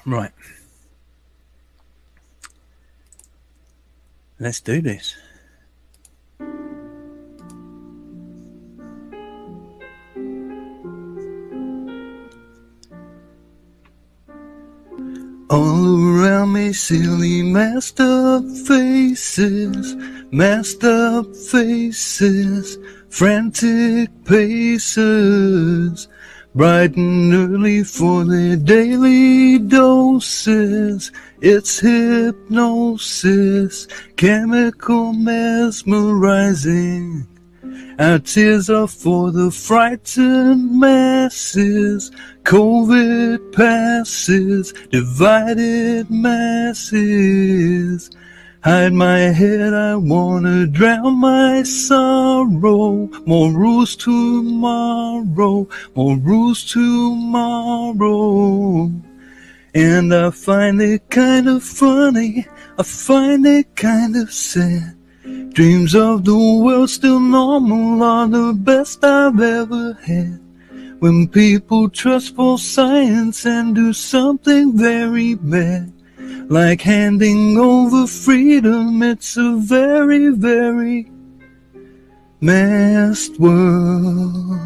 Right. Let's do this. All around me, silly messed up faces, frantic paces, bright and early for their daily doses. It's hypnosis, chemical mesmerizing. Our tears are for the frightened masses. COVID passes, divided masses. Hide my head, I wanna drown my sorrow. More rules tomorrow, more rules tomorrow. And I find it kind of funny, I find it kind of sad. Dreams of the world still normal are the best I've ever had. When people trust false science and do something very bad, like handing over freedom, it's a very, very masked world.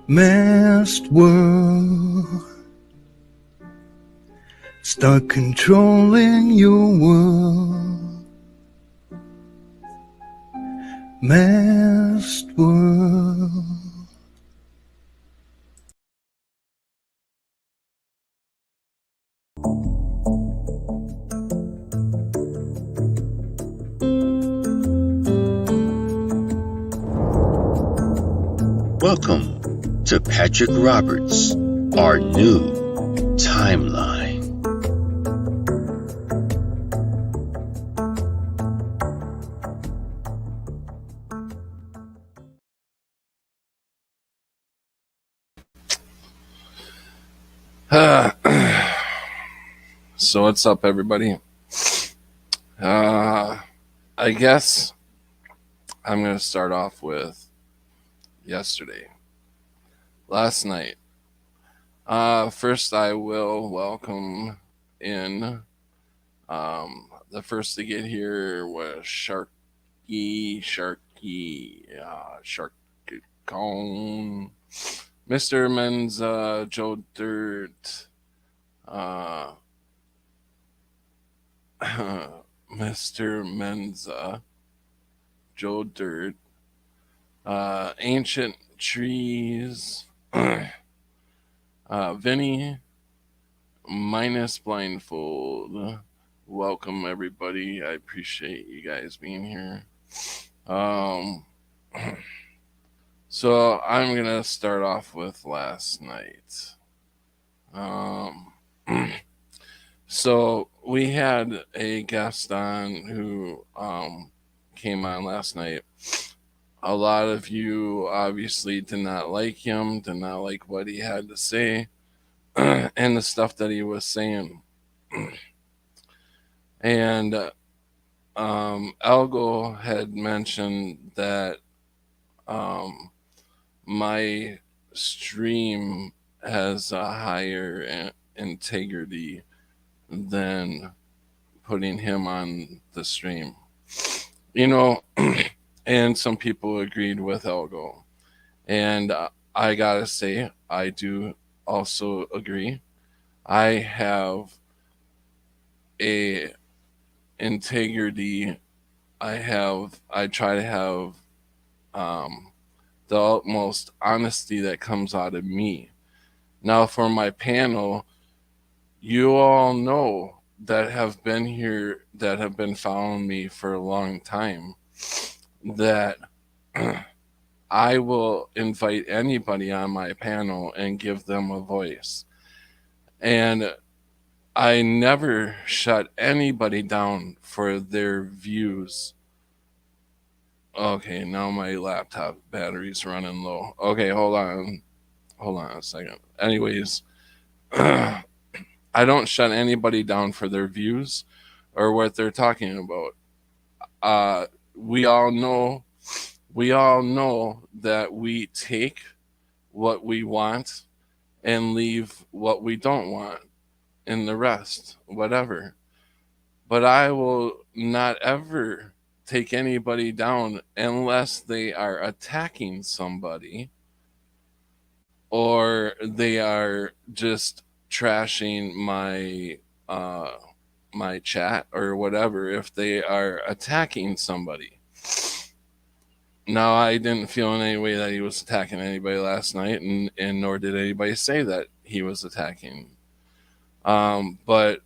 Masked world. Start controlling your world. Masked world. Welcome to Patrick Roberts, our new timeline. So what's up, everybody? I guess I'm going to start off with yesterday. Last night. First, I will welcome in. The first to get here was Sharky, Cone, Mr. Menza, Joe Dirt, Mr. Menza, Joe Dirt, Ancient Trees, Vinny, minus Blindfold. Welcome, everybody. I appreciate you guys being here. So I'm going to start off with last night. So we had a guest on who came on last night. A lot of you obviously did not like him, did not like what he had to say, and the stuff that he was saying. And Algo had mentioned that my stream has a higher integrity than putting him on the stream. You know, and some people agreed with Algo. And I gotta say, I do also agree. I have a integrity. I try to have the utmost honesty that comes out of me. Now, for my panel, you all know that have been here, that have been following me for a long time, that I will invite anybody on my panel and give them a voice. And I never shut anybody down for their views. Okay, now my laptop battery's running low. Okay, hold on a second. Anyways, I don't shut anybody down for their views or what they're talking about. We all know that we take what we want and leave what we don't want in the rest, whatever. But I will not ever take anybody down unless they are attacking somebody or they are just trashing uh my chat or whatever. If they are attacking somebody, now I didn't feel in any way that he was attacking anybody last night, and nor did anybody say that he was attacking. But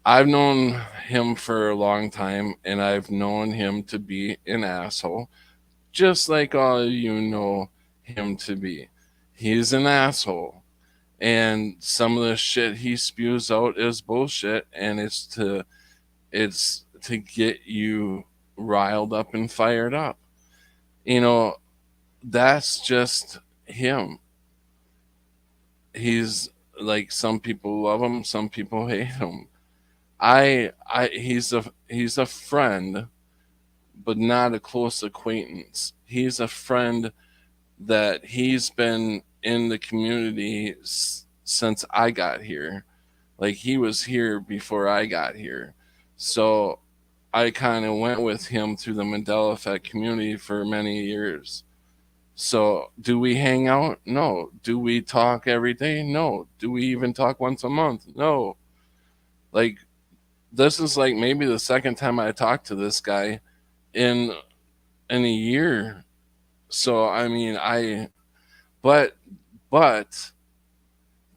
I've known him for a long time, and I've known him to be an asshole, just like all of you know him to be. He's an asshole, and some of the shit he spews out is bullshit, and it's to get you riled up and fired up. You know, that's just him. He's like, some people love him, some people hate him. He's a friend, but not a close acquaintance. He's a friend that he's been in the community since I got here. Like, he was here before I got here. So I kind of went with him through the Mandela Effect community for many years. So, do we hang out? No. Do we talk every day? No. Do we even talk once a month? No. Like, this is like maybe the second time I talked to this guy in a year. So, I mean, but but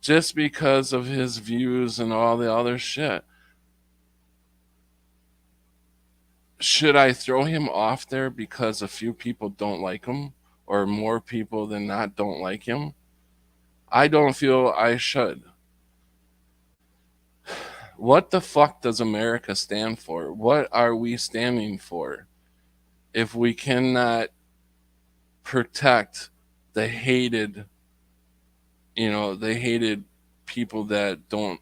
just because of his views and all the other shit, should I throw him off there because a few people don't like him, or more people than not don't like him? I don't feel I should. What the fuck does America stand for? What are we standing for if we cannot protect the hated, the hated people that don't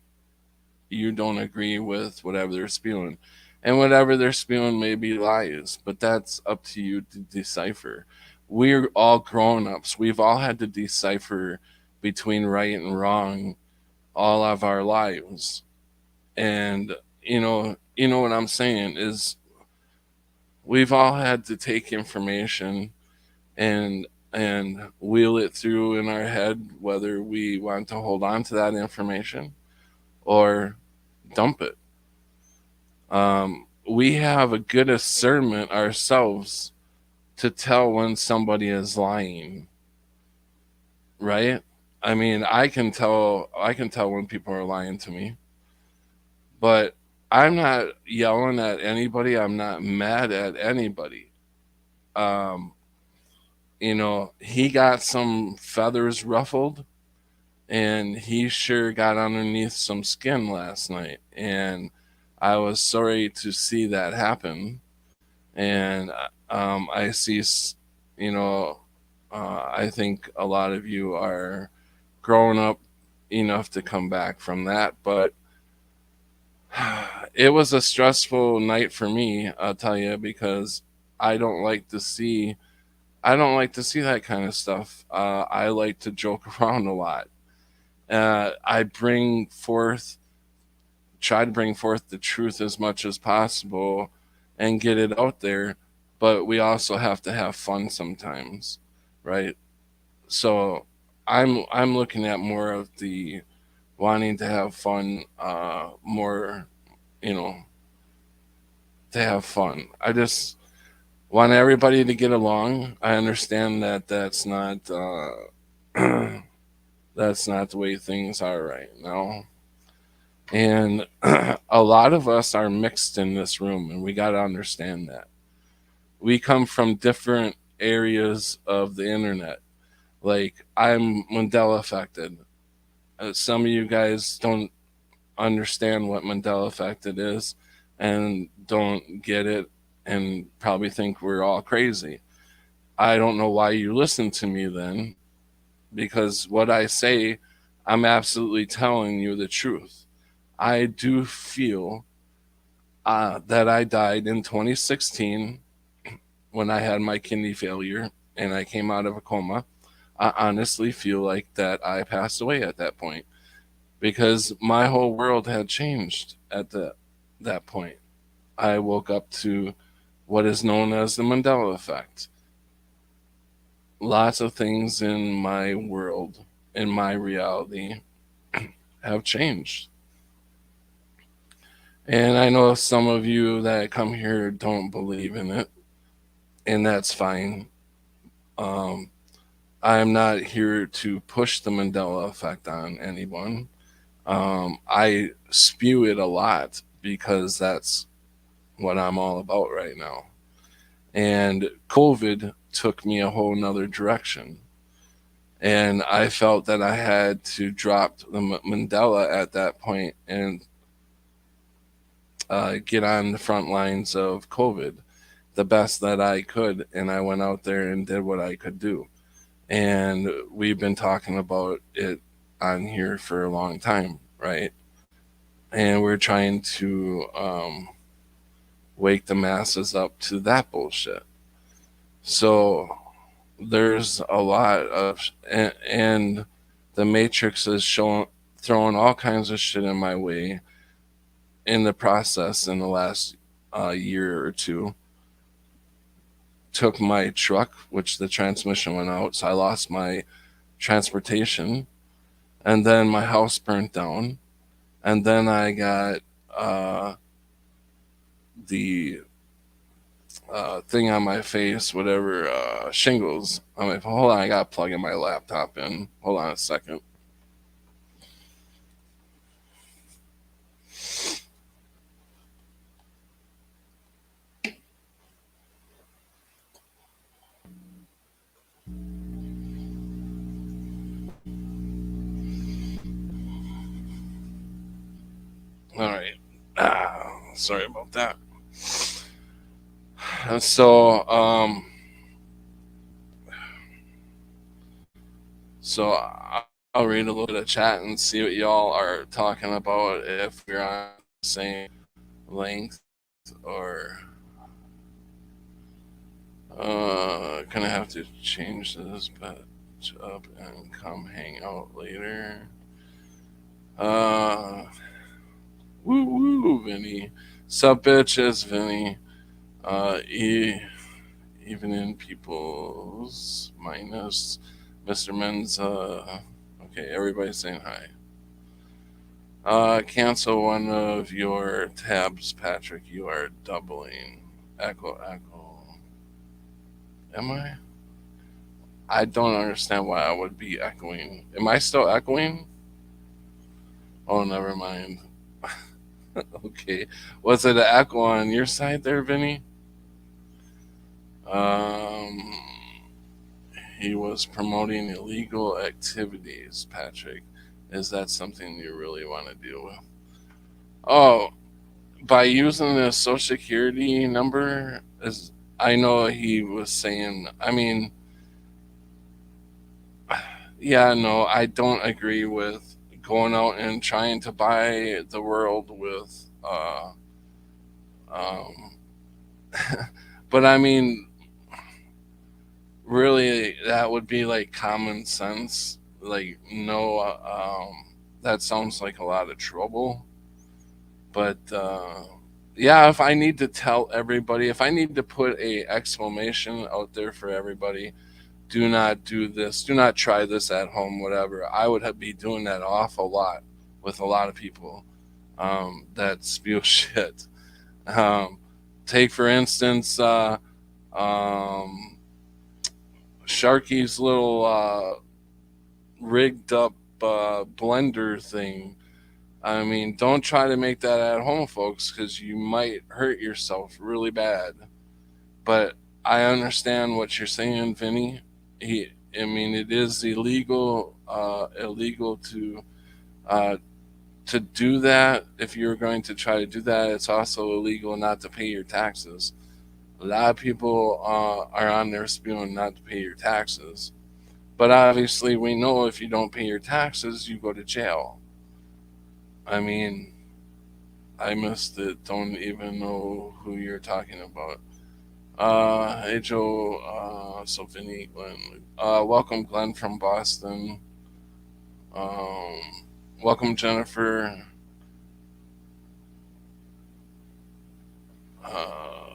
agree with whatever they're spewing? And whatever they're spewing may be lies, but that's up to you to decipher. We're all grown ups. We've all had to decipher between right and wrong all of our lives. And you know what I'm saying is, we've all had to take information and wheel it through in our head, whether we want to hold on to that information or dump it. We have a good discernment ourselves to tell when somebody is lying, right? I mean, I can tell when people are lying to me, but I'm not yelling at anybody. I'm not mad at anybody. Um, he got some feathers ruffled, and he sure got underneath some skin last night. And I was sorry to see that happen. And I see, I think a lot of you are growing up enough to come back from that. But it was a stressful night for me, I'll tell you, because I don't like to see I don't like to see that kind of stuff. I like to joke around a lot. I try to bring forth the truth as much as possible and get it out there, but we also have to have fun sometimes, right? So I'm looking at more of the wanting to have fun, more, you know, to have fun. I just want everybody to get along. I understand that that's not the way things are right now. And a lot of us are mixed in this room, and we got to understand that. We come from different areas of the internet. Like, I'm Mandela affected. Some of you guys don't understand what Mandela affected is and don't get it and probably think we're all crazy. I don't know why you listen to me then, because what I say, I'm absolutely telling you the truth. I do feel that I died in 2016 when I had my kidney failure and I came out of a coma. I honestly feel like that I passed away at that point because my whole world had changed at that point. I woke up to what is known as the Mandela effect. Lots of things in my world, in my reality, have changed. And I know some of you that come here don't believe in it, and that's fine. Um, I'm not here to push the Mandela effect on anyone. I spew it a lot because that's what I'm all about right now. And COVID took me a whole nother direction. And I felt that I had to drop the Mandela at that point and get on the front lines of COVID the best that I could. And I went out there and did what I could do. And we've been talking about it on here for a long time, right? And we're trying to wake the masses up to that bullshit. So there's a lot of, and the Matrix is showing, throwing all kinds of shit in my way in the process in the last year or two. Took my truck, which the transmission went out, so I lost my transportation, and then my house burnt down, and then I got uh, the thing on my face, whatever, shingles. I'm like, hold on, I gotta plug in my laptop in. Hold on a second. All right. Sorry about that. So, so I'll read a little bit of chat and see what y'all are talking about. If we're on the same length, or gonna have to change this patch up and come hang out later. Uh, woo woo, Vinny. Sup, bitches, Vinny. Uh, e- Even in people's minus Mr. Men's. Okay, everybody's saying hi. Cancel one of your tabs, Patrick. You are doubling. Echo, echo. Am I? I don't understand why I would be echoing. Am I still echoing? Oh, never mind. Okay. Was it an echo on your side there, Vinny? Um, he was promoting illegal activities, Patrick. Is that something you really want to deal with? Oh, by using the social security number, is I know he was saying. I mean, yeah, no, I don't agree with going out and trying to buy the world with. Um, but I mean, really, that would be like common sense. Like, no, that sounds like a lot of trouble. But yeah, if I need to tell everybody, if I need to put a exclamation out there for everybody, do not do this, do not try this at home, whatever. I would be doing that awful lot with a lot of people that spew shit. Um, Take for instance, um, Sharky's little rigged up blender thing. I mean, don't try to make that at home, folks, because you might hurt yourself really bad. But I understand what you're saying, Vinny. I mean, it is illegal uh, to do that. If you're going to try to do that, it's also illegal not to pay your taxes. A lot of people are on there spewing not to pay your taxes. But obviously, we know if you don't pay your taxes, you go to jail. I mean, I missed it. Don't even know who you're talking about. Hey Joe, Sylvanie, Glenn. Welcome Glenn from Boston. Um, welcome Jennifer. Uh,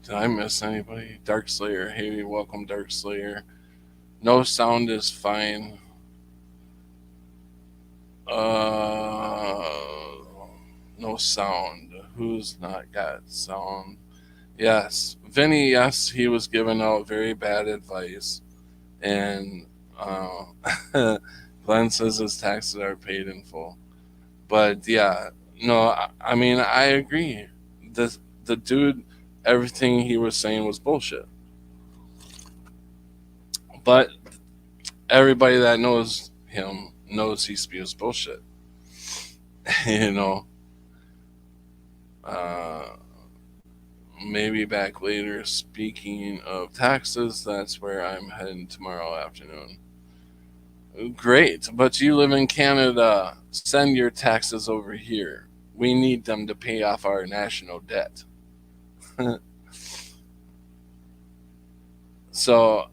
did I miss anybody? Dark Slayer. Hey, welcome Dark Slayer. No sound is fine. Uh, no sound. Who's not got sound? Yes, Vinny. Yes, he was giving out very bad advice, and uh, Glenn says his taxes are paid in full. But yeah, no, I mean I agree. The dude, everything he was saying was bullshit. But everybody that knows him knows he spews bullshit. you know, uh, maybe back later. Speaking of taxes, that's where I'm heading tomorrow afternoon. Great, but you live in Canada. Send your taxes over here. We need them to pay off our national debt. So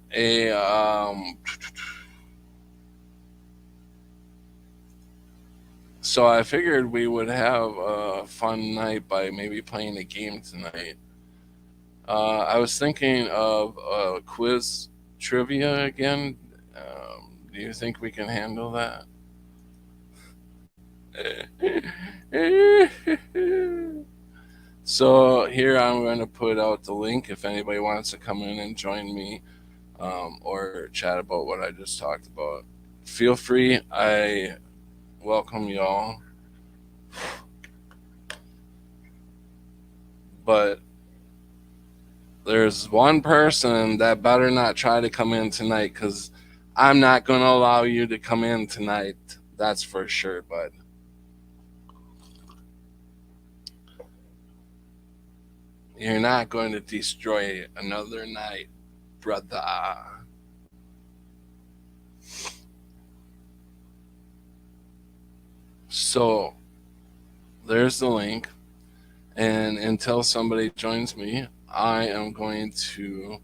so I figured we would have a fun night by maybe playing a game tonight. I was thinking of a quiz trivia again. Do you think we can handle that? So here I'm going to put out the link if anybody wants to come in and join me, or chat about what I just talked about. Feel free. I welcome y'all. But there's one person that better not try to come in tonight because I'm not going to allow you to come in tonight. That's for sure, bud. You're not going to destroy another night, brother. So there's the link. And until somebody joins me, I am going to.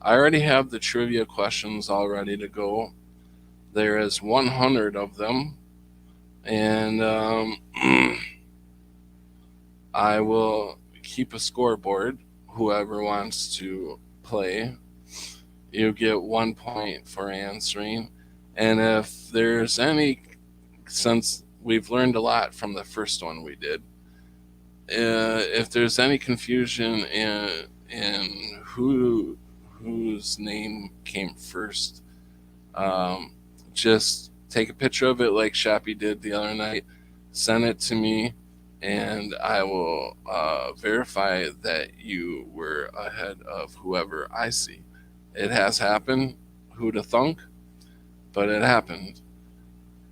I already have the trivia questions all ready to go. There is 100 of them. And I will keep a scoreboard. Whoever wants to play, you get 1 point for answering. And if there's any, since we've learned a lot from the first one we did, if there's any confusion in whose name came first, um, just take a picture of it like Shappy did the other night, send it to me, and I will verify that you were ahead of whoever I see. It has happened. Who'da thunk? But it happened.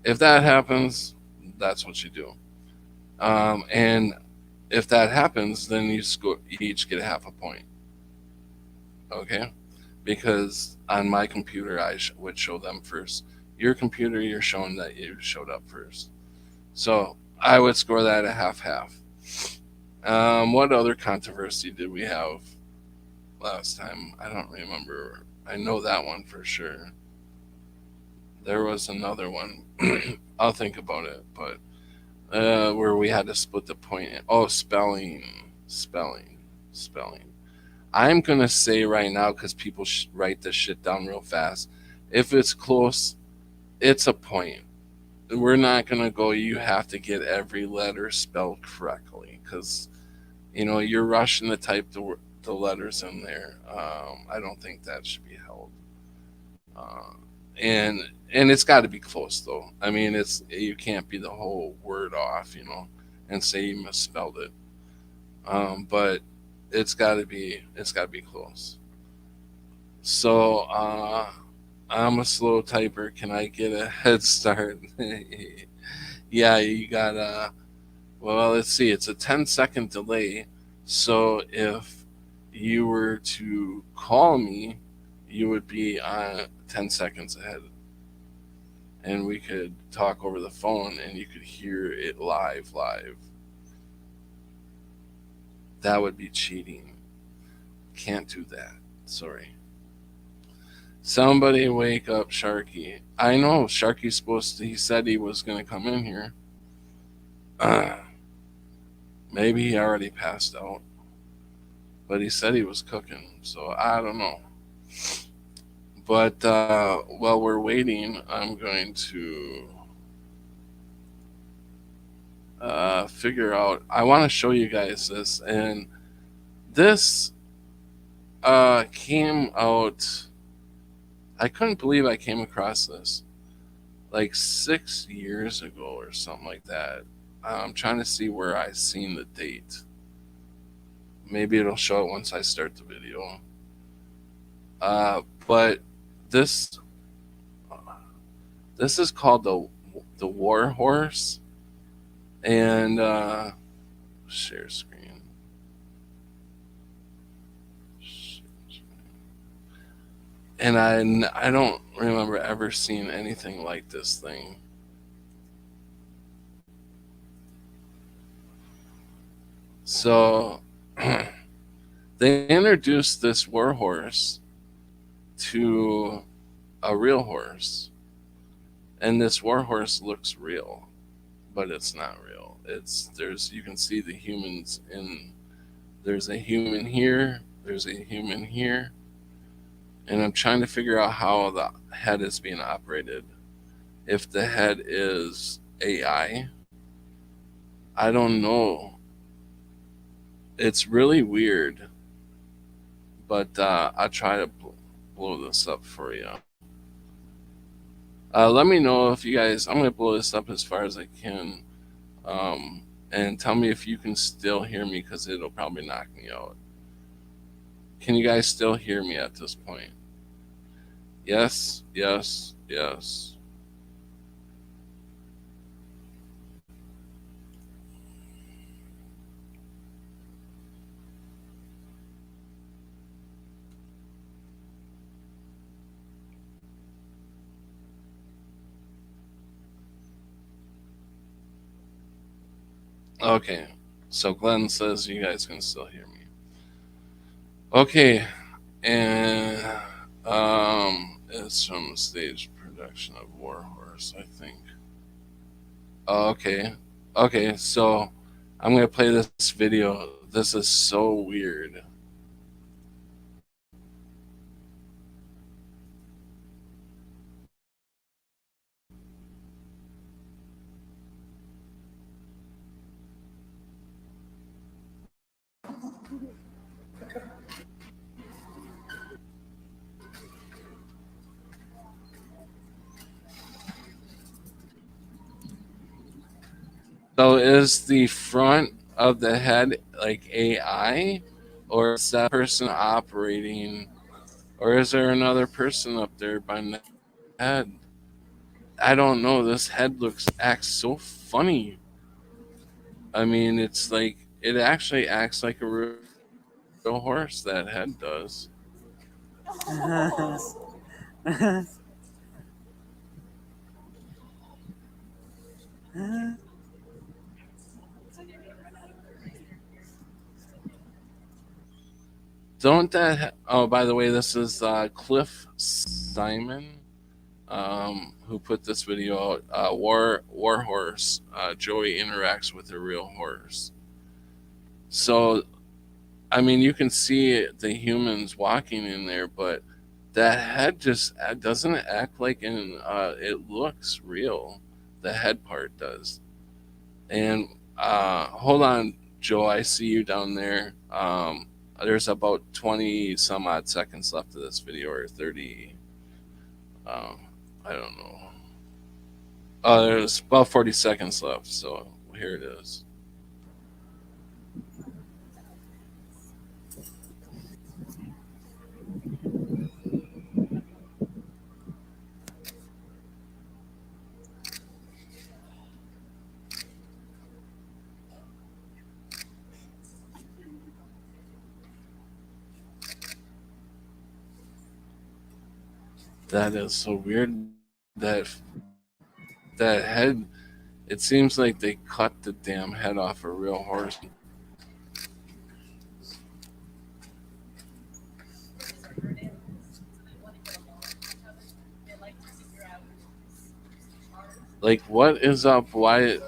If that happens, that's what you do. And if that happens, then you each get half a point. Okay, because on my computer would show them first. Your computer, you're showing that you showed up first. So I would score that at half half. What other controversy did we have last time? I don't remember. I know that one for sure. There was another one. I'll think about it, but where we had to split the point. Oh, spelling. I'm gonna say right now because people write this shit down real fast. If it's close, it's a point. We're not gonna go. You have to get every letter spelled correctly because you're rushing to type the letters in there. I don't think that should be held. Uh, and it's got to be close though. I mean, it's you can't be the whole word off, and say you misspelled it. But it's got to be close. So I'm a slow typer. Can I get a head start? Yeah, you got well, let's see. It's a 10-second delay. So if you were to call me, you would be 10 seconds ahead. And we could talk over the phone and you could hear it live. That would be cheating. Can't do that. Sorry. Somebody wake up Sharky. I know Sharky's supposed to. He said he was going to come in here. Uh, Maybe he already passed out, but he said he was cooking. So I don't know. But while we're waiting, I'm going to figure out. I want to show you guys this, and this came out. I couldn't believe I came across this like 6 years ago or something like that. I'm trying to see where I seen the date. Maybe it'll show it once I start the video. But this this is called the War Horse, and share screen. And I don't remember ever seeing anything like this thing. So they introduced this war horse to a real horse, and this war horse looks real, but it's not real. There's you can see the humans in. There's a human here. There's a human here, and I'm trying to figure out how the head is being operated. If the head is AI, I don't know. It's really weird, but I'll try to blow this up for you. Let me know if you guys. I'm gonna blow this up as far as I can, and tell me if you can still hear me, because it'll probably knock me out. Can you guys still hear me at this point? Yes, yes, yes. Okay, so Glenn says you guys can still hear me. Okay, and it's from the stage production of War Horse, I think. Okay, okay, so I'm gonna play this video. This is so weird. So is the front of the head like AI, or is that person operating, or is there another person up there by the head? I don't know. This head acts so funny. I mean, it's like it actually acts like a real horse. That head does. Don't that? Oh, by the way, this is Cliff Simon, who put this video out. War horse. Joey interacts with a real horse. So I mean, you can see the humans walking in there, but that head just doesn't act like in. It looks real. The head part does. And hold on, Joe. I see you down there. There's about 20 some odd seconds left of this video, or 30. I don't know. There's about 40 seconds left, so here it is. That is so weird. That that head. It seems like they cut the damn head off a real horse. Like, what is up? Why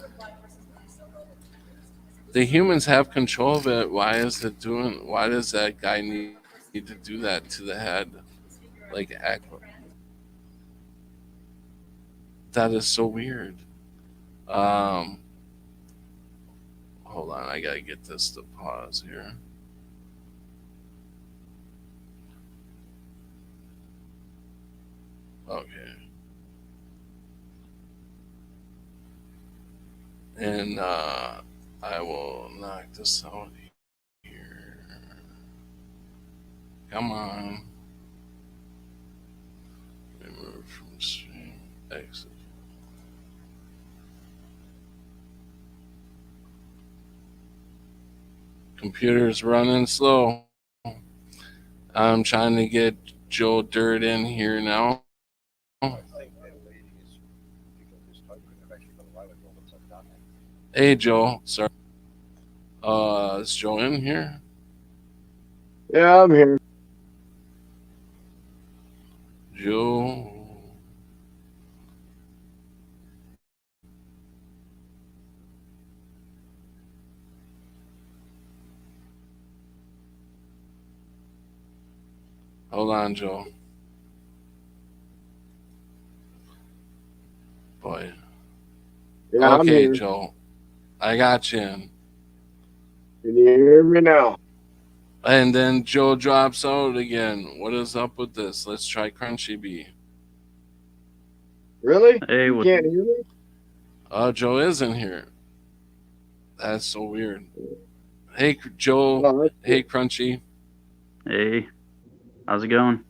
the humans have control of it? Why is it doing? Why does that guy need to do that to the head? Like, that is so weird. Um, hold on, I gotta get this to pause here. Okay, and I will knock this out here. Come on, remove from stream, exit. Computer's running slow. I'm trying to get Joe Dirt in here now. Hey Joe, sorry. Is Joe in here? Yeah, I'm here. Joe. Hold on, Joe. Boy. Yeah, I'm Okay, here. Joe. I got you in. Can you hear me now? And then Joe drops out again. What is up with this? Let's try Crunchy B. Really? Hey, You can't hear me? Oh, Joe is in here. That's so weird. Hey, Joe. Oh, that's Hey, good. Crunchy. hey, how's it going?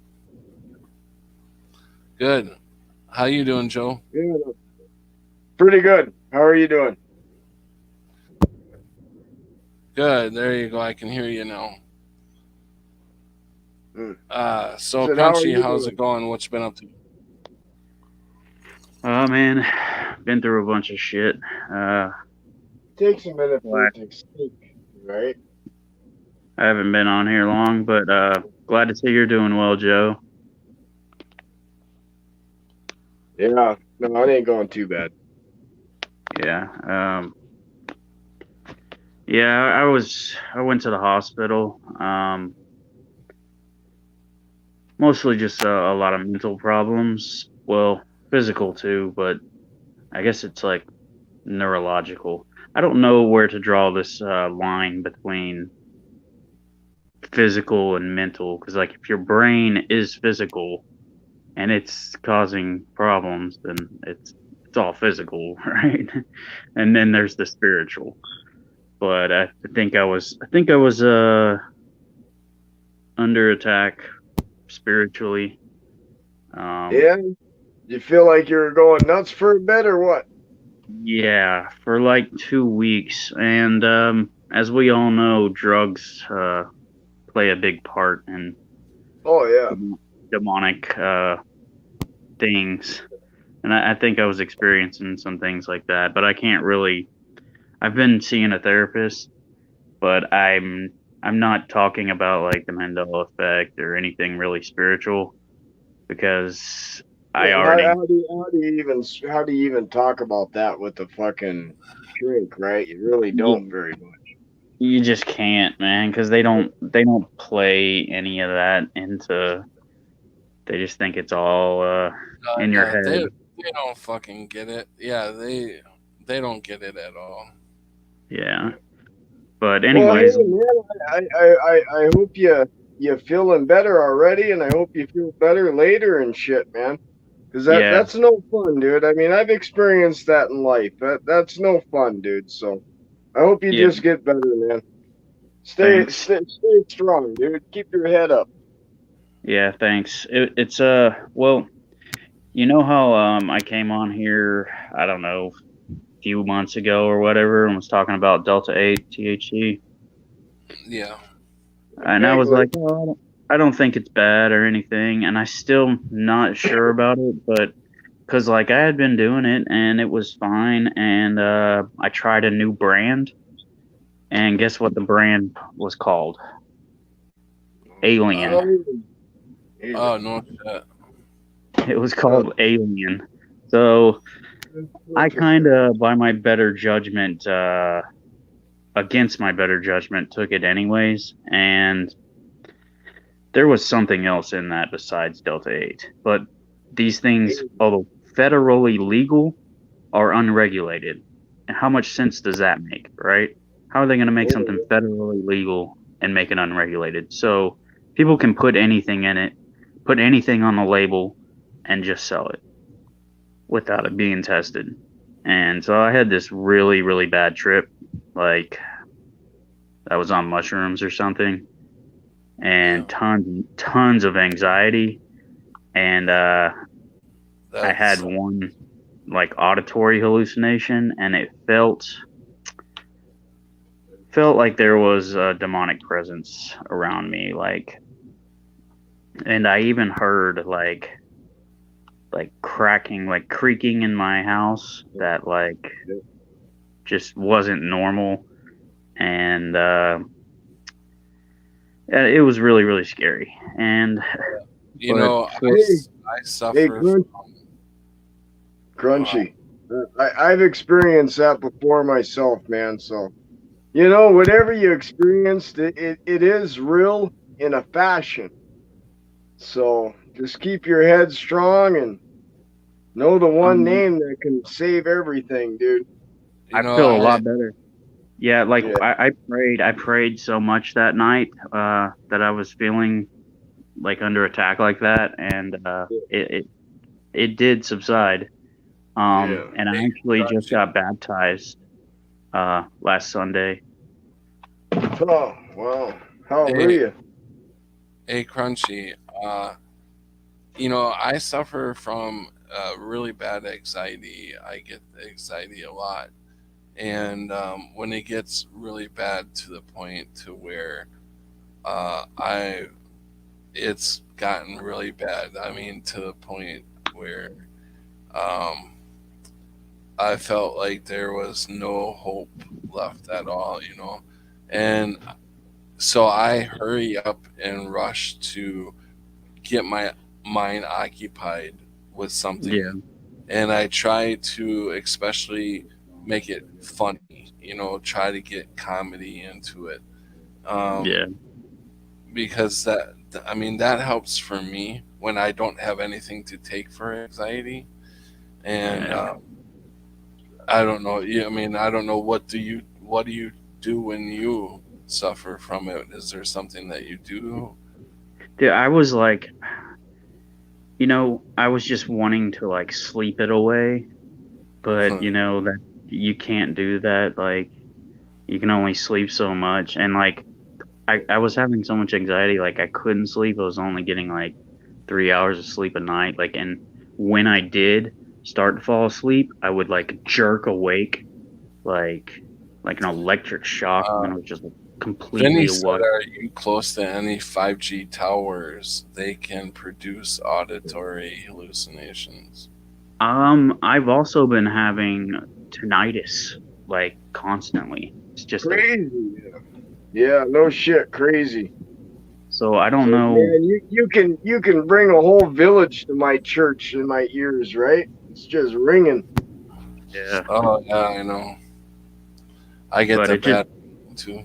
Good. How you doing, Joe? Good. Pretty good. How are you doing? Good. There you go. I can hear you now. Hmm. So Said, how are Crunchy, you how's doing? it going? What you been up to? Oh man, been through a bunch of shit. Takes a minute for Glad it to speak, right? I haven't been on here long, but glad to see you're doing well, Joe. Yeah. No, it ain't going too bad. Yeah. Yeah, I went to the hospital. Mostly just a lot of mental problems. Well, physical too, but I guess it's like neurological. I don't know where to draw this line between physical and mental, because like if your brain is physical and it's causing problems, then it's all physical, right? And then there's the spiritual. But I think I was under attack spiritually. Um, Yeah? You feel like you're going nuts for a bit or what? yeah, for like 2 weeks, and as we all know, drugs play a big part in Oh, yeah. demonic things. And I think I was experiencing some things like that, but I can't really. I've been seeing a therapist, but I'm not talking about like the Mandela effect or anything really spiritual because I Yeah, already. how do you even talk about that with the fucking shrink, right? You really you, don't very much. you just can't, man, because they don't play any of that into. They just think it's all in your Yeah, head. they don't fucking get it. Yeah, they don't get it at all. Yeah, but Well, hey anyways, man, I hope you feeling better already, and I hope you feel better later and shit, man. Cause yeah, that's no fun, dude. I mean, I've experienced that in life. That's no fun, dude. So I hope you yeah. just get better, man. Thanks. Stay strong, dude. Keep your head up. Yeah, thanks. It's well, you know how I came on here, I don't know, a few months ago or whatever, and was talking about Delta 8 THC, Yeah, and I was Vaguely. like, oh, I don't think it's bad or anything, and I still not sure about it, but because like I had been doing it and it was fine, and I tried a new brand, and guess what the brand was called? uh, Alien. Oh, oh alien. no shit. It was Huh. called Alien. So I kind of, by my better judgment, against my better judgment, took it anyways, and there was something else in that besides Delta 8. But these things, although federally legal, are unregulated. And how much sense does that make, right? How are they going to make something federally legal and make it unregulated? So people can put anything in it, put anything on the label, and just sell it without it being tested. And so I had this really, really bad trip. Like, I was on mushrooms or something, and tons of anxiety. And I had one like auditory hallucination, and it felt like there was a demonic presence around me, like, and I even heard like cracking, like creaking in my house that like just wasn't normal. And it was really, really scary. And I suffer from Crunchy. I've experienced that before myself, man. So, whatever you experienced, it is real in a fashion. So just keep your head strong and know the one name that can save everything, dude. I feel a lot better. Yeah, like I prayed so much that night that I was feeling like under attack like that, and it did subside. And I actually just got baptized last Sunday. Oh, wow. Hallelujah. Hey, Crunchy, I suffer from really bad anxiety. I get anxiety a lot. And when it gets really bad to the point to where it's gotten really bad. I mean, to the point where I felt like there was no hope left at all, And so I hurry up and rush to get my mind occupied with something. Yeah. And I try to especially make it funny, try to get comedy into it. Because that helps for me when I don't have anything to take for anxiety. And I don't know. I don't know. What do you do when you suffer from it? Is there something that you do? Dude, I was like, I was just wanting to like sleep it away, but that you can't do that. Like, you can only sleep so much. And like, I was having so much anxiety, like I couldn't sleep. I was only getting like 3 hours of sleep a night. Like, and when I did start to fall asleep, I would like jerk awake, like an electric shock, and I was just completely awake. Are you close to any 5G towers? They can produce auditory hallucinations. I've also been having tinnitus like constantly. It's just crazy. Yeah, no shit, crazy. So I don't know. Man, you can bring a whole village to my church in my ears, right? It's just ringing. Yeah. Oh yeah, I know. I get that bad too.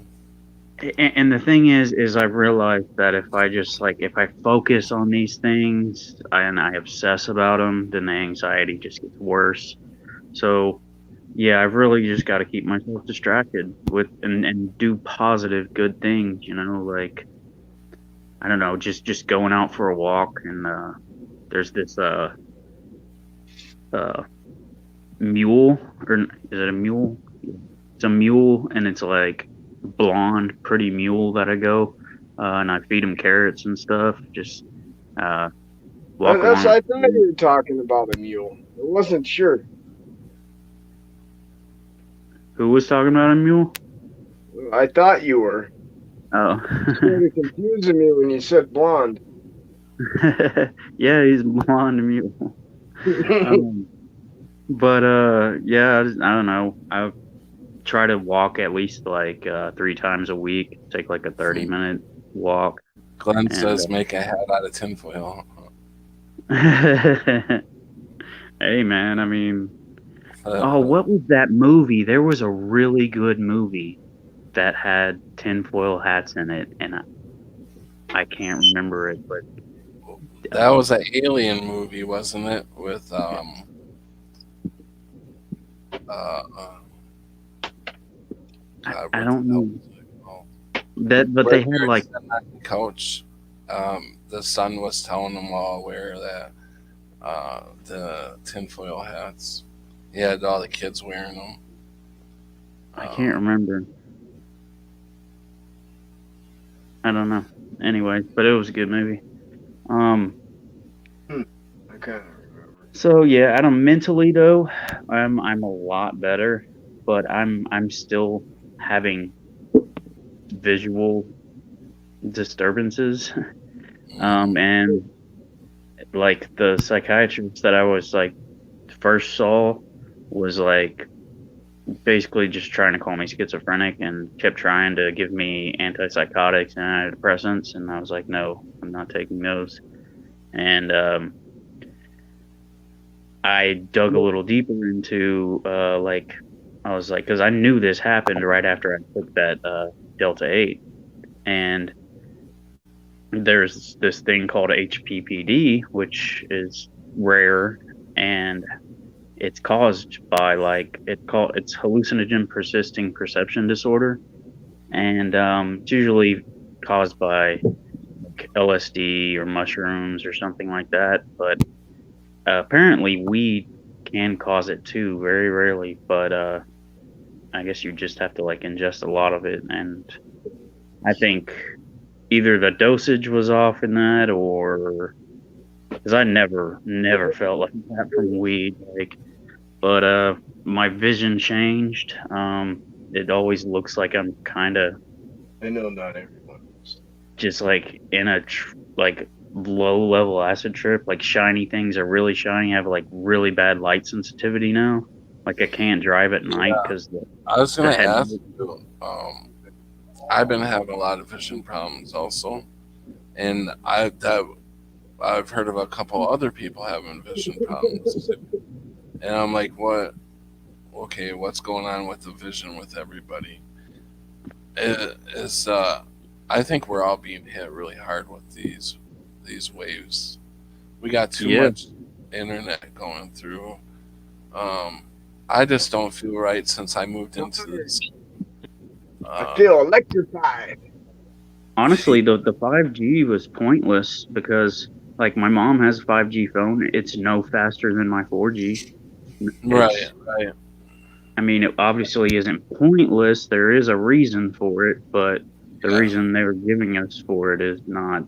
And the thing is I've realized that if I focus on these things and I obsess about them, then the anxiety just gets worse. So yeah, I've really just got to keep myself distracted with and do positive, good things. Like, I don't know, just going out for a walk, and there's this mule, or is it a mule? It's a mule, and it's like blonde, pretty mule that I go, and I feed him carrots and stuff. Just walk along. I thought you were talking about a mule. I wasn't sure. Who was talking about a mule? I thought you were. Oh. You started confusing me when you said blonde. Yeah, he's blonde mule. But yeah, I don't know. I try to walk at least like 3 times a week. Take like a 30-minute walk. Glenn says make a hat out of tinfoil. Hey man, I mean, Oh, what was that movie? There was a really good movie that had tinfoil hats in it, and I can't remember it, but that was an alien movie, wasn't it? With uh, uh God, I what the don't hell know was it called? that, but Where they had they're like, sitting on the couch. The son was telling them all wear that the tinfoil hats. He had all the kids wearing them. I can't remember. I don't know. Anyway, but it was a good movie. Um, I kind of remember. so yeah, I don't mentally though, I'm a lot better, but I'm still having visual disturbances. And like the psychiatrist that I was like first saw was like basically just trying to call me schizophrenic and kept trying to give me antipsychotics and antidepressants, and I was like, no, I'm not taking those. And I dug a little deeper into like I was like, because I knew this happened right after I took that Delta 8, and there's this thing called HPPD, which is rare, and it's caused by like it's hallucinogen persisting perception disorder, and it's usually caused by like LSD or mushrooms or something like that. But apparently, weed can cause it too, very rarely. But I guess you just have to like ingest a lot of it, and I think either the dosage was off in that, or because I never felt like that from weed, like. But my vision changed. It always looks like I'm kind of I know not everyone. just like in a like low level acid trip. Like shiny things are really shiny. I have like really bad light sensitivity now. Like I can't drive at night Yeah, because I was the gonna ask headlight. you. I've been having a lot of vision problems also, and I've heard of a couple other people having vision problems too. And I'm like, what? Okay, what's going on with the vision with everybody? It is I think we're all being hit really hard with these waves. We got too Yeah, much internet going through. Um, I just don't feel right since I moved into this. I Uh, feel electrified. honestly, the 5G was pointless because like my mom has a 5G phone. It's no faster than my 4G. right, It's right. I mean, it obviously isn't pointless. There is a reason for it, but the Yeah. reason they were giving us for it is not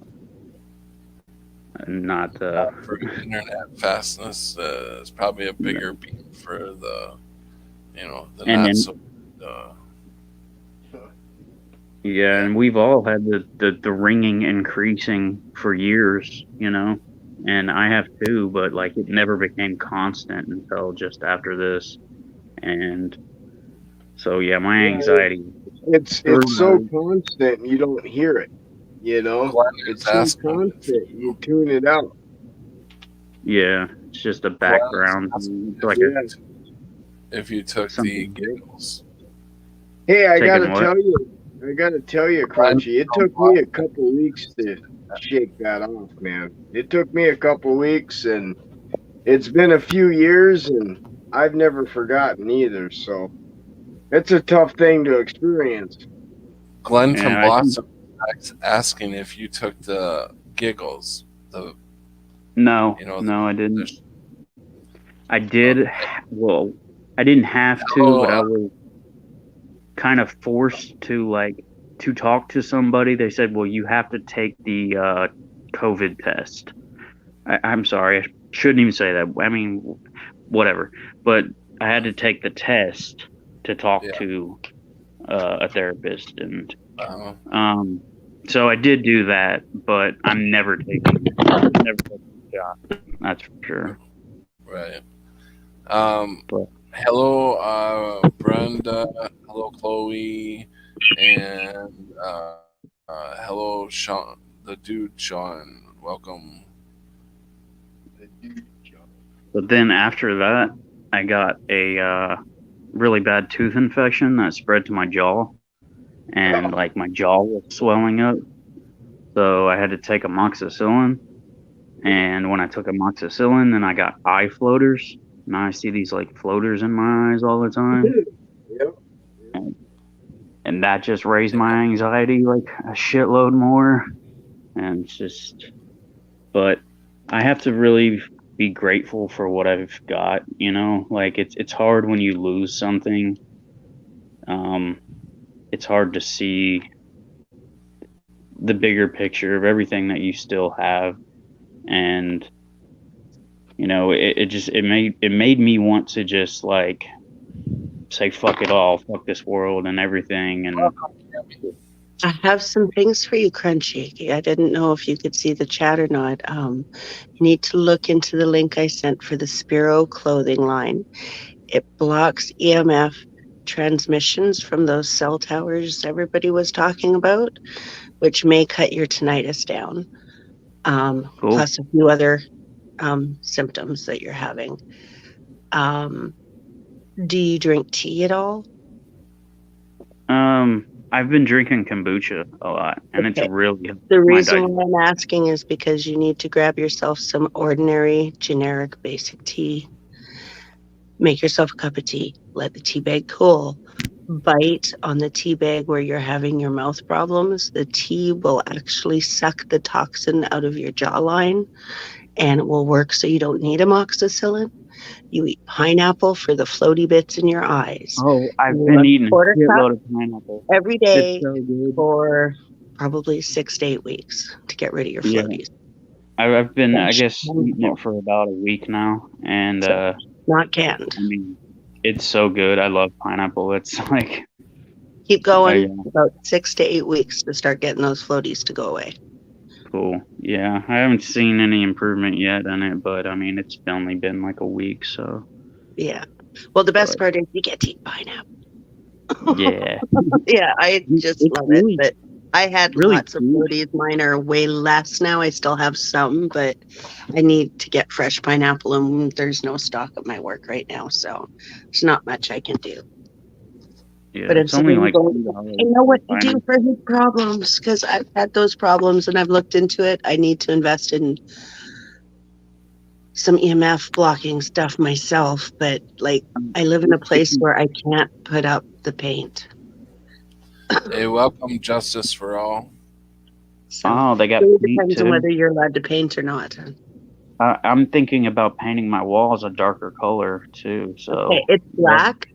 For internet fastness is probably a bigger beam for the and not then so. Uh, yeah, yeah, and we've all had the ringing increasing for years, and I have too, but like it never became constant until just after this, and so yeah, my Yeah, anxiety it's through so my constant you don't hear it. You know, Glenn is it's so asking if constant you tune it out. yeah, it's just a Glenn is background. asking It's like a Yeah. if you took the something giggles. Hey, taking what? I gotta tell you, Glenn Crunchy. It from took me a Boston. couple weeks to shake that off, man. It took me a couple weeks, and it's been a few years, and I've never forgotten either. So it's a tough thing to experience. Glenn from Yeah, I think Boston is asking if you took the giggles. The no, you know no, I the didn't. I did. okay. Well, I didn't have to, Hello, but I was kind of forced to talk to somebody. They said, "Well, you have to take the COVID test." I'm sorry, I shouldn't even say that. I mean, whatever. But I had to take the test to talk yeah. to a therapist, and Uh, um, so I did do that. But I'm never taking the shot. That's for sure. right. Um, But hello, Brenda. Hello, Chloe, and hello, Sean. The dude, Sean. Welcome. but then after that, I got a really bad tooth infection that spread to my jaw, and like my jaw was swelling up. So I had to take amoxicillin. And when I took amoxicillin, then I got eye floaters. Now I see these like floaters in my eyes all the time. Yep. And, and that just raised my anxiety like a shitload more. And it's just, but I have to really be grateful for what I've got, like it's hard when you lose something. Um, it's hard to see the bigger picture of everything that you still have. And it made me want to just like say fuck it all, fuck this world and everything. And I have some things for you, Crunchy. I didn't know if you could see the chat or not. You need to look into the link I sent for the Spiro clothing line. It blocks EMF transmissions from those cell towers everybody was talking about, which may cut your tinnitus down, cool. plus a few other symptoms that you're having. Do you drink tea at all? I've been drinking kombucha a lot, and it's Okay. really The my reason diet. why I'm asking is because you need to grab yourself some ordinary, generic, basic tea. Make yourself a cup of tea. Let the tea bag cool. Bite on the tea bag where you're having your mouth problems. The tea will actually suck the toxin out of your jawline, and it will work so you don't need amoxicillin. You eat pineapple for the floaty bits in your eyes. Oh, I've You been have eating a quarter cup shitload of pineapple. every It's day so good. for probably 6 to 8 weeks to get rid of your Yeah. floaties. I've been, I That's guess, eating wonderful. it for about a week now, and Not canned. I mean, it's so good. I love pineapple. It's like, Keep going yeah, about 6 to 8 weeks to start getting those floaties to go away. cool. Yeah, I haven't seen any improvement yet in it, but I mean, it's only been like a week, so Yeah. Well, the best but part is you get to eat pineapple. yeah, Yeah, I just it's love really, it. But I had really lots of cheap. floaties. Mine are way less now. I still have some, but I need to get fresh pineapple, and there's no stock at my work right now, so there's not much I can do. Yeah, But it's instead only of like going, $2 I know for what to do pineapple. for his problems because I've had those problems and I've looked into it. I need to invest in some EMF blocking stuff myself, but like I live in a place where I can't put up the paint. Hey, welcome, Justice for All. So Oh, they it got really paint depends on too. whether you're allowed to paint or not. I'm thinking about painting my walls a darker color too. Okay, So it's black,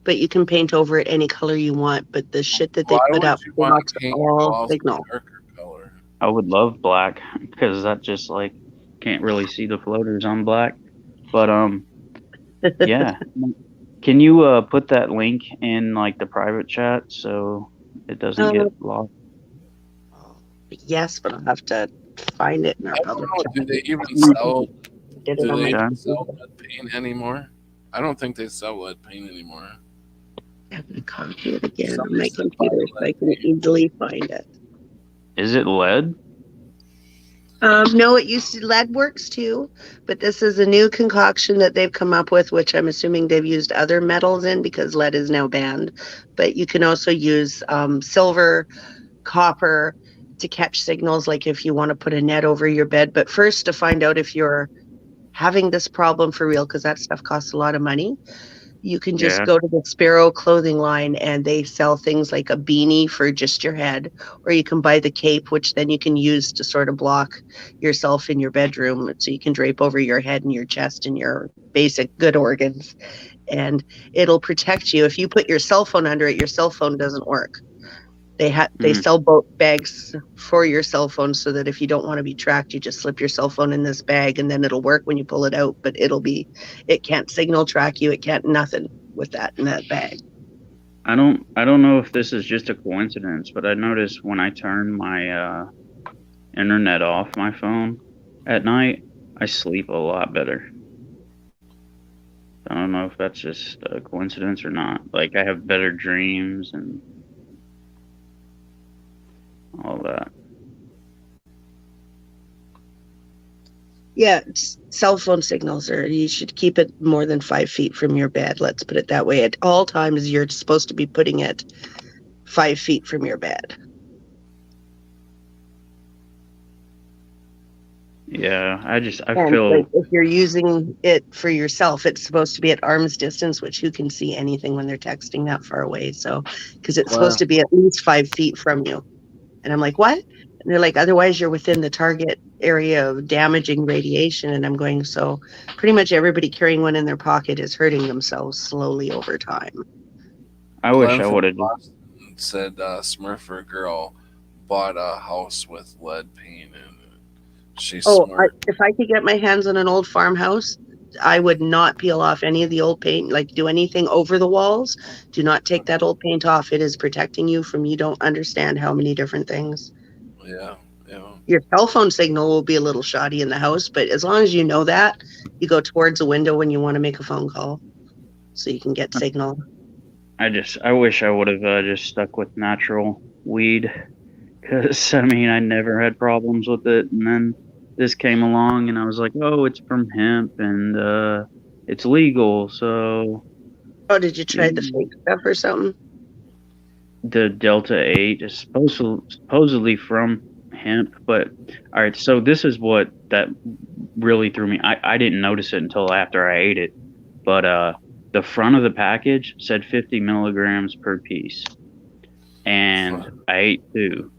but you can paint over it any color you want. But the shit that they Why put would up you want blocks to paint your all walls a signal. darker color? I would love black because that just like can't really see the floaters on black. But yeah. Can you put that link in like the private chat so it doesn't Uh, get lost? yes, but I'll have to find it in our I don't public know. chat. Do they even Mm. sell? Did it Do on they my even Okay. sell computer. lead paint anymore? I don't think they sell lead paint anymore. I'm gonna copy it again on Somebody my said buy computer so I lead can paint. easily find it. Is it lead? No, it used to, lead works too, but this is a new concoction that they've come up with, which I'm assuming they've used other metals in because lead is now banned. But you can also use silver, copper to catch signals, like if you want to put a net over your bed. But first, to find out if you're having this problem for real, because that stuff costs a lot of money, you can just Yeah. go to the Sparrow clothing line and they sell things like a beanie for just your head, or you can buy the cape, which then you can use to sort of block yourself in your bedroom. So you can drape over your head and your chest and your basic good organs, and it'll protect you. If you put your cell phone under it, your cell phone doesn't work. They Mm. sell boat bags for your cell phone so that if you don't want to be tracked, you just slip your cell phone in this bag and then it'll work when you pull it out. But it can't signal track you. It can't nothing with that in that bag. I don't know if this is just a coincidence, but I noticed when I turn my internet off my phone at night, I sleep a lot better. I don't know if that's just a coincidence or not. Like I have better dreams and all that. Yeah, cell phone signals you should keep it more than 5 feet from your bed. Let's put it that way. At all times, you're supposed to be putting it 5 feet from your bed. Yeah, I And like feel if you're using it for yourself, it's supposed to be at arm's distance, which who can see anything when they're texting that far away? So, because it's supposed to be at least 5 feet from you. And I'm like, what? And they're like, otherwise you're within the target area of damaging radiation. And I'm going, so pretty much everybody carrying one in their pocket is hurting themselves slowly over time. I wish Glenn I from would have just Boston said Smurfer girl bought a house with lead paint in it. She's Oh, smart. if I could get my hands on an old farmhouse, I would not peel off any of the old paint, like do anything over the walls. Do not take that old paint off. It is protecting you from you don't understand how many different things. Yeah, yeah. Your cell phone signal will be a little shoddy in the house, but as long as you know that, you go towards a window when you want to make a phone call so you can get signal. I wish I would have just stuck with natural weed, because I mean I never had problems with it, and then this came along and I was like, oh, it's from hemp and it's legal, so Oh, did you try the mm, fake stuff or something? the Delta 8 is supposedly from hemp. But all right, so this is what that really threw me. I didn't notice it until after I ate it, but the front of the package said 50 milligrams per piece, and I ate two.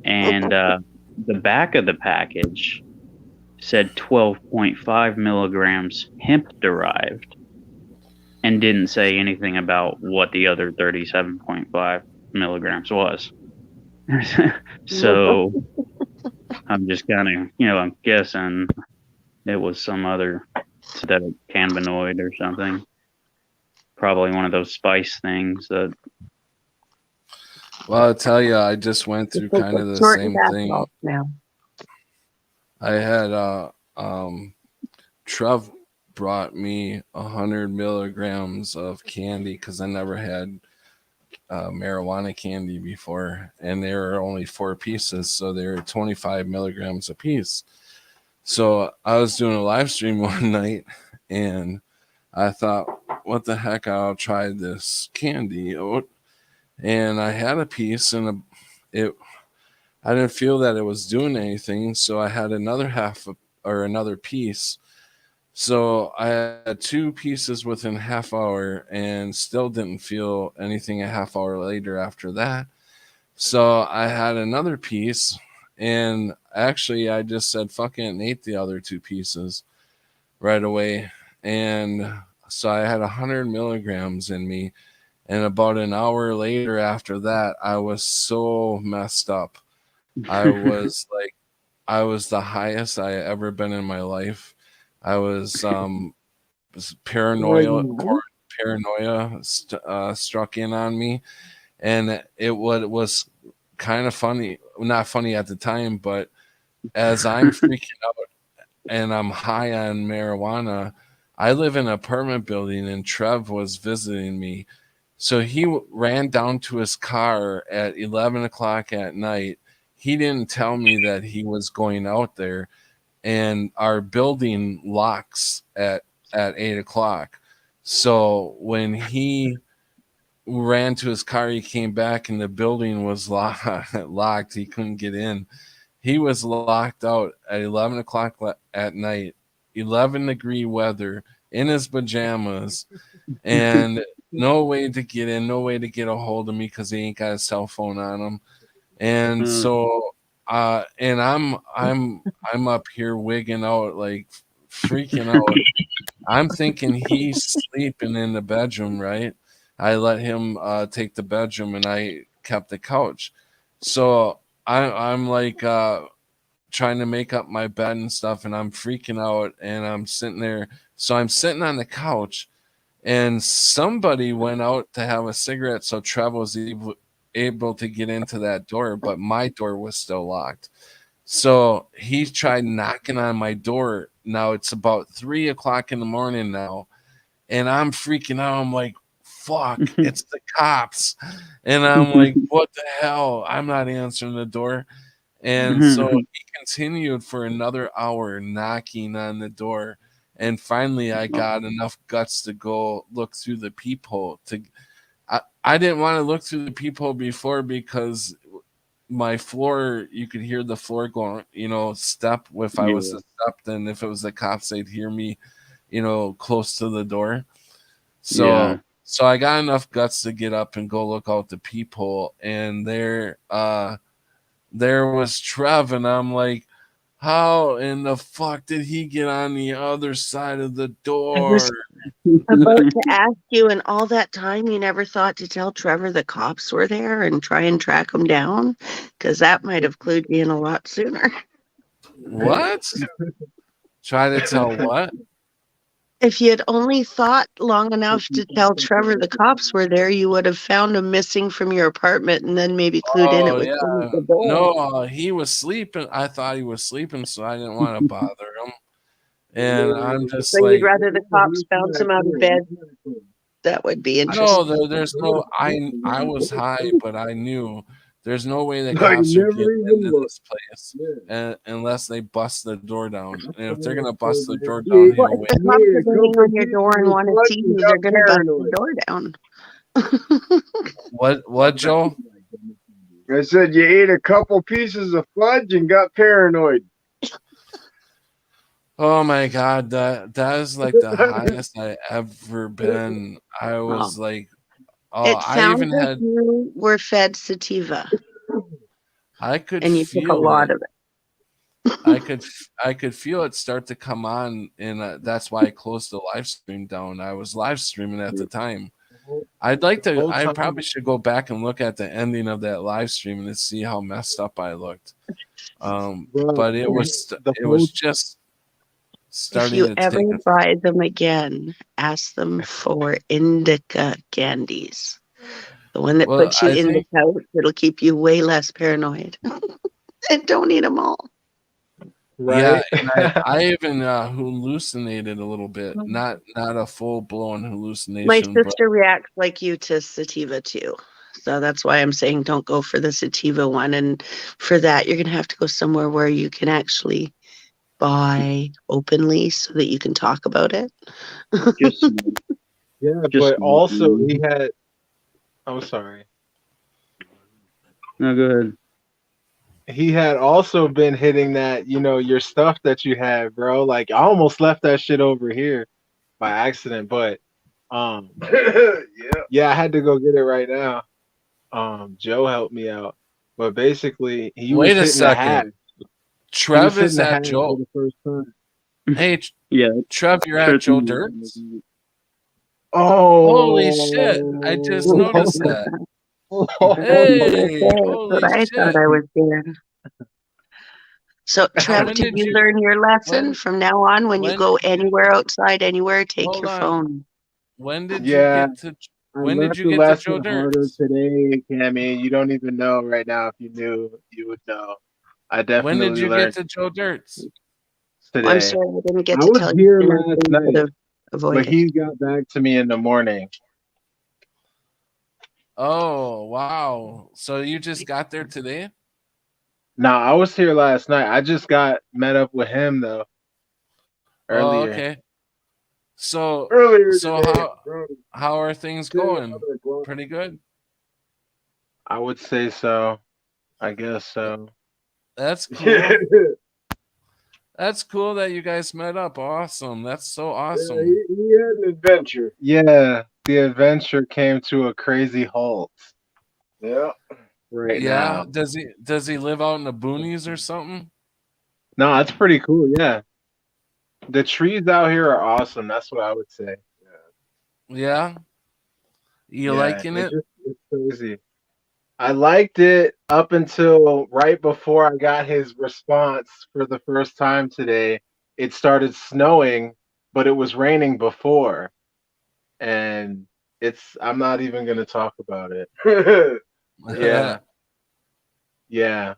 And the back of the package said 12.5 milligrams hemp derived, and didn't say anything about what the other 37.5 milligrams was. So I'm just kind of, I'm guessing it was some other synthetic cannabinoid or something. Probably one of those spice things that. Well, I'll tell you, I just went through It's like kind of the snorting same bath thing. salts now. I had Trev brought me 100 milligrams of candy because I never had marijuana candy before, and there were only 4 pieces, so they were 25 milligrams a piece. So I was doing a live stream one night, and I thought, what the heck, I'll try this candy. And I had a piece, and it I didn't feel that it was doing anything, so I had another or another piece. So I had 2 pieces within half hour and still didn't feel anything a half hour later after that. So I had another piece, and actually I just said fuck it and ate the other 2 pieces right away. And so I had 100 milligrams in me, and about an hour later after that, I was so messed up. I was like, I was the highest I ever been in my life. I was Were paranoia you nice? struck in on me, and it was kind of funny, not funny at the time, but as I'm freaking out and I'm high on marijuana, I live in an apartment building, and Trev was visiting me. So he ran down to his car at 11 o'clock at night. He didn't tell me that he was going out there, and our building locks at 8 o'clock. So when he ran to his car, he came back and the building was locked. He couldn't get in. He was locked out at 11 o'clock at night, 11-degree weather, in his pajamas, and no way to get in, no way to get a hold of me because he ain't got a cell phone on him. And so and I'm up here wigging out, like freaking out. I'm thinking he's sleeping in the bedroom, right? I let him take the bedroom, and I kept the couch. So I'm like trying to make up my bed and stuff, and I'm freaking out, and I'm sitting there. So I'm sitting on the couch, and somebody went out to have a cigarette, so Trevor was able to get into that door, but my door was still locked. So he tried knocking on my door. Now it's about 3 o'clock in the morning now, and I'm freaking out. I'm like, fuck, it's the cops. And I'm like, what the hell? I'm not answering the door. And so he continued for another hour knocking on the door. And finally, I got enough guts to go look through the peephole. I didn't want to look through the peephole before because my floor, you could hear the floor going, step. If I was to step, then if it was the cops, they'd hear me, close to the door. So I got enough guts to get up and go look out the peephole, and there was Trev, and I'm like, how in the fuck did he get on the other side of the I was door? about to ask you, and all that time you never thought to tell Trevor the cops were there and try and track him down? Because that might have clued you in a lot sooner. What? Try to tell what? If you had only thought long enough to tell Trevor the cops were there, you would have found him missing from your apartment and then maybe clued in it Oh was yeah, the door. no, he was sleeping. I thought he was sleeping, so I didn't want to bother him. And I'm just So you'd like, rather the cops bounce him out of bed? That would be interesting. no, there's no. I was high, but I knew there's no way the I cops are never getting even into looked. this place Yeah. unless they bust the door down. And if they're gonna bust the door Yeah. down, Well, he'll if wait. the You cops ate are a banging couple on your door pieces and of want to fudge see and you, they're got going to bust the paranoid. door down. What, Joe? I said you ate a couple pieces of fudge and got paranoid. Oh my god, that is like the highest I ever been. I was Oh. like, It I sounds even like had, you were fed sativa I could and you took a feel lot it. of it. I could feel it start to come on, and that's why I closed the live stream down. I was live streaming at the time. I'd like to. whole I time- probably should go back and look at the ending of that live stream and see how messed up I looked. But it was just If starting you to ever take. buy them again, ask them for indica candies. The one that Well, puts you I in the think couch, it'll keep you way less paranoid. And don't eat them all. yeah, right? and I even hallucinated a little bit, not a full blown My hallucination, but sister reacts like you to sativa too. So that's why I'm saying don't go for the sativa one. And for that, you're going to have to go somewhere where you can actually buy openly so that you can talk about it. Just Yeah, Just- but also he had. I'm sorry. no, go ahead. He had also been hitting that, your stuff that you had, bro. Like I almost left that shit over here by accident, but yeah, I had to go get it right now. Joe helped me out, but basically he was wait a hitting the hat. second. He was Trev hitting is the at hat for Joe. the first time. Hey, Yeah, Trev, you're at Joe Dirt's. Oh, Holy shit! I just noticed that. Hey, That's holy what I shit! thought I was doing. So, Trev, When did did you you- learn your lesson? when- From now on, when you when go did you- anywhere outside, anywhere, take Hold your on. phone. When did Yeah. you get to? I When learned did you the get to lesson Joe harder Dirt's? today, Cammy. You don't even know right now. If you knew, you would know. I When definitely did you learned get to Joe Dirt's? today. I'm sorry I didn't get I to was tell here you. last Could night, have but avoided. he got back to me in the morning. Oh wow! So you just got there today? No, I was here last night. I just got met up with him though Oh, earlier. okay. So Earlier so today, how are things going? Pretty good. I would say so. I guess so. That's cool. That's cool that you guys met up. Awesome. That's so awesome. he had an adventure. Yeah, the adventure came to a crazy halt Yeah. right Yeah. now. Does he live out in the boonies or something? No, it's pretty cool. Yeah, the trees out here are awesome. That's what I would say. Yeah. You Yeah, liking it? It's crazy. I liked it up until right before I got his response for the first time today. It started snowing, but it was raining before. And I'm not even going to talk about it. Yeah. Yeah.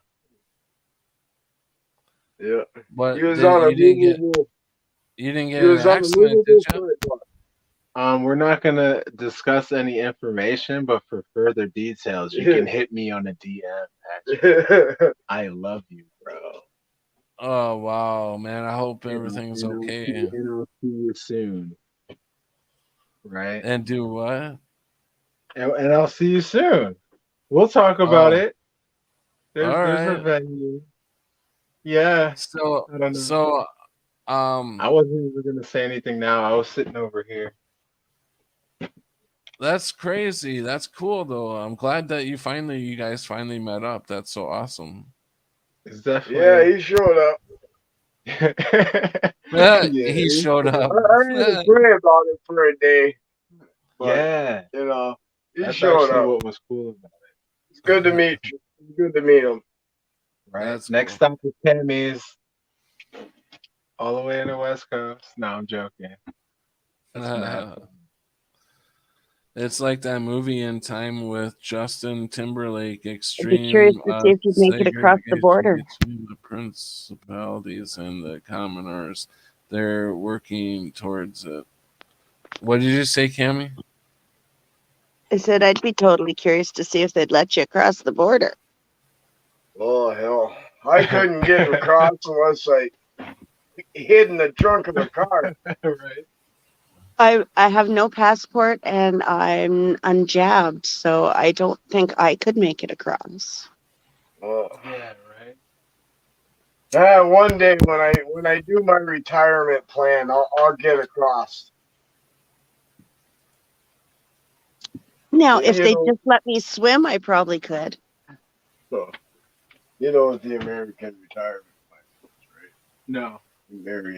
Yeah. But He was on a you didn't get movable. you didn't He get in was an on a accident, movable did you? sidewalk. We're not gonna discuss any information, but for further details, you can hit me on a DM, Patrick. I love you, bro. Oh wow, man! I hope everything's okay. And I'll see you soon, right? And do what? And I'll see you soon. We'll talk about Oh, it. all There's a right. venue. Yeah, So, I don't know. so, I wasn't even gonna say anything now. I was sitting over here. that's crazy. That's cool though. I'm glad that you guys finally met up. That's so awesome. It's Yeah, definitely he showed up. yeah, He showed up. I had to pray about it for a day, but yeah. you know, he That's showed actually up. what was cool about It's good to meet you. It's good to meet him. it, right? That's Next cool. stop is Tammy's, all the way in the West Coast. No, I'm joking. That's mad. It's like that movie In Time with Justin Timberlake, I'd be curious extreme to see if you'd make it across the segregation border. between the principalities and the commoners. They're working towards it. What did you say, Cammy? I said I'd be totally curious to see if they'd let you across the border. Oh hell, I couldn't get across unless I hid in the trunk of the car. Right? I have no passport and I'm unjabbed, so I don't think I could make it across. Oh. Yeah, right. One day when I do my retirement plan, I'll get across. Now, Yeah, if they just let me swim, I probably could. so, you know what the American retirement plan is, right? No.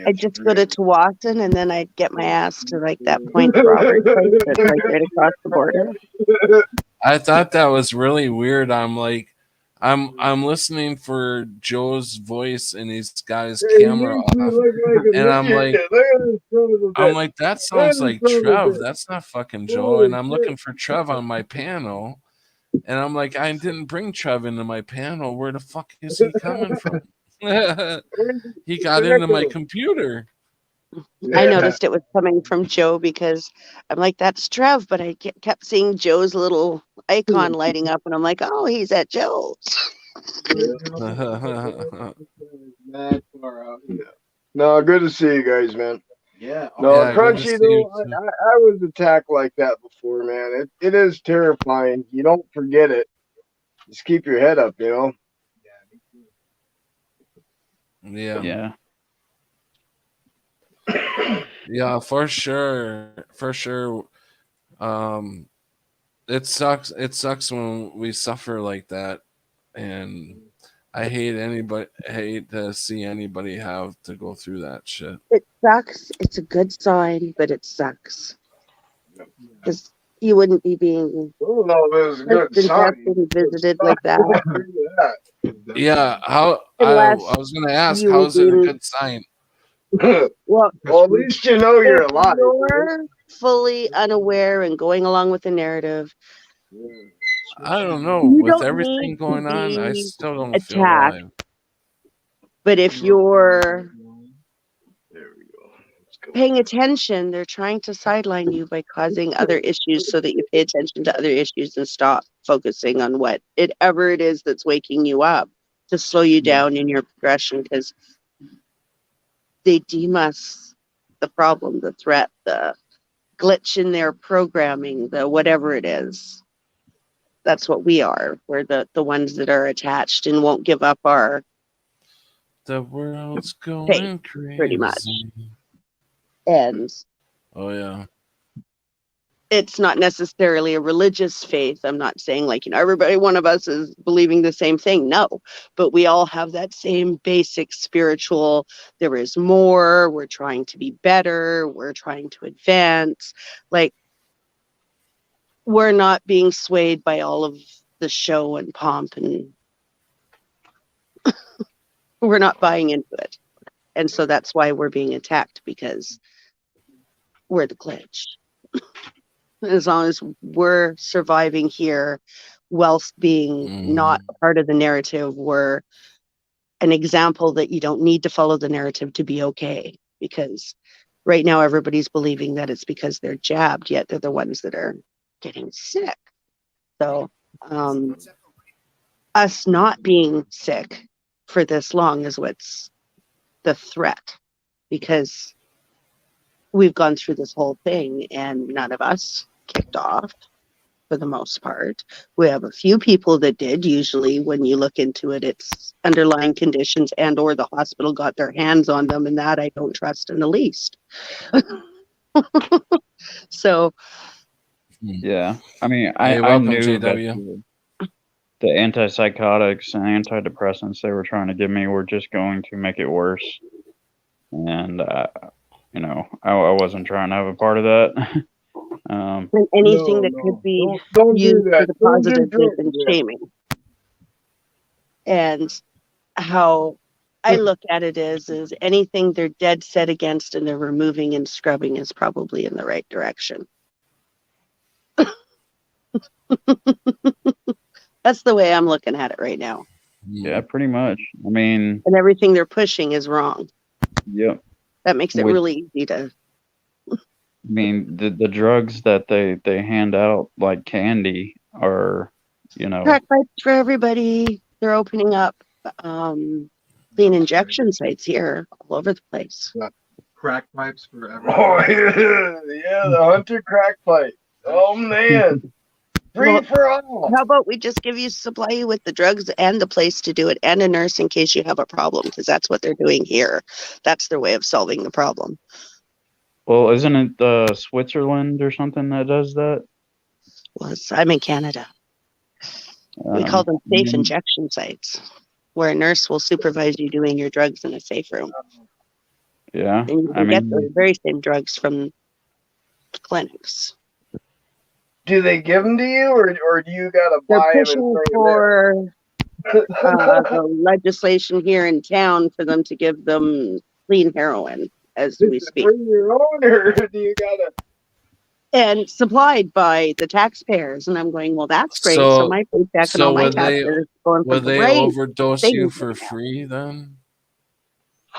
I'd just go to Tawasin and then I'd get my ass to like that Point Robert place that's like right across the border. I thought that was really weird. I'm listeing for Joe's voice and he's got his camera off, and I'm like, that sounds like Trev. That's not fucking Joe. And I'm looking for Trev on my panel, and I'm like, I didn't bring Trev into my panel. Where the fuck is he coming from? He got into my computer. I noticed it was coming from Joe because I'm like, that's Trev, but I kept seeing Joe's little icon lighting up, and I'm like, oh, he's at Joe's. No, good to see you guys, man. Yeah. No, Yeah, good to Crunchy see you though, too. I was attacked like that before, man. It is terrifying. You don't forget it. Just keep your head up, you know. Yeah. Yeah. Yeah, for sure. For sure. It sucks. It sucks when we suffer like that. And I hate to see anybody have to go through that shit. It sucks. It's a good sign, but it sucks. Because you wouldn't be being I don't know if it was a good sign. tested and visited like that. Yeah, I Unless was gonna ask, you how were is it a being, good sign? well, Well, at least you know you're if alive. you're fully unaware and going along with the narrative, I don't know. you With don't everything need to going on, I be still don't feel attacked. alive. But if you're There we go. paying attention, they're trying to sideline you by causing other issues so that you pay attention to other issues and stop focusing on whatever it is that's waking you up to slow you down in your progression, because they deem us the problem, the threat, the glitch in their programming, the whatever it is. That's what we are. We're the ones that are attached and won't give up our The world's going faith, crazy. pretty much. And Oh yeah. it's not necessarily a religious faith. I'm not saying like, everybody, one of us is believing the same thing. No, but we all have that same basic spiritual, there is more, we're trying to be better, we're trying to advance. Like, we're not being swayed by all of the show and pomp, and we're not buying into it. And so that's why we're being attacked, because we're the glitch. As long as we're surviving here whilst being not a part of the narrative, we're an example that you don't need to follow the narrative to be okay, because Right now, everybody's believing that it's because they're jabbed, yet they're the ones that are getting sick. So, us not being sick for this long is what's the threat, because we've gone through this whole thing and none of us kicked off for the most part. We have a few people that did. Usually when you look into it, it's underlying conditions and or the hospital got their hands on them, and that I don't trust in the least. So Yeah, I mean, Hey, I welcome, knew that JW. the antipsychotics and antidepressants they were trying to give me were just going to make it worse, and you know, I wasn't trying to have a part of that. and anything that could be Don't do used for that. the Don't do positive, they've been drugs. Yeah. shaming. And how I look at it is anything they're dead set against and they're removing and scrubbing is probably in the right direction. That's the way I'm looking at it right now. Yeah, pretty much. I mean, And everything they're pushing is wrong. yep. That makes it With, really easy to. I mean, the drugs that they hand out like candy are, you know, Crack pipes for everybody. They're opening up clean injection sites here all over the place. Crack pipes for everyone. Oh yeah, the Hunter crack pipe. Oh man, free Well, for all. how about we just give you supply you with the drugs and the place to do it and a nurse in case you have a problem, because that's what they're doing here. That's their way of solving the problem. well, isn't it Switzerland or something that does that? Well, I'm in Canada. We call them safe injection sites, where a nurse will supervise you doing your drugs in a safe room. Yeah, And you I can get mean, those very same drugs from clinics. Do they give them to you, or do you gotta They're buy them and pushing bring for them the legislation here in town for them to give them clean heroin as in? we Is it speak, bring your own, or do you gotta? and supplied by the taxpayers. And I'm going, well, that's great. So my paycheck and all So my taxes are going for would they great overdose you things for right now. free then?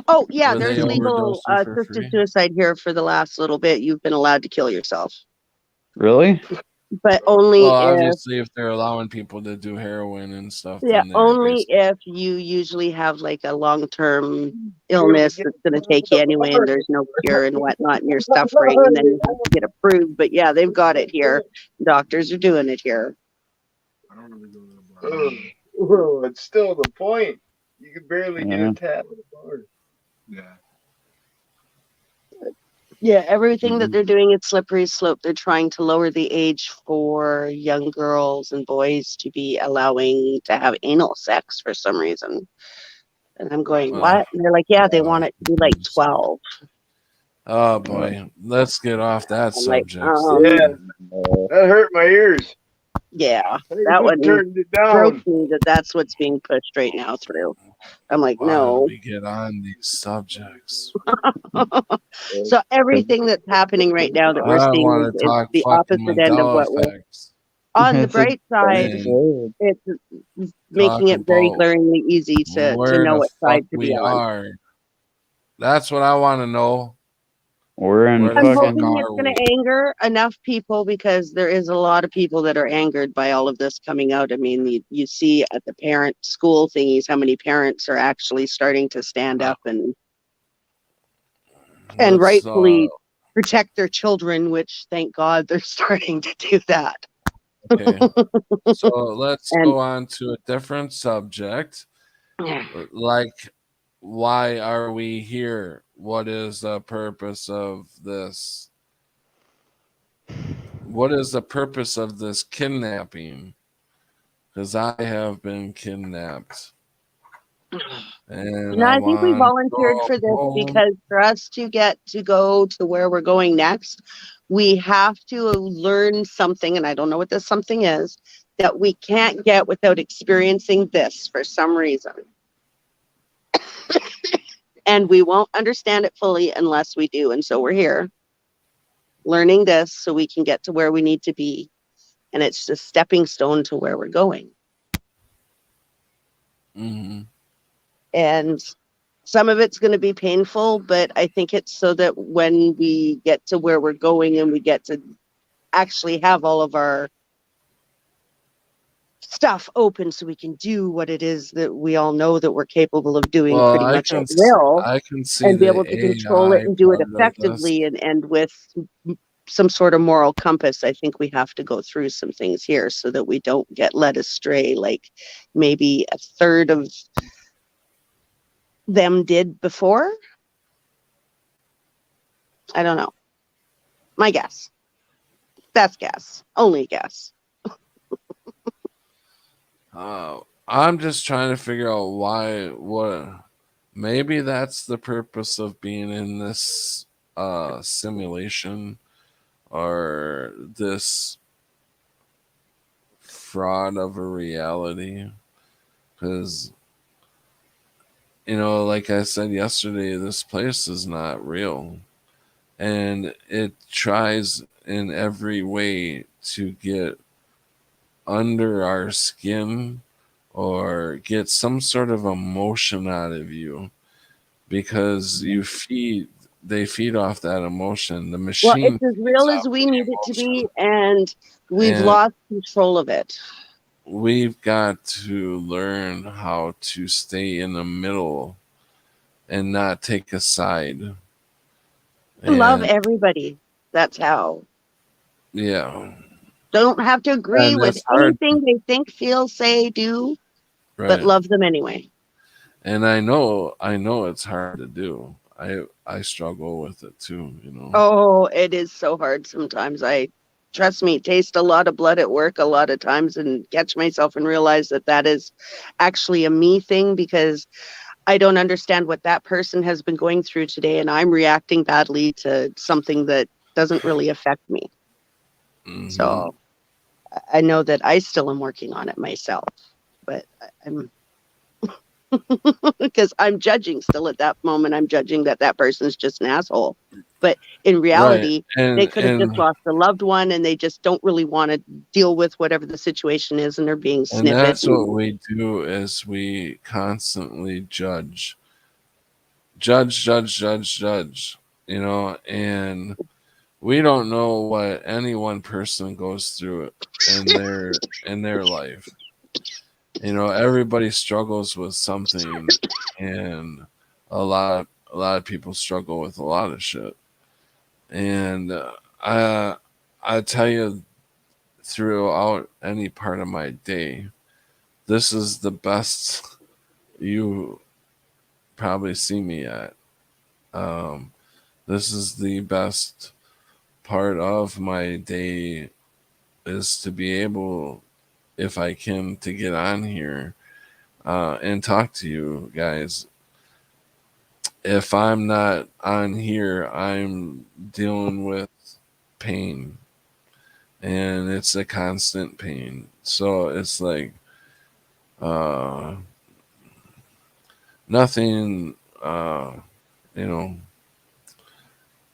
Oh yeah, Would there's they legal overdose you for assisted free? suicide here for the last little bit. You've been allowed to kill yourself, really? but only Well, if obviously, if they're allowing people to do heroin and stuff, yeah, then they're only basically. if you usually have like a long-term illness that's going to take you anyway, and there's no cure and whatnot, and you're suffering, and then you have to get approved. But yeah, they've got it here. Doctors are doing it here. I don't really go to the bar. Oh, it's still the point. You can barely get Yeah. a tab at the bar. Yeah. Yeah, everything that they're doing is slippery slope. They're trying to lower the age for young girls and boys to be allowing to have anal sex for some reason. And I'm going, what? And they're like, yeah, they want it to be like 12. Oh boy, let's get off that I'm like, subject. Yeah, that hurt my ears. yeah, I that just one turned it broke down. me that that's what's being pushed right now through. I'm like, Why do no. we get on these subjects? So everything that's happening right now that we're I seeing want to is talk the fucking opposite end of Mandela what we're effects. on the It's bright side. And It's making talk it very about glaringly easy to where know the what fuck side to be we on. are. That's what I want to know. We're in Where the I'm fuck fucking. hoping it's are going we? to anger enough people, because there is a lot of people that are angered by all of this coming out. I mean, you see at the parent school thingies how many parents are actually starting to stand up and Let's rightfully protect their children, which thank God they're starting to do that. okay. So let's And go on to a different subject. Like, why are we here? What is the purpose of this? What is the purpose of this kidnapping? Because I have been kidnapped. And I think we volunteered for this home. because for us to get to go to where we're going next, we have to learn something, and I don't know what this something is, that we can't get without experiencing this for some reason. And we won't understand it fully unless we do. And so we're here learning this so we can get to where we need to be. And it's a stepping stone to where we're going. Mm-hmm. And some of it's going to be painful, but I think it's so that when we get to where we're going and we get to actually have all of our stuff open so we can do what it is that we all know that we're capable of doing Well, pretty much at will, I can see and be the able to control it AI and do it part of this. effectively and with some sort of moral compass. I think we have to go through some things here so that we don't get led astray like maybe a third of them did before. I don't know. My guess. Best guess. Only guess. I'm just trying to figure out what. Maybe that's the purpose of being in this simulation or this fraud of a reality. Because, like I said yesterday, this place is not real. And it tries in every way to get under our skin or get some sort of emotion out of you because they feed off that emotion. The Well, machine it's as feeds real as off we the need it to be, emotion. and we've And lost control of it. we've got to learn how to stay in the middle and not take a side. Love And everybody. That's how. yeah, Don't have to agree and with it's hard, anything they think, feel, say, do, but right? love them anyway. And I know it's hard to do. I struggle with it too. Oh, it is so hard sometimes. I trust me, taste a lot of blood at work a lot of times and catch myself and realize that that is actually a me thing because I don't understand what that person has been going through today, and I'm reacting badly to something that doesn't really affect me. Hmm. So I know that I still am working on it myself, but I'm because I'm judging still at that moment. I'm judging that that person's just an asshole. But in Right. reality, they could have just And lost a loved one and they just don't really want to deal with whatever the situation is and they're being and snippet. that's what we do is we constantly judge, and we don't know what any one person goes through in their life. Everybody struggles with something, and a lot of people struggle with a lot of shit. And I I tell you, throughout any part of my day, this is the best you probably see me at. Um, this is the best part of my day is to be able, if I can, to get on here and talk to you guys. If I'm not on here, I'm dealing with pain, and it's a constant pain. So it's like uh, nothing, you know,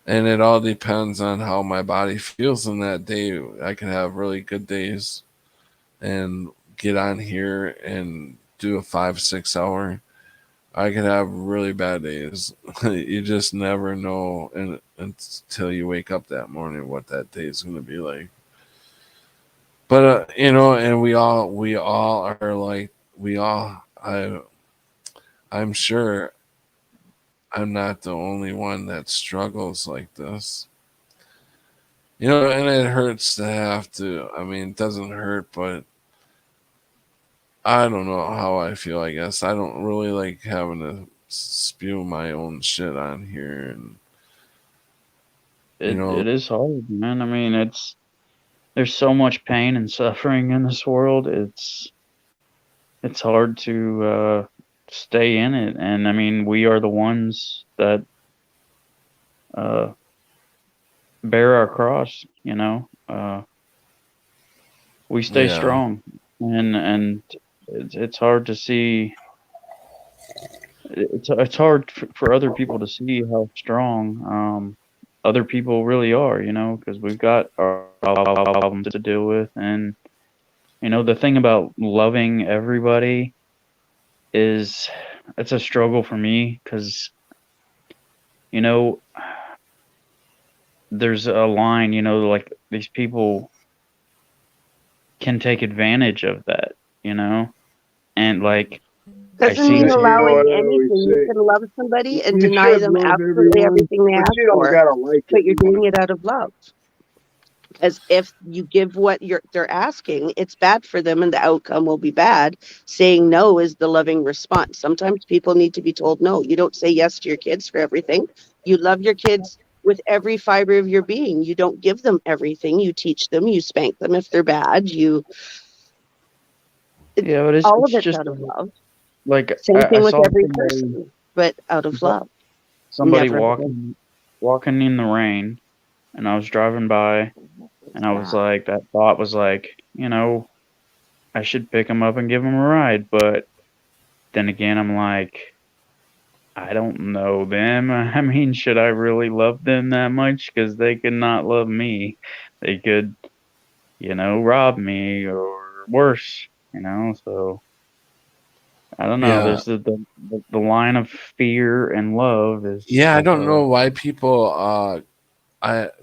and it all depends on how my body feels in that day. I can have really good days and get on here and do a 5 6 hour. I could have really bad days. You just never know until you wake up that morning what that day is going to be like. But and we all are like we all. I'm sure I'm not the only one that struggles like this. And it hurts to have to. I mean, it doesn't hurt, but I don't know how I feel. I guess I don't really like having to spew my own shit on here, and you It know, is hard, man. I mean, there's so much pain and suffering in this world. It's hard to stay in it, and I mean, we are the ones that uh, bear our cross. We stay yeah, strong, and it's hard to see. It's hard for other people to see how strong other people really are. Because we've got our problems to deal with, and the thing about loving everybody is it's a struggle for me because you know there's a line, like these people can take advantage of that, and like I Doesn't see mean You know allowing what I always anything. You say? can love somebody and You deny should them love absolutely everyone, everything they but ask you don't for, gotta like but you're everyone. doing it out of love. As if you give what they're asking, it's bad for them and the outcome will be bad. Saying no is the loving response. Sometimes people need to be told no. You don't say yes to your kids for everything. You love your kids with every fiber of your being. You don't give them everything. You teach them, you spank them if they're bad. Yeah, but All it's of it's just out of love. like Same I thing with saw every person, but out of love. somebody Never. walking in the rain, and I was driving by, and I was like, that thought was like, I should pick him up and give him a ride, but then again, I'm like, I don't know them. I mean, should I really love them that much? Because they could not love me. They could, rob me or worse, So I don't know. Yeah. There's the line of fear and love is, Yeah, I don't know why people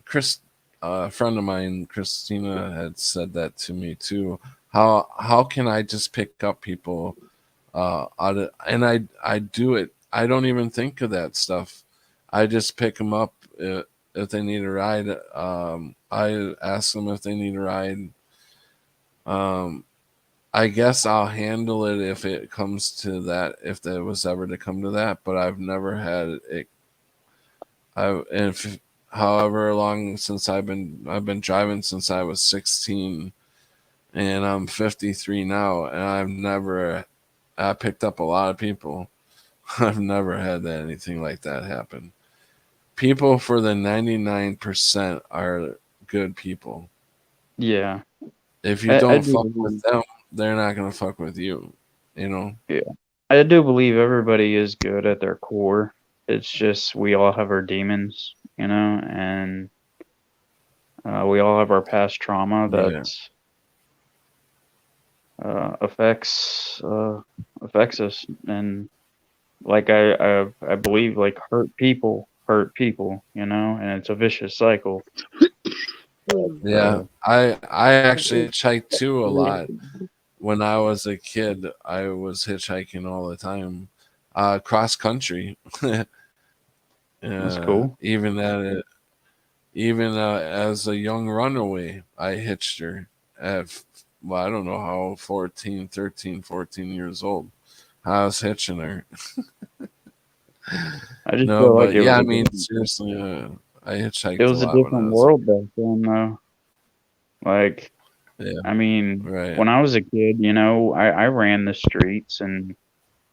Chris a friend of mine, Christina, had said that to me too. How can I just pick up people out of, and I do it. I don't even think of that stuff. I just pick them up if they need a ride. I ask them if they need a ride. Um, I guess I'll handle it if it comes to that, if there was ever to come to that. But I've never had it. If however long since I've been driving since I was 16, and I'm 53 now, and I picked up a lot of people. I've never had anything like that happen. People for the 99% are good people. yeah. If you I don't do fuck with believe, them, they're not gonna fuck with you. You know? yeah. I do believe everybody is good at their core. It's just we all have our demons, and we all have our past trauma that Right. affects us, and like I believe like hurt people, and it's a vicious cycle. Yeah. So I actually hitchhiked too a lot. When I was a kid, I was hitchhiking all the time. Cross country. that's cool. Even at it, even as a young runaway, I hitched her at, well, I don't know how, 14, 13, 14 years old. I was hitching her. I just No, feel like but yeah, I mean, seriously, I it hitchhiked a was a lot when I different was a world back then, though. Like, kid. I mean, Yeah, right. when I was a kid, I ran the streets and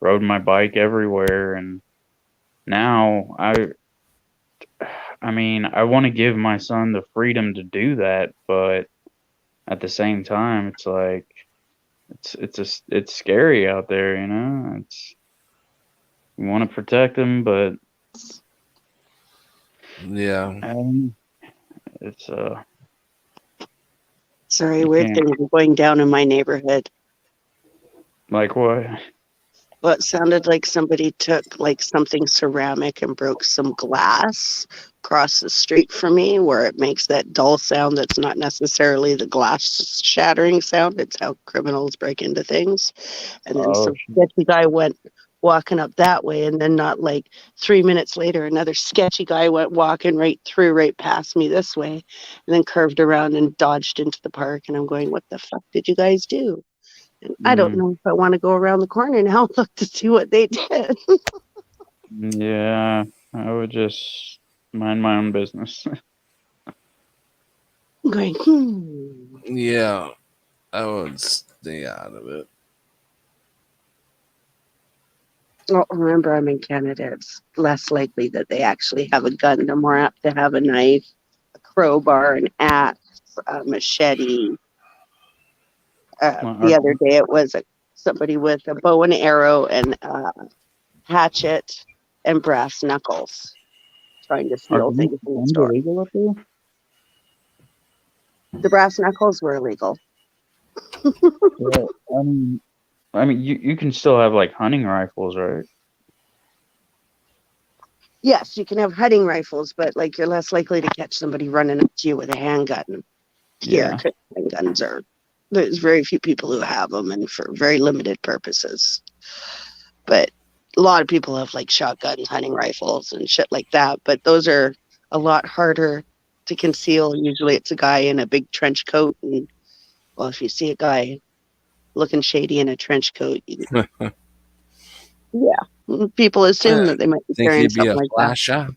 rode my bike everywhere, and now I mean, I want to give my son the freedom to do that, but at the same time, it's like it's scary out there, It's you want to protect him, but Yeah. it's Sorry, you weird can't, things are going down in my neighborhood. like what? Well, it sounded like somebody took like something ceramic and broke some glass across the street from me, where it makes that dull sound that's not necessarily the glass shattering sound. It's how criminals break into things. And then Oh, some sketchy guy went walking up that way, and then not like 3 minutes later, another sketchy guy went walking right past me this way, and then curved around and dodged into the park. And I'm going, what the fuck did you guys do? And I don't know if I want to go around the corner now and look to see what they did. yeah, I would just mind my own business. I'm going. Yeah, I would stay out of it. Well, remember, I'm in Canada. It's less likely that they actually have a gun. They're more apt to have a knife, a crowbar, an axe, a machete. Well, The other day, it was somebody with a bow and arrow and hatchet and brass knuckles trying to are steal things in the guns store. illegal up there? The brass knuckles were illegal. Yeah, I mean, you can still have like hunting rifles, right? Yes, you can have hunting rifles, but like you're less likely to catch somebody running up to you with a handgun here. Yeah. 'Cause handguns are there's very few people who have them, and for very limited purposes. But a lot of people have like shotguns, hunting rifles, and shit like that. But those are a lot harder to conceal. Usually, it's a guy in a big trench coat, and well, if you see a guy looking shady in a trench coat, yeah, people assume that they might be Think carrying he'd be something a like that. flasher?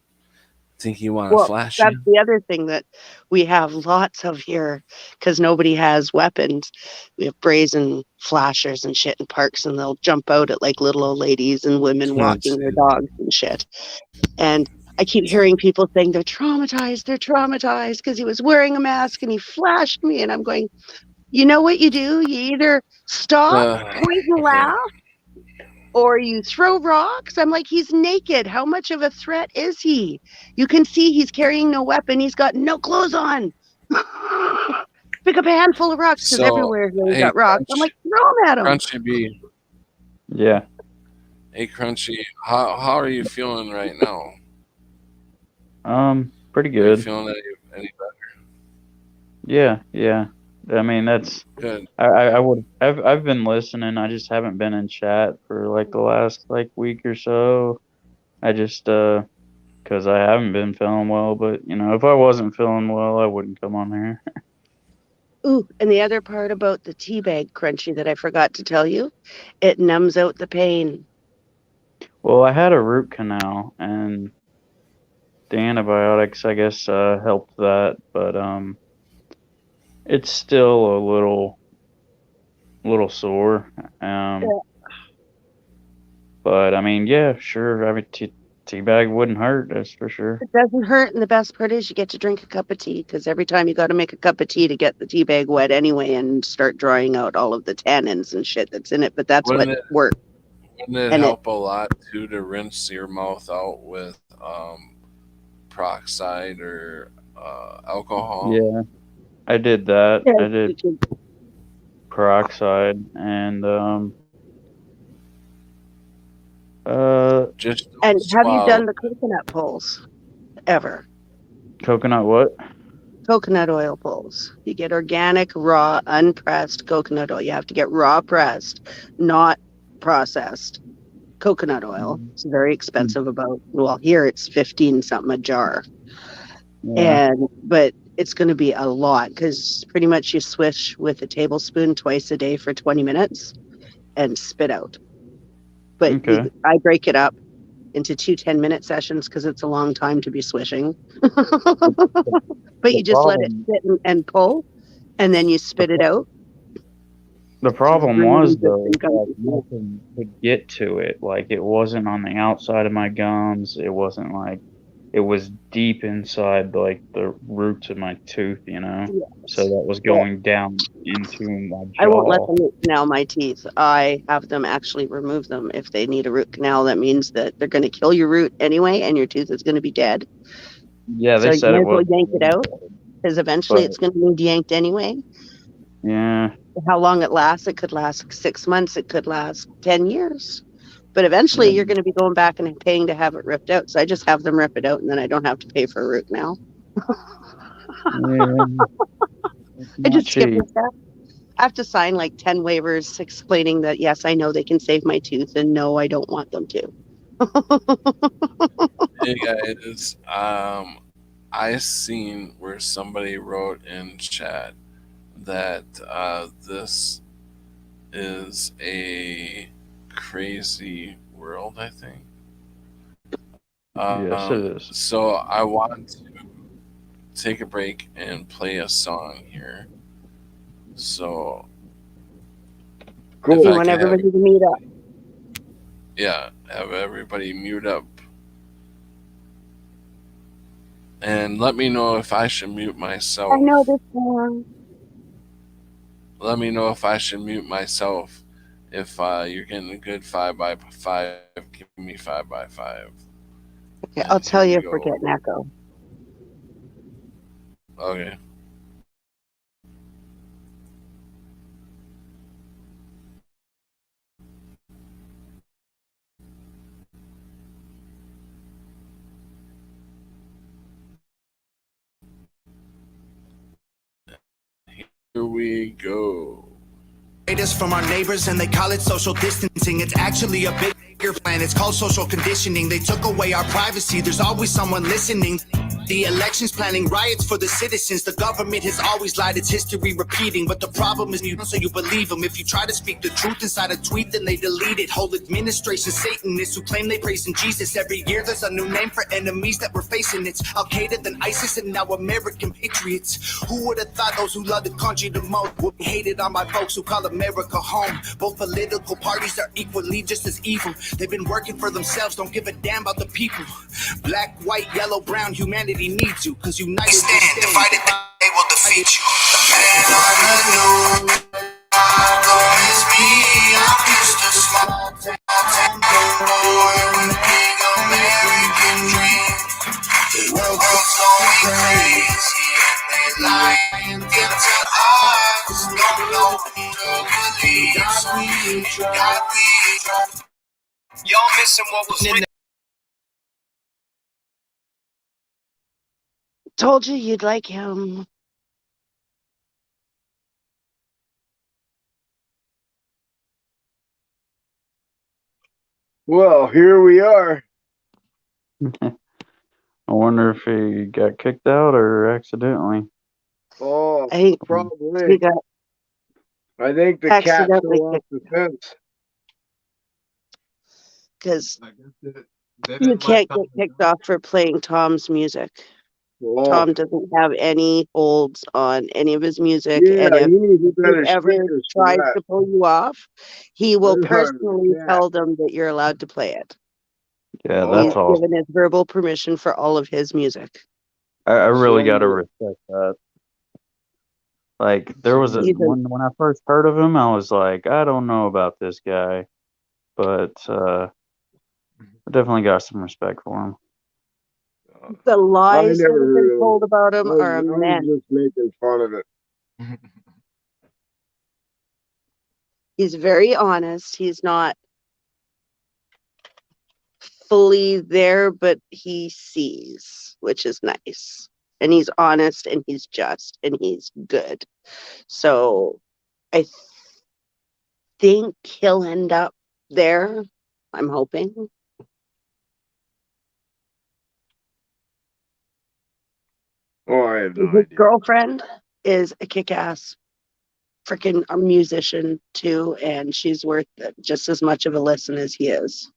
Think he want to Well, flash that's you? the other thing that we have lots of here because nobody has weapons. We have brazen flashers and shit in parks, and they'll jump out at like little old ladies and women Let's walking their see. dogs and shit. And I keep hearing people saying they're traumatized because he was wearing a mask and he flashed me. And I'm going, you know what you do? You either stop, point and Okay. laugh, or you throw rocks. I'm like, he's naked. How much of a threat is he? You can see he's carrying no weapon. He's got no clothes on. Pick up a handful of rocks because So, everywhere here we hey, got rocks. I'm like, throw them at him. Crunchy B. Yeah. Hey, Crunchy. How are you feeling right now? Pretty Are you good. feeling any Yeah, yeah. I mean, that's better? Good. I would I've been listening. I just haven't been in chat for like the last like week or so. I just because I haven't been feeling well, but you know, if I wasn't feeling well, I wouldn't come on here. Ooh, and the other part about the tea bag crunchy that I forgot to tell you, it numbs out the pain. Well, I had a root canal and the antibiotics I guess helped that, but it's still a little sore. Um but I mean, yeah, sure. I mean, tea bag wouldn't hurt, that's for sure. It doesn't hurt, and the best part is you get to drink a cup of tea because every time you got to make a cup of tea to get the tea bag wet anyway and start drying out all of the tannins and shit that's in it. But that's Wouldn't what it works. wouldn't it And it help a lot too to rinse your mouth out with peroxide or alcohol? Yeah, I did that. yeah, I you did can- peroxide and uh Just don't and have you swallow. done the coconut pulls ever? coconut what? Coconut oil pulls. You get organic, raw, unpressed coconut oil. You have to get raw pressed, not processed coconut oil. Mhm. It's very expensive. About well, here it's 15 something a jar. Yeah. And but it's going to be a lot because pretty much you swish with a tablespoon twice a day for 20 minutes and spit out. But Okay. I break it up into 2 10-minute sessions because it's a long time to be swishing. The, the, But the you just let it problem sit and pull, and then you the spit it pro- out. the It's a problem really was good though thing. that nothing could get to it. Like it wasn't on the outside of my gums. It wasn't like it was deep inside like the roots of my tooth, you know. So Yes. that was Well, going down into my I won't let jaw. them root canal my teeth. I have them actually remove them if they need a root canal. That means that they're going to kill your root anyway, and your tooth is going to be dead. Yeah, So they you said might it as well was, yank it out because eventually but it's going to need yanked anyway. yeah, How long it lasts, it could last 6 months, it could last 10 years. But eventually yeah, you're going to be going back and paying to have it ripped out. So I just have them rip it out and then I don't have to pay for a root canal. yeah. It's I not just skip cheap. a step. I have to sign like 10 waivers explaining that yes, I know they can save my tooth and no, I don't want them to. Hey guys, I seen where somebody wrote in chat that this is a crazy world. I think. Yes, it is. So I want to take a break and play a song here. So if Cool. You I want can have everybody to meet up. have everybody mute up and let me know if I should mute I myself. know this song. Let me know if I should mute myself. If you're getting a good 5x5, give me 5x5. Okay, And I'll here tell we you if we're go. getting echo. Okay. we go. From our neighbors and they call it social distancing. It's actually a bigger plan. It's called social conditioning. They took away our privacy. There's always someone listening. The elections planning riots for the citizens. The government has always lied. It's history repeating. But the problem is you so you believe them. If you try to speak the truth inside a tweet, then they delete it. Whole administration Satanists who claim they praise in Jesus. Every year there's a new name for enemies that we're facing. It's Al-Qaeda, then ISIS, and now American patriots. Who would have thought those who love the country the most would be hated on by folks who call America home? Both political parties are equally just as evil. They've been working for themselves, don't give a damn about the people. Black, white, yellow, brown, humanity needs you, cause united stand, divided they will defeat you. The man on the news, is me. I'm used to small town boy who make American dream. The world's going crazy and they lie and get to us. Don't know who to believe. God we trust. Y'all missing what was in. Told you you'd like him. Well, here we are. I wonder if he got kicked out or accidentally. Oh, I think probably. he got I think the cat fell accidentally off the fence. because I guess they you didn't can't like get kicked off for playing Tom's music. Oh, Tom doesn't have any holds on any of his music, yeah, and if you need to he better ever speakers for tries that. to pull you off, he will Yeah, personally yeah. tell them that you're allowed to play it. Yeah, Oh. that's He's awesome. given his verbal permission for all of his music. I really got to So- respect that. Like, there was a He's a- when I first heard of him, I was like, I don't know about this guy, but I definitely got some respect for him. The lies that never have heard been of told about him I are was immense. just making fun of it. He's very honest. He's not fully there, but he sees, which is nice. And he's honest and he's just and he's good. So I think he'll end up there. I'm hoping. Oh, I have no His idea. girlfriend is a kick-ass freaking musician too, and she's worth just as much of a listen as he is.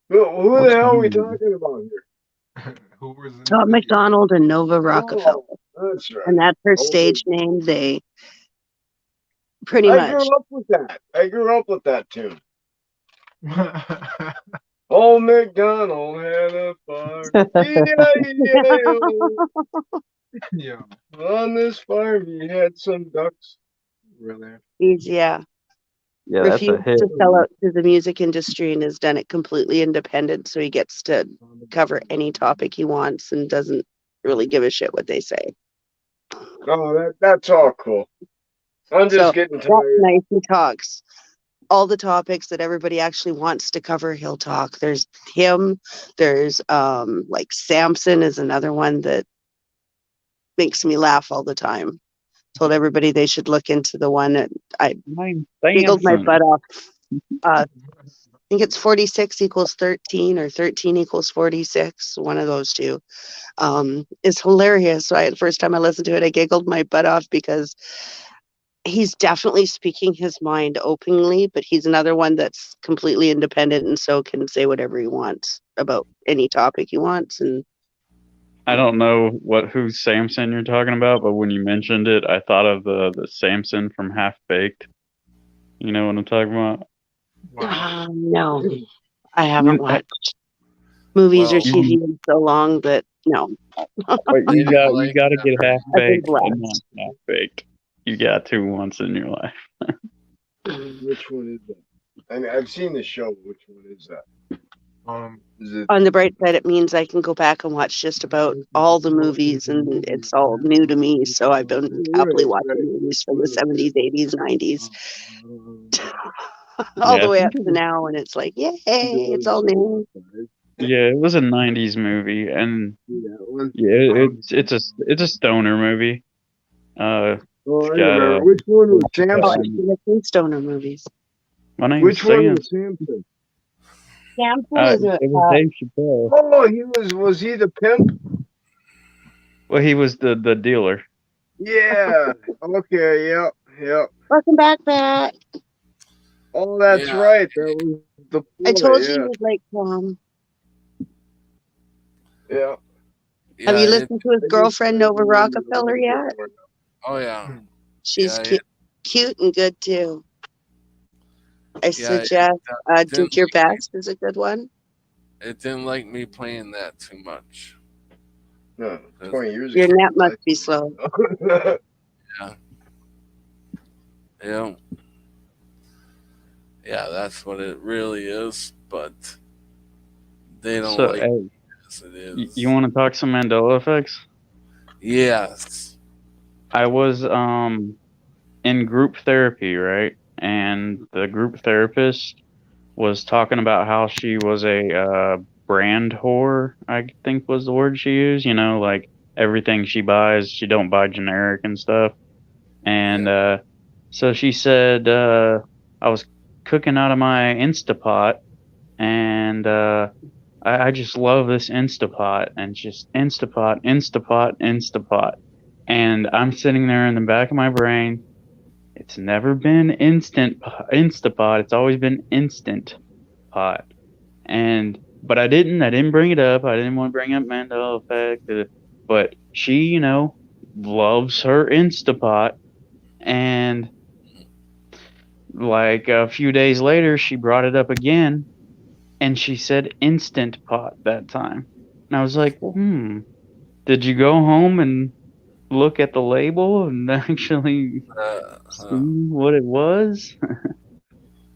Who the hell are we talking about here? Who was in the Tom video? McDonald and Nova Rockefeller. Oh, that's right. And that's her Oh, stage name. They pretty I much. grew up with that. I grew up with that tune. Old MacDonald had a farm. Yeah, On this farm, he had some ducks. really. He's Yeah, that's a refused hit. to sell out to the music industry and has done it completely independent, so he gets to cover any topic he wants and doesn't really give a shit what they say. Oh, that's all cool. I'm just So getting that's tired. nice. He talks all the topics that everybody actually wants to cover. He'll talk. There's him. There's like Samson is another one that makes me laugh all the time. Told everybody they should look into the one that I giggled my butt off. I think it's 46 equals 13 or 13 equals 46. One of those two. Is hilarious. So the first time I listened to it, I giggled my butt off because he's definitely speaking his mind openly, but he's another one that's completely independent and so can say whatever he wants about any topic he wants. And I don't know who Samson you're talking about, but when you mentioned it, I thought of the Samson from Half Baked. You know what I'm talking about? Wow. no, I haven't watched movies or Well, TV in so long, but no. But you got to get Half I've been Baked and blessed. not Half Baked. You got to once in your life. Which one is that? I mean, I've seen the show. Which one is that? Is it? On the bright side, it means I can go back and watch just about all the movies, and it's all new to me. So I've been happily watching movies from the 70s, 80s, 90s, all Yeah, the I way think up to now, and it's like, yay, it's all new. Yeah, it was a '90s movie, and Yeah, it was. yeah, it's a stoner movie. Oh, It's I got remember. Which one was Oh, I've Samson? Chappelle. seen a few stoner movies. My name's Which one Sam. was Samson? Samson is a It was Dave Chappelle. Oh, was he the pimp? Well, he was the dealer. Yeah. Okay. Yep. Yep. welcome back, Pat. Oh, that's Yeah, right. That was the I boy. told you Yeah. you would like Yeah. Have yeah. you listened to his I just girlfriend started Nova remembering a Rockefeller little bit yet? more Oh yeah, She's yeah, cute and good too. I yeah. suggest It didn't "Did Your like Best" is a good one. it didn't like me playing that too much. now. No, 'Cause- 20 years Your ago. net must be slow. Yeah, yeah. That's what it really is. But they don't So, like hey, it as it is. you want to talk some Mandela effects? Yes. I was in group therapy, right? And the group therapist was talking about how she was a brand whore, I think was the word she used. You know, like everything she buys, she don't buy generic and stuff. And so she said I was cooking out of my Instapot, and I just love this Instapot, and just Instapot, Instapot, Instapot. And I'm sitting there in the back of my brain. It's never been Instapot. It's always been Instant Pot. And but I didn't bring it up. I didn't want to bring up Mandela effect. But she, loves her Instapot. And like a few days later, she brought it up again, and she said Instant Pot that time. And I was like, did you go home and look at the label and actually see what it was?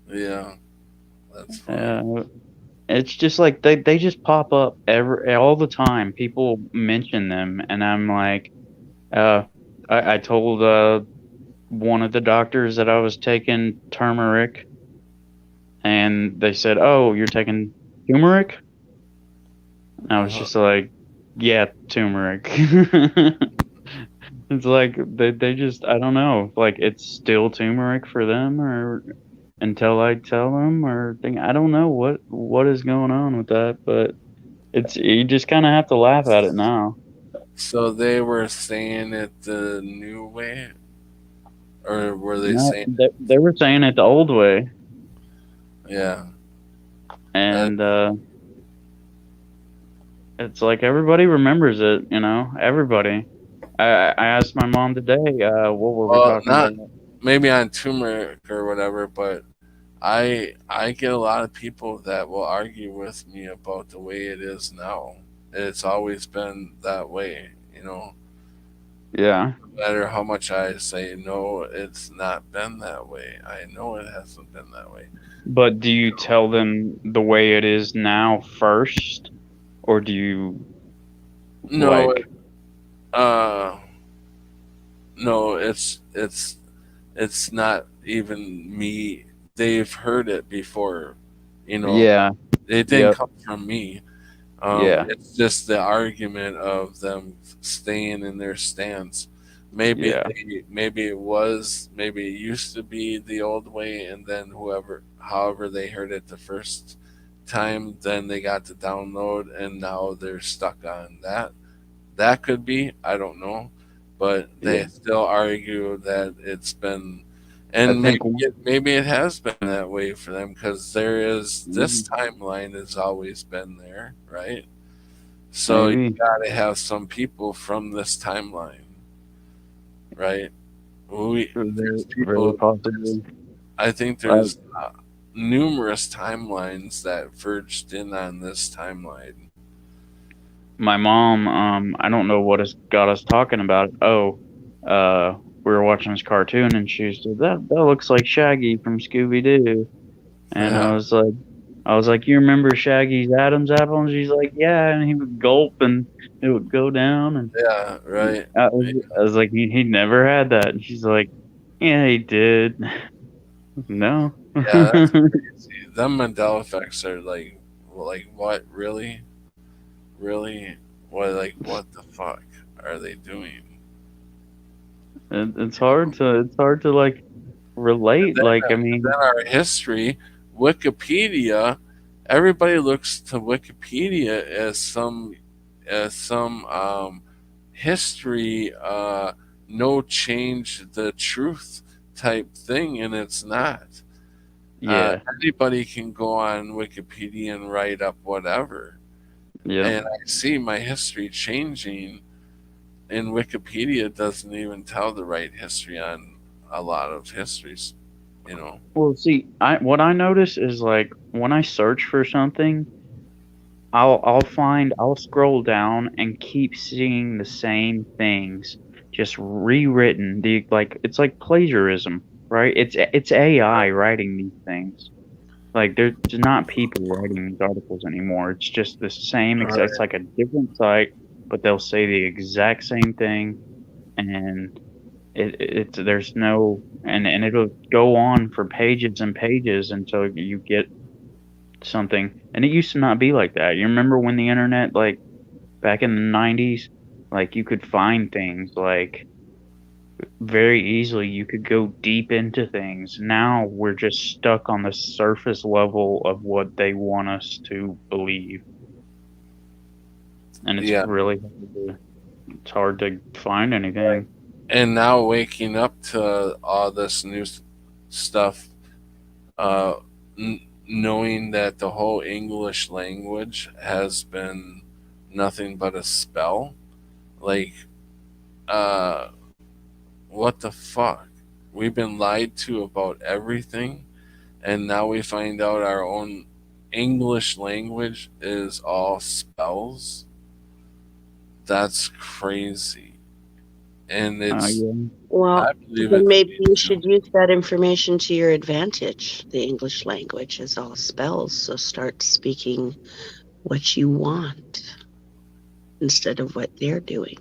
Yeah. That's funny. It's just like they just pop up all the time. People mention them, and I'm like, I told one of the doctors that I was taking turmeric, and they said, "Oh, you're taking turmeric?" And I was Uh-huh. just like, "Yeah, turmeric." It's like they just I don't know, like it's still turmeric for them, or until I tell them, or think I don't know what is going on with that, but it's you just kind of have to laugh at it now. So they were saying it the new way, or were they No, saying, they were saying it the old way, yeah, and it's like everybody remembers it, everybody. I asked my mom today, what were we well, talking not about? maybe on turmeric or whatever, but I get a lot of people that will argue with me about the way it is now. It's always been that way, Yeah, No matter how much I say no, it's not been that way. I know it hasn't been that way. but do you tell them the way it is now first, or do you No, like? uh, no, it's not even me. They've heard it before, you know. Yeah, It didn't yep, come from me. yeah, It's just the argument of them staying in their stance. yeah, Maybe it used to be the old way, and then however they heard it the first time, then they got to download, and now they're stuck on that. That could be, I don't know, but yeah. they still argue that it's been, I and think. maybe it has been that way for them because this Mhm. timeline has always been there, right? So you Maybe. got to have some people from this timeline, right? There's Very, very people. possibly. I think Uh, there's numerous timelines that verged in on this timeline. my mom, I don't know what has got us talking about it. Oh, we were watching this cartoon, and she said that looks like Shaggy from Scooby Doo, and Yeah, I was like, you remember Shaggy's Adam's apple? And she's like, yeah, and he would gulp, and it would go down, and yeah, right. I was like, he never had that, and she's like, yeah, he did. No. Yeah, that's crazy. Them Mandela effects are like like what really, really, what the fuck are they doing? It's hard to like And relate. then, Like, I and mean, then our history, Wikipedia. Everybody looks to Wikipedia as some history, no change the truth type thing, and it's not. yeah, Anybody can go on Wikipedia and write up whatever, yep. and I see my history changing, and Wikipedia doesn't even tell the right history on a lot of histories, you know. Well, see, I what I notice is like when I search for something, I'll scroll down and keep seeing the same things just rewritten. The like it's like plagiarism, right? It's AI writing these things. Like there's not people writing these articles anymore. It's just the same exact. It's like a different site, but they'll say the exact same thing, and it's there's no and it'll go on for pages and pages until you get something. And it used to not be like that. You remember when the internet, like back in the 90s, like you could find things like very easily. You could go deep into things. Now we're just stuck on the surface level of what they want us to believe, and it's Yeah, really it's hard to find anything. and now waking up to all this new stuff, uh, knowing that the whole English language has been nothing but a spell, like, uh, what the fuck? We've been lied to about everything, and now we find out our own English language is all spells. That's crazy. And it's, Yeah. Well, I believe then it to maybe be you true. should use that information to your advantage. The English language is all spells, so start speaking what you want instead of what they're doing.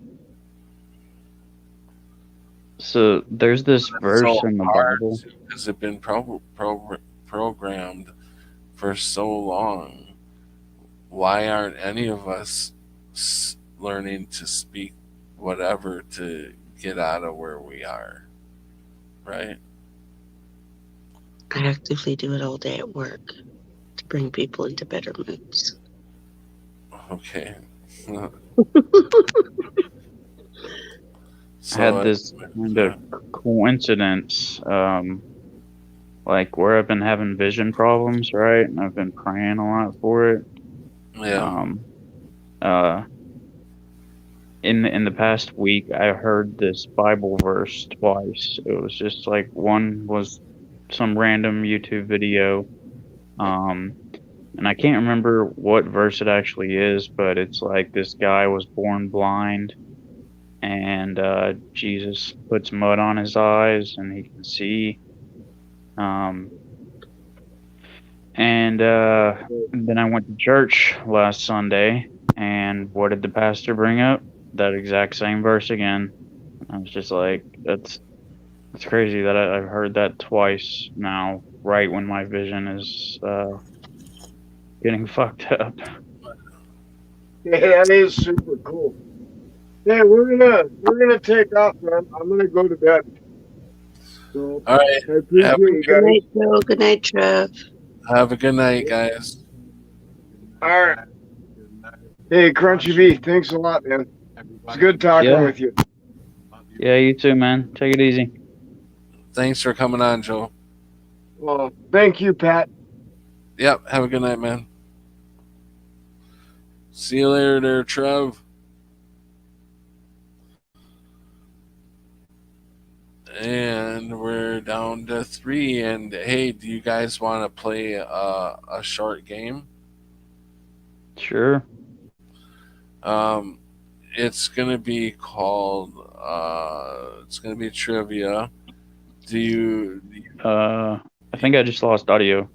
So there's this It's verse so in the hard Bible. to, because it's been programmed for so long. Why aren't any of us learning to speak whatever to get out of where we are? Right? I actively do it all day at work to bring people into better moods. Okay. I had So, this kind of coincidence, like where I've been having vision problems, right? And I've been praying a lot for it. yeah. Um, uh, in the past week, I heard this Bible verse twice. It was just like one was some random YouTube video, um, and I can't remember what verse it actually is, but it's like this guy was born blind, and Jesus puts mud on his eyes, and he can see. Um, and then I went to church last Sunday, and what did the pastor bring up? That exact same verse again. I was just like, that's crazy that I've heard that twice now, right when my vision is getting fucked up. Yeah, that is super cool. Hey, we're gonna take off, man. I'm gonna go to bed. So All right. I appreciate Have, you Good guys. night, Joe. Good night, Trev. have a good night, guys. All right. Hey, Crunchy V, thanks a lot, man. It's good talking Yeah, with you. yeah, you too, man. Take it easy. Thanks for coming on, Joe. Well, thank you, Pat. Yep. Have a good night, man. See you later there, Trev. And we're down to 3. And hey, do you guys want to play a short game? Sure. Um, it's gonna be called. It's gonna be trivia. Do you? I think I just lost audio,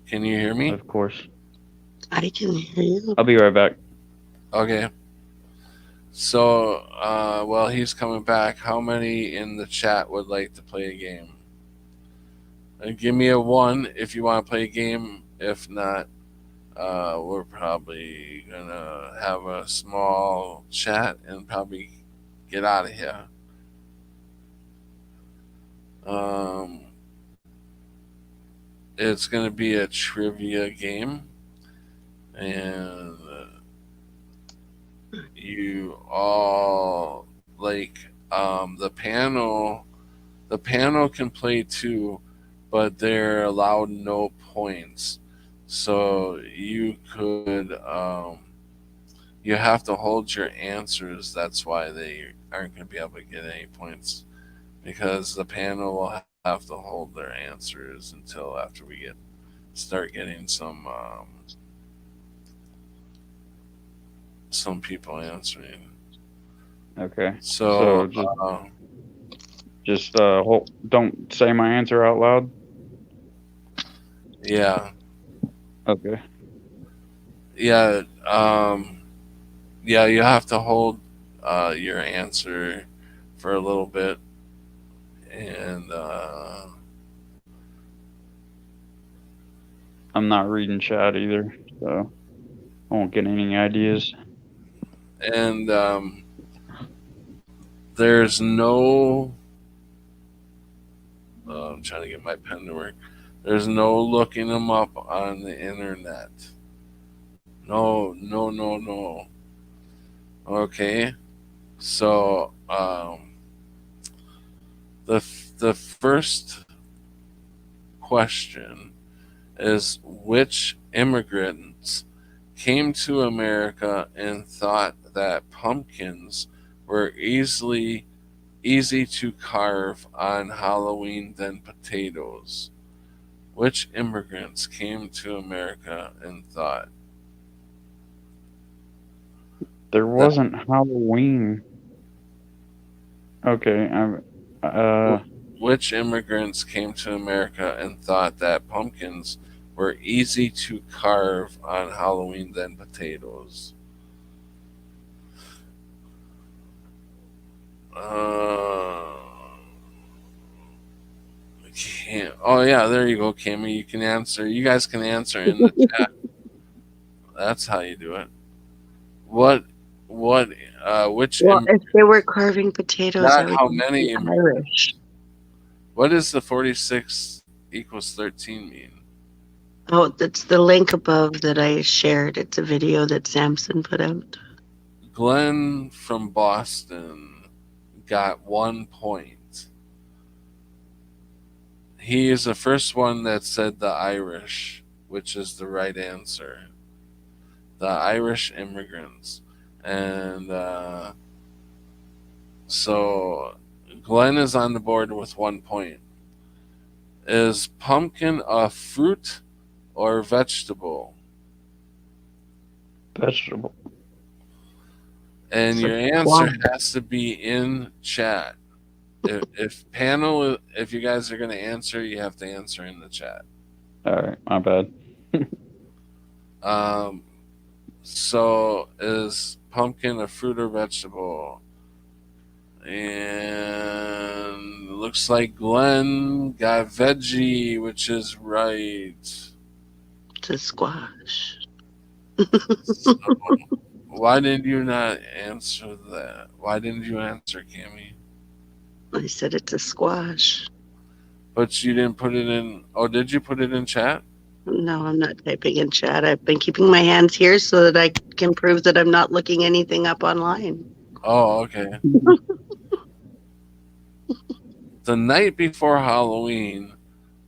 Can you hear me? of course. I can hear you. I'll be right back. Okay. So, well, he's coming back. How many in the chat would like to play a game? Give me a 1 if you want to play a game. If not, we're probably gonna have a small chat and probably get out of here. Um, it's gonna be a trivia game, and you all like the panel can play too, but they're allowed no points. So you have to hold your answers. That's why they aren't going to be able to get any points, because the panel will have to hold their answers until after we start getting some people answering. Okay. So So just don't say my answer out loud. yeah, Okay. yeah, yeah. You have to hold your answer for a little bit, and I'm not reading chat either, so I won't get any ideas. and there's no. I'm trying to get my pen to work. There's no looking them up on the internet. No, no, no, no. Okay, so the first question is, which immigrants came to America and thought that pumpkins were easy to carve on Halloween than potatoes? Which immigrants came to America and thought There that wasn't Halloween. Okay. which immigrants came to America and thought that pumpkins were easy to carve on Halloween than potatoes? Uh, oh yeah, there you go, Cammy. You can answer. You guys can answer in the chat. That's how you do it. What? What? Which? Well, if they were carving potatoes, I Not would how guess many the immigrants. Irish. What does the 46 equals 13 mean? Oh, that's the link above that I shared. It's a video that Samson put out. Glenn from Boston got 1 point. He is the first one that said the Irish, which is the right answer. The Irish immigrants. And so Glenn is on the board with 1 point. Is pumpkin a fruit or vegetable? Vegetable. And It's your a answer squash. has to be in chat. If you guys are going to answer, you have to answer in the chat. All right. My bad. Um, so is pumpkin a fruit or vegetable? And looks like Glenn got veggie, which is right. It's a squash. So why did you not answer that? Why didn't you answer, Cammy? I said it's a squash. But you didn't put it in. Oh, did you put it in chat? No, I'm not typing in chat. I've been keeping my hands here so that I can prove that I'm not looking anything up online. Oh, okay. The night before Halloween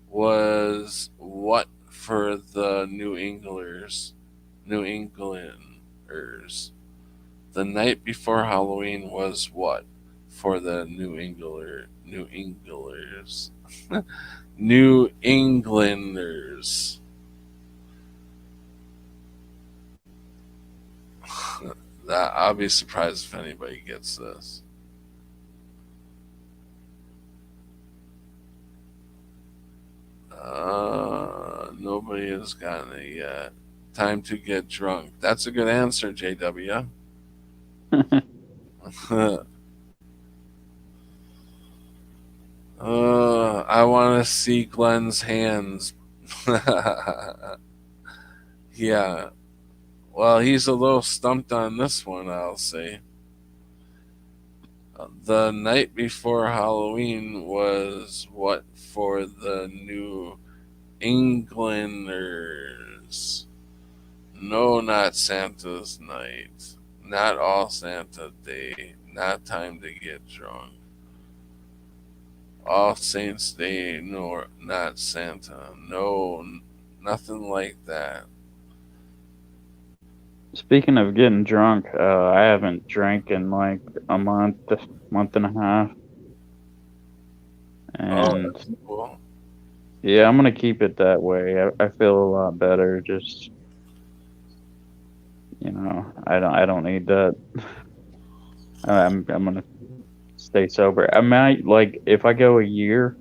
was what for the New Englanders? New Englanders. The night before Halloween was what for the New Englanders? New Englanders. That I'll be surprised if anybody gets this. Nobody has gotten it yet. Time to get drunk. That's a good answer, JW. I want to see Glenn's hands. Yeah. Well, he's a little stumped on this one, I'll say. The night before Halloween was what for the New Englanders? No, not Santa's night. Not all Santa Day. Not time to get drunk. All Saints Day, no, not Santa. No, nothing like that. Speaking of getting drunk, I haven't drank in like a month and a half, Oh, and that's cool. yeah, I'm gonna keep it that way. I feel a lot better. Just I don't need that. I'm gonna stay sober. I might like if I go a year,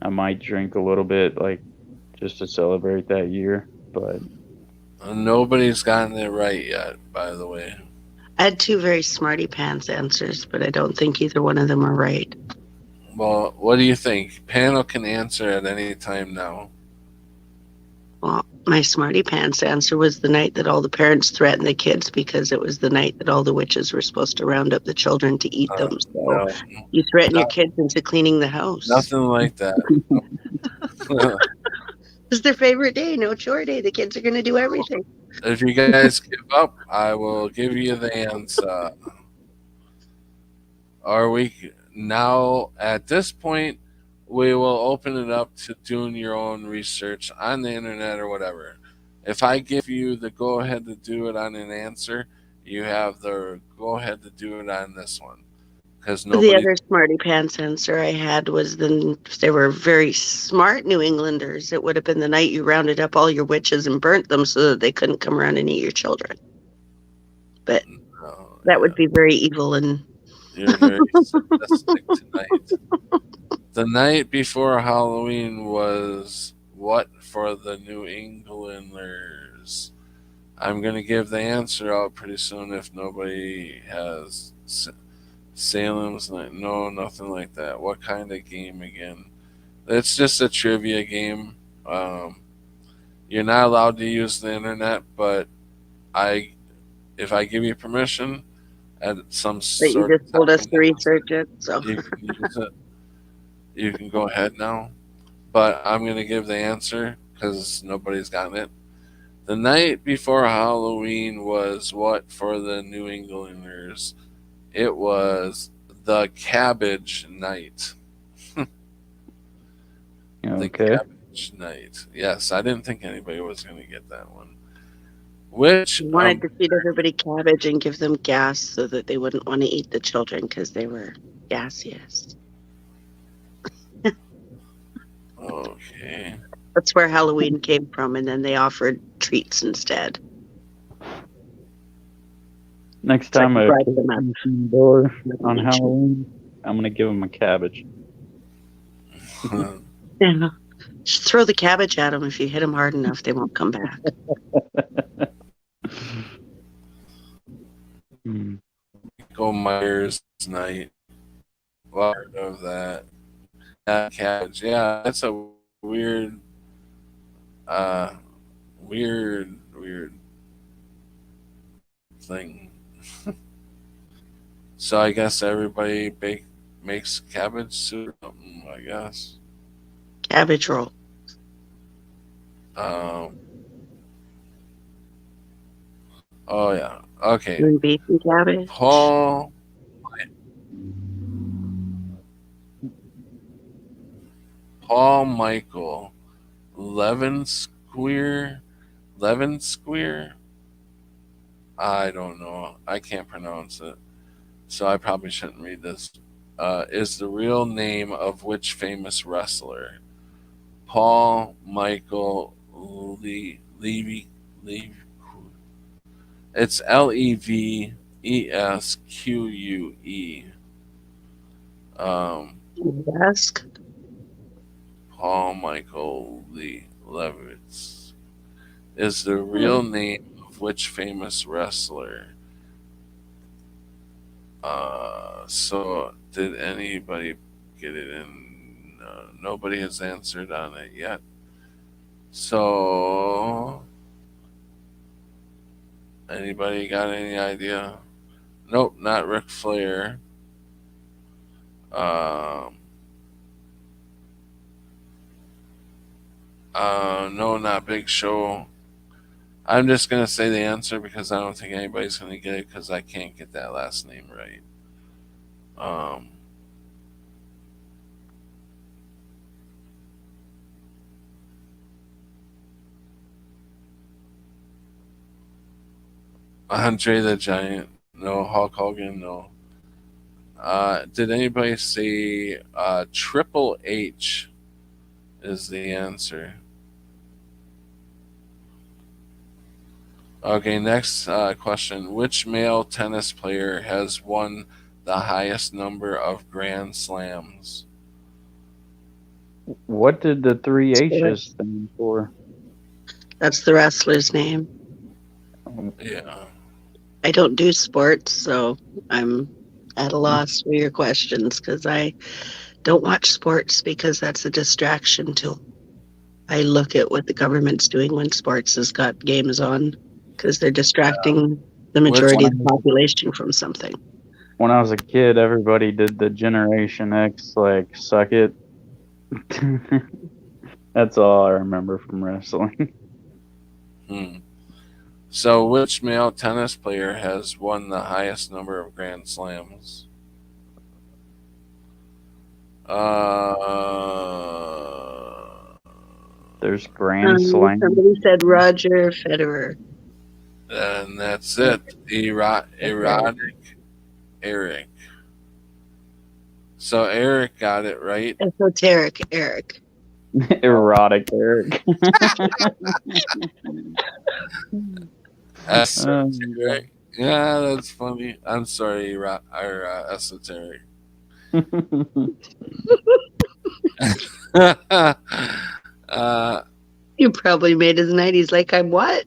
I might drink a little bit, like just to celebrate that year. But Nobody's gotten it right yet, by the way. I had two very smarty pants answers, but I don't think either one of them are right. Well, what do you think? Panel can answer at any time now. Well, my smarty pants answer was the night that all the parents threatened the kids because it was the night that all the witches were supposed to round up the children to eat them. So No, you threaten your kids into cleaning the house. nothing like that. It's their favorite day, no chore day. The kids are going to do everything. If you guys give up, I will give you the answer. Are we now at this point? We will open it up to doing your own research on the internet or whatever. If I give you the go ahead to do it on an answer, you have the go ahead to do it on this one because The nobody. other smarty pants answer I had was if they were very smart New Englanders, it would have been the night you rounded up all your witches and burnt them so that they couldn't come around and eat your children. But that would be very evil and You're very sadistic tonight. The night before Halloween was what for the New Englanders? I'm going to give the answer out pretty soon if nobody has Salem's Night. No, nothing like that. What kind of game again? It's just a trivia game. You're not allowed to use the internet, but if I give you permission at some but you sort just of told us time, to research it. So you can use it. You can go ahead now. But I'm going to give the answer because nobody's gotten it. The night before Halloween was what for the New Englanders? It was the cabbage night. The okay, cabbage night. Yes, I didn't think anybody was going to get that one. Which, you wanted to feed everybody cabbage and give them gas so that they wouldn't want to eat the children because they were gaseous. okay. That's where Halloween came from, and then they offered treats instead. next So time I I bribe kick them up. in the door on Halloween, I'm gonna give them a cabbage. Yeah. Just throw the cabbage at them. If you hit them hard enough, they won't come back. Go Myers night. Well, heard of that. Cabbage. Yeah, that's a weird, uh, weird thing. So I guess everybody makes cabbage soup. Or something, I guess. Cabbage roll. Um. Oh yeah. Okay. Doing beef and cabbage. Paul Michael Levinsquare. Levinsquare. I don't know. I can't pronounce it, so I probably shouldn't read this. Is the real name of which famous wrestler? Paul Michael Levy. It's Levesque. Ask. Paul Michael Levitz is the real name of which famous wrestler? So did anybody get it in? Nobody has answered on it yet. So Anybody got any idea? Nope, not Ric Flair. Um, no, not Big Show. I'm just gonna say the answer because I don't think anybody's gonna get it because I can't get that last name right. Um, Andre the Giant. No, Hulk Hogan. No. Did anybody say Triple H is the answer? Okay, next question. Which male tennis player has won the highest number of Grand Slams? What did the three H's stand for? That's the wrestler's name. Yeah. I don't do sports, so I'm at a loss for your questions because I don't watch sports because that's a distraction tool. I look at what the government's doing when sports has got games on because they're distracting the majority of the population from something. When I was a kid, everybody did the Generation X, like, suck it. That's all I remember from wrestling. So, which male tennis player has won the highest number of Grand Slams? There's Grand Slam. Somebody said Roger Federer. And that's it. Erotic Eric. So Eric got it right. Esoteric Eric. Erotic Eric. Esoteric. Yeah, that's funny. I'm sorry, esoteric. You probably made his night. He's like, I'm what?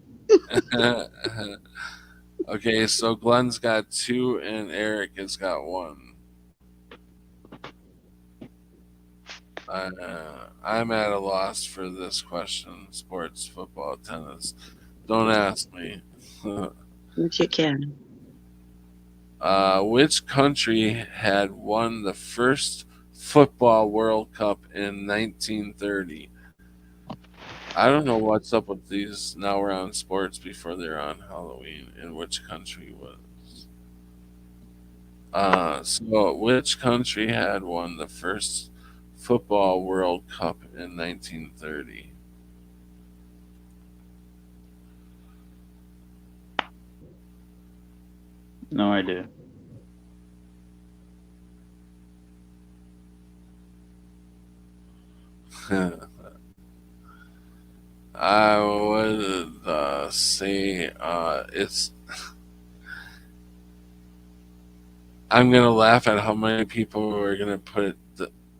Okay, so Glenn's got 2 and Eric has got 1. I'm at a loss for this question. Sports, football, tennis. Don't ask me. Which you can. Which country had won the first football World Cup in 1930? I don't know what's up with these. Now we're on sports before they're on Halloween. And which country was? So which country had won the first football World Cup in 1930? No idea. I would say it's. I'm gonna laugh at how many people are gonna put.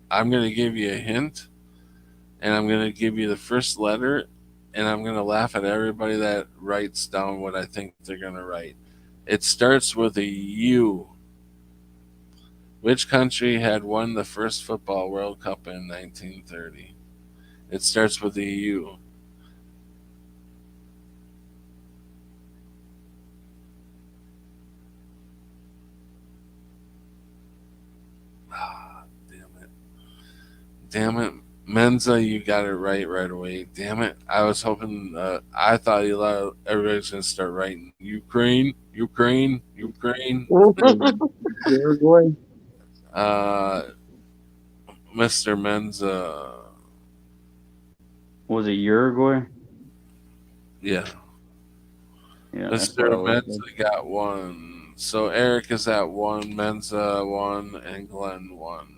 I'm gonna give you a hint, and I'm gonna give you the first letter, and I'm gonna laugh at everybody that writes down what I think they're gonna write. It starts with a U. Which country had won the first football World Cup in 1930? It starts with a U. Damn it. Menza, you got it right away. Damn it. I was hoping, I thought everybody was going to start writing Ukraine. Uruguay. Mr. Menza. Was it Uruguay? Yeah. That's what I Mr. was Menza got 1. So Eric is at 1, Menza 1, and Glenn 1.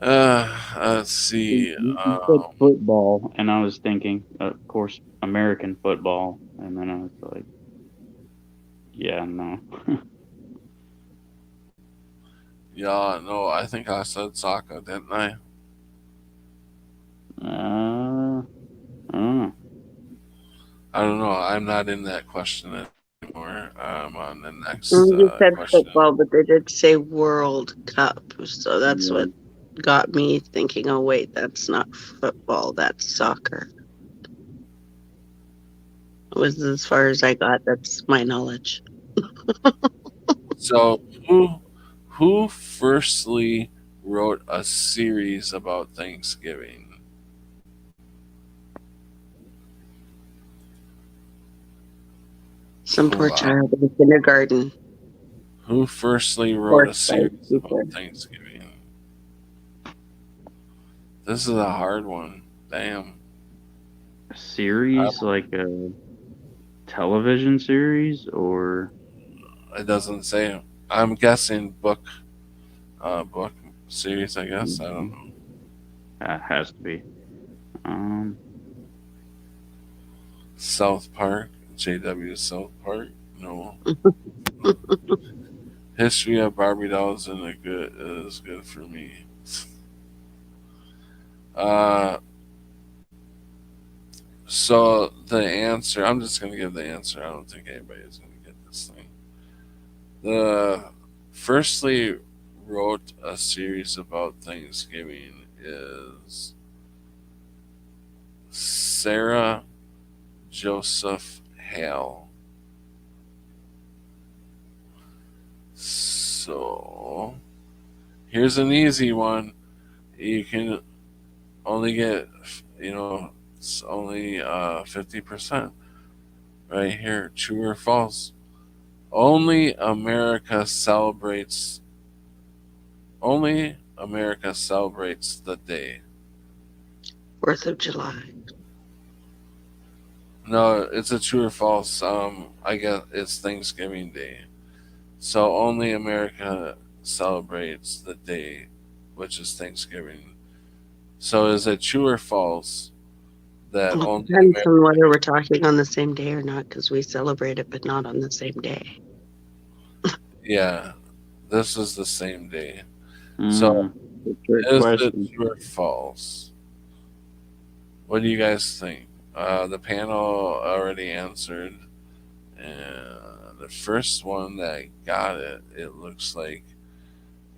Let's see. You said football, and I was thinking, of course, American football, and then I was like, yeah, no. Yeah, no, I think I said soccer, didn't I? I don't know. I don't know. I'm not in that question anymore. I'm on the next You said question. football, but they did say World Cup, so that's what got me thinking, oh, wait, that's not football, that's soccer. It was as far as I got. That's my knowledge. So who firstly wrote a series about Thanksgiving? Some poor Who child in kindergarten. who firstly wrote a Forced by series the about teacher. Thanksgiving? This is a hard one. Damn. A series, like a television series, or It doesn't say. I'm guessing book series, I guess. I don't know. has to be. Um, South Park, JW South Park. No. History of Barbie dolls is good for me. Uh, so the answer, I'm just gonna give the answer. I don't think anybody's gonna get this thing. The firstly wrote a series about Thanksgiving is Sarah Joseph Hale. So here's an easy one. You can only get, it's only 50% right here. True or false? Only America celebrates. Only America celebrates the day. 4th of July. No, it's a true or false. I guess it's Thanksgiving Day. So only America celebrates the day, which is Thanksgiving. So is it true or false that Well, it only depends America? on whether we're talking on the same day or not, because we celebrate it, but not on the same day. Yeah, this is the same day. So trick is it question. true or false? What do you guys think? The panel already answered, and the first one that got it, it looks like,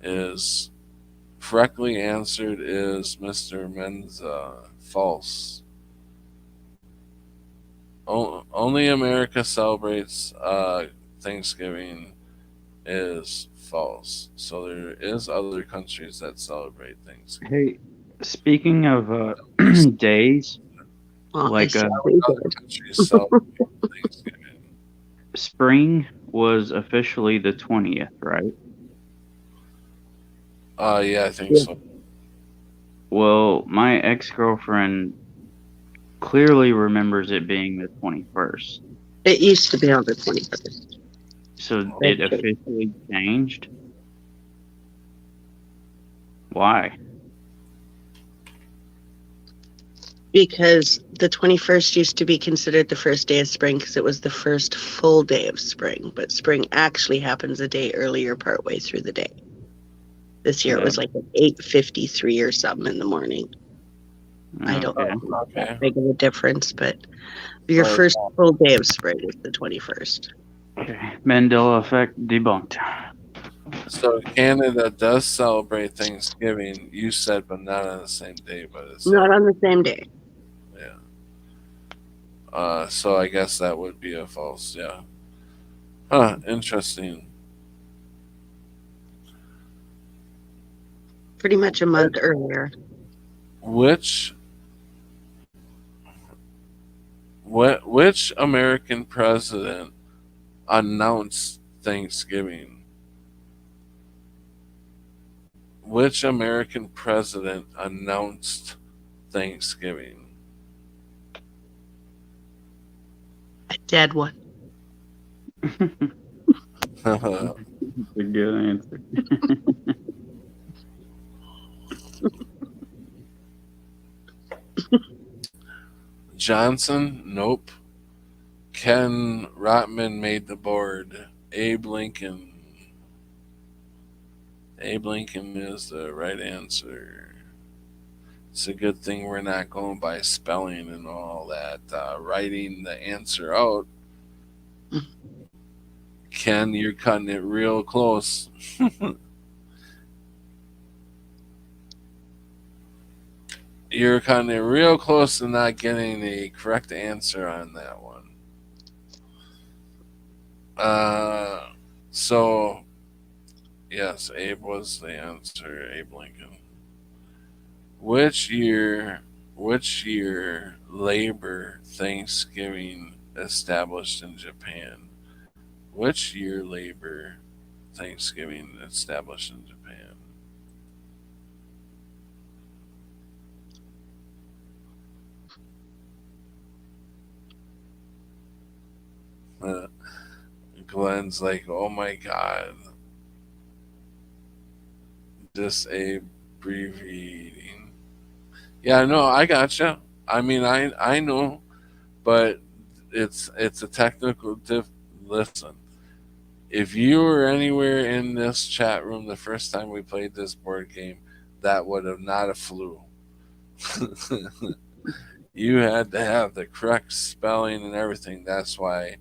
is correctly answered is Mr. Menza. False. Only America celebrates Thanksgiving is false. So there is other countries that celebrate Thanksgiving. Hey, speaking of days, Well, like we Other did. countries celebrate Thanksgiving. spring was officially the 20th, right? Yeah, I think Yeah. so. Well, my ex-girlfriend clearly remembers it being the 21st. It used to be on the 21st. So it Okay. officially changed? Why? Because the 21st used to be considered the first day of spring because it was the first full day of spring, but spring actually happens a day earlier, partway through the day. This year it was like at 8:53 or something in the morning. I don't Okay. know if it's Okay. that big of a difference, but your first full day of spring is the 21st. Okay. Mandela effect debunked. So Canada does celebrate Thanksgiving, you said, but not on the same day, but it's Not on the same day. yeah. So I guess that would be a false, yeah. Huh, interesting. Pretty much a month earlier. Which American president announced Thanksgiving? Which American president announced Thanksgiving? A dead one. That's a good answer. Johnson? Nope. Ken Rotman made the board. Abe Lincoln. Abe Lincoln is the right answer. It's a good thing we're not going by spelling and all that, writing the answer out. Ken, you're cutting it real close. You're kind of real close to not getting a correct answer on that one. Uh, so yes, Abe was the answer. Abe Lincoln. Which year? Which year Labor Thanksgiving established in Japan? Which year Labor Thanksgiving established in Japan? Uh, Glenn's like, oh my god, just abbreviating. Yeah, no, I gotcha. I mean, I know, but it's a technical listen. If you were anywhere in this chat room the first time we played this board game, that would have not a flew. You had to have the correct spelling and everything. That's why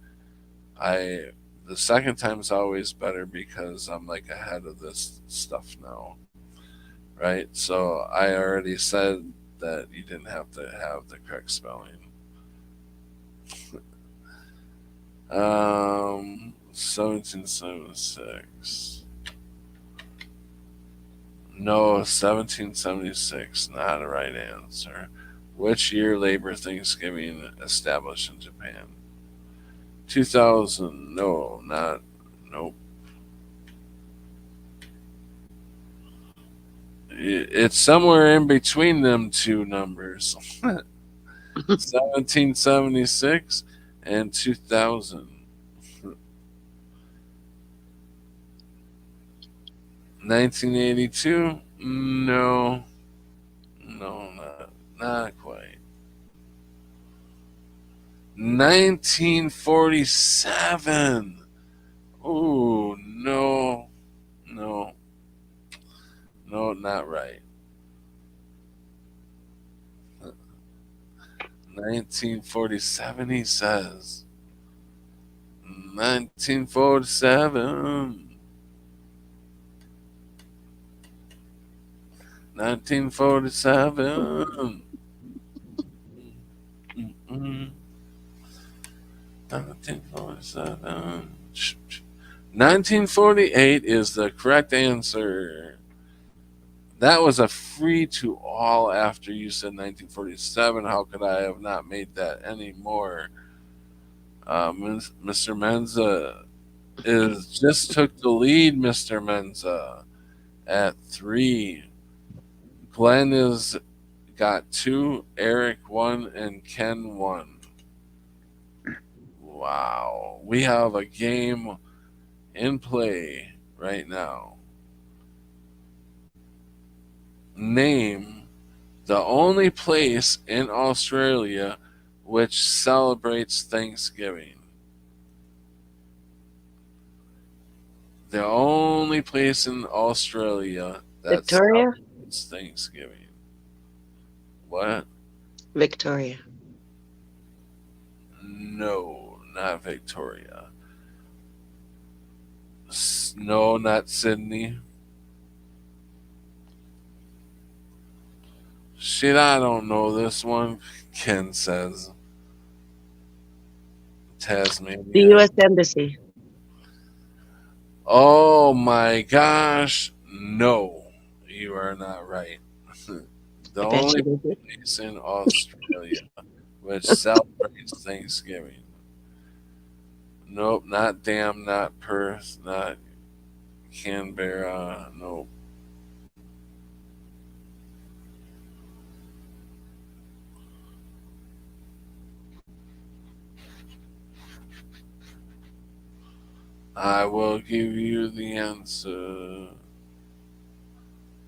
I the second time's always better because I'm like ahead of this stuff now. Right? So I already said that you didn't have to have the correct spelling. 1776. No, 1776, not a right answer. Which year Labor Thanksgiving established in Japan? 2000. No, not. Nope. It's somewhere in between them two numbers. 1776 and 2000. 1982? No. No, not quite. 1947. Ooh, no. No. No, not right. 1947, he says. 1947. 1947. 1947. 1948 is the correct answer. That was a free to all after you said 1947. How could I have not made that any more? Mr. Menza just took the lead, Mr. Menza, at 3. Glenn is got 2, Eric 1, and Ken 1. Wow. We have a game in play right now. Name the only place in Australia which celebrates Thanksgiving. The only place in Australia that Victoria? celebrates Thanksgiving. What? Victoria. No, not Victoria. No, not Sydney. Shit, I don't know this one, Ken says. Tasmania. The U.S. Embassy. Oh my gosh. No, you are not right. The I bet only you did. place in Australia which celebrates Thanksgiving. Nope, not Dam, not Perth, not Canberra. Nope. I will give you the answer.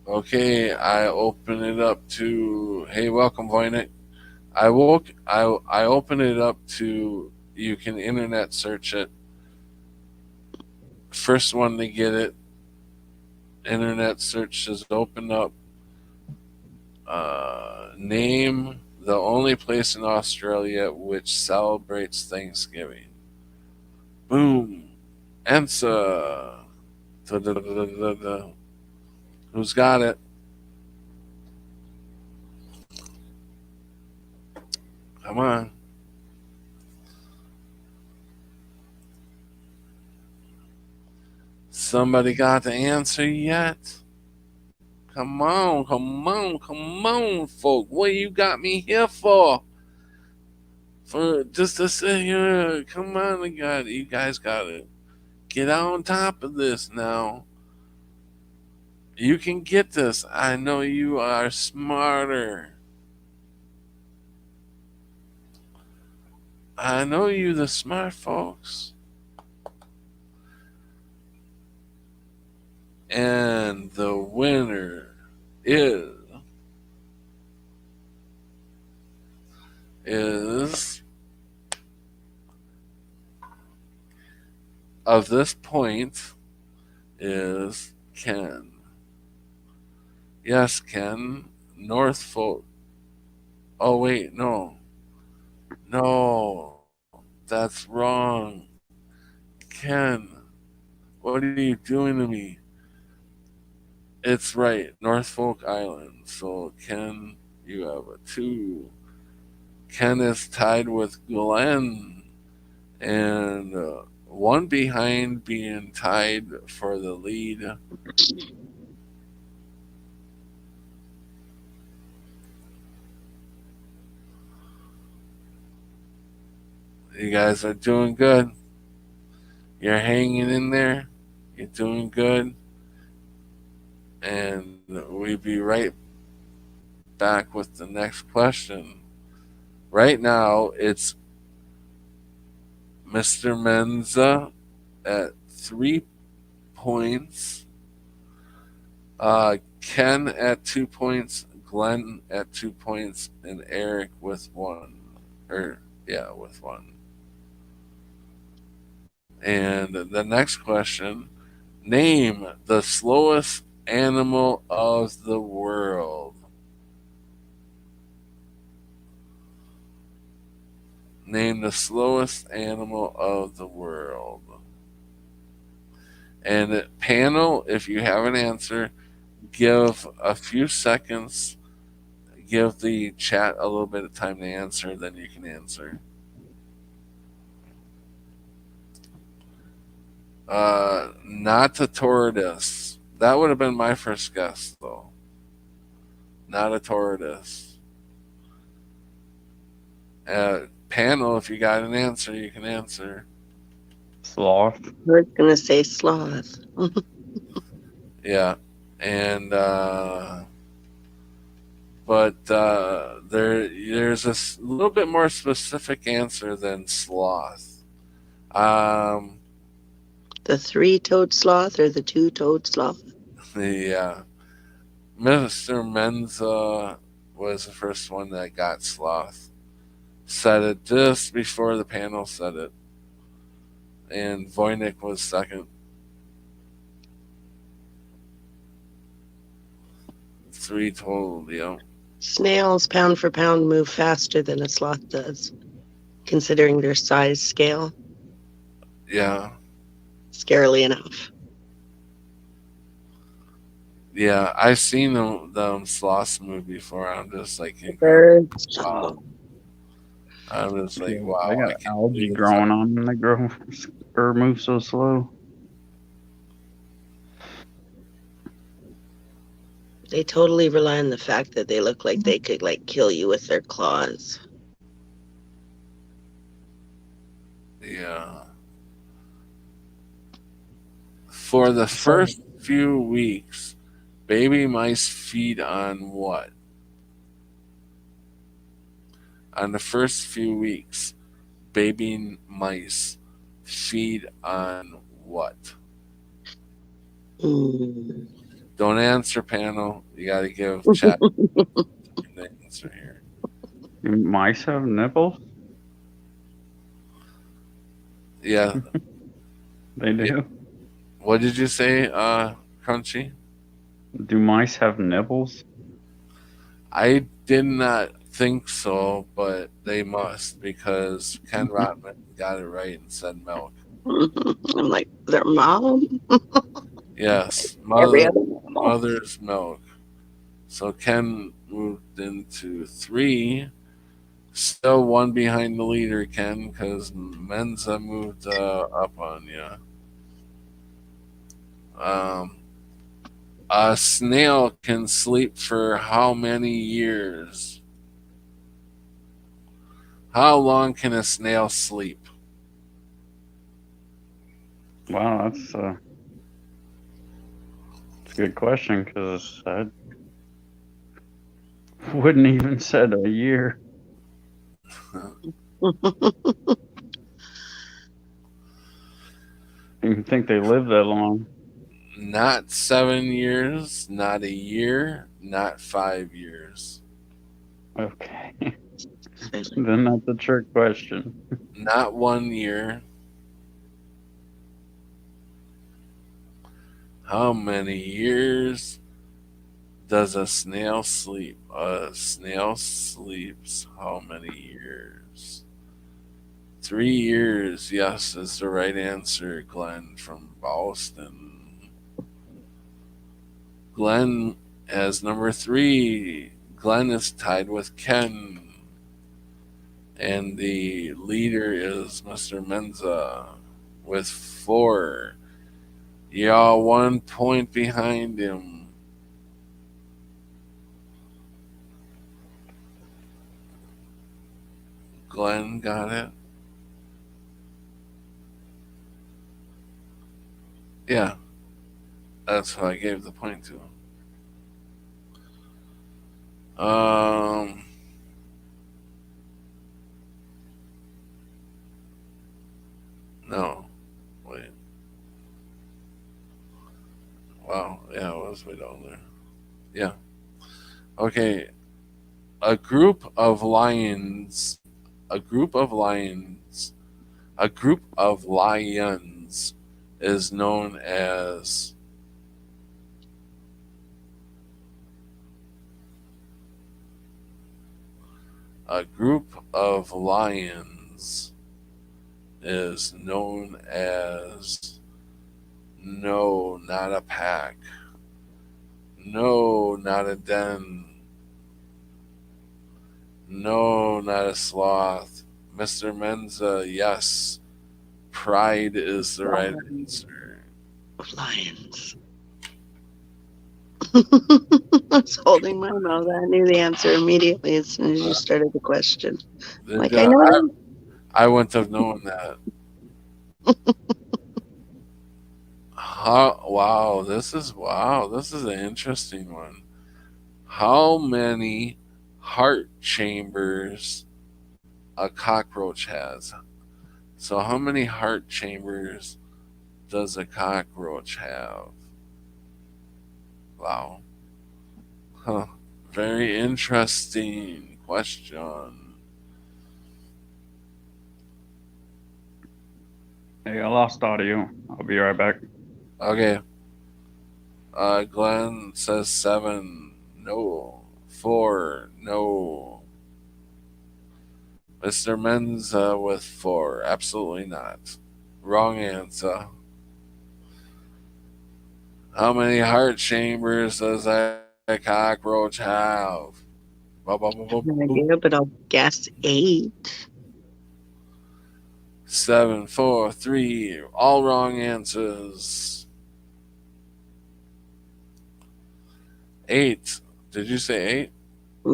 Okay, I open it up to. Hey, welcome, Voynich. I open it up to. You can internet search it. First one to get it. Internet search is open up. Name the only place in Australia which celebrates Thanksgiving. Boom. Answer. Da-da-da-da-da-da. Who's got it? Come on. Somebody got the answer yet? Come on, folk. What you got me here for? For just to sit here? Come on, you guys gotta get on top of this now. You can get this. I know you are smarter. I know you, the smart folks. And the winner is of this point is Ken. Yes, Ken. Northfolk. Oh wait, no. No. That's wrong. Ken, what are you doing to me? It's right, Norfolk Island. So Ken, you have a 2. Ken is tied with Glenn, and one behind, being tied for the lead. You guys are doing good. You're hanging in there. You're doing good. And we'll be right back with the next question. Right now, it's Mr. Menza at 3 points, Ken at 2 points, Glenn at 2 points, and Eric with 1. With 1. And the next question, name the slowest animal of the world. Name the slowest animal of the world. And panel, if you have an answer, give a few seconds. Give the chat a little bit of time to answer, then you can answer. Not a tortoise. That would have been my first guess, though. Not a tortoise. Panel, if you got an answer, you can answer. Sloth. I was going to say sloth. Yeah. And, but there's a little bit more specific answer than sloth. The 3-toed sloth or the 2-toed sloth? The Mr. Menza was the first one that got sloth. Said it just before the panel said it. And Voynich was second. 3 total, Snails, pound for pound, move faster than a sloth does, considering their size scale. Yeah. Scarily enough. Yeah, I've seen them sloths move before. I'm just like, wow. I'm just like, wow. They got algae growing on them. They grow or move so slow. They totally rely on the fact that they look like they could kill you with their claws. Yeah. For the first few weeks, baby mice feed on what? On the first few weeks, baby mice feed on what? Don't answer, panel. You got to give chat the answer here. Do mice have nipples? Yeah. They do. Yeah. What did you say, Crunchy? Do mice have nipples? I did not think so, but they must, because Ken Rotman got it right and said milk. I'm like, their mom? Yes, mother's milk. So Ken moved into 3. Still one behind the leader, Ken, because Menza moved up on you. A snail can sleep for how many years? How long can a snail sleep? Wow, that's a good question because I wouldn't even said a year. You think they live that long? Not 7 years, not a year, not 5 years. Okay. Then that's a trick question. Not 1 year. How many years does a snail sleep? A snail sleeps how many years? 3 years, yes, is the right answer, Glenn from Boston. Glenn as number 3. Glenn is tied with Ken. And the leader is Mr. Menza with 4. Y'all 1 point behind him. Glenn got it? Yeah. That's who I gave the point to. No. Wait. Wow. Yeah, it was way down there. Yeah. Okay. A group of lions is known as a group of lions is known as no, not a pack. No, not a den. No, not a sloth. Mr. Menza, yes. Pride is the right answer. Lions. I was holding my mouth. I knew the answer immediately as soon as you started the question. Like, I know that. I wouldn't have known that. Wow, this is an interesting one. How many heart chambers a cockroach has? So how many heart chambers does a cockroach have? Wow. Huh. Very interesting question. Hey, I lost audio. I'll be right back. Okay. Glenn says 7. No. 4. No. Mr. Menza with 4. Absolutely not. Wrong answer. How many heart chambers does a cockroach have? I have no idea, but I'll guess 8. 7, 4, 3. All wrong answers. 8. Did you say 8?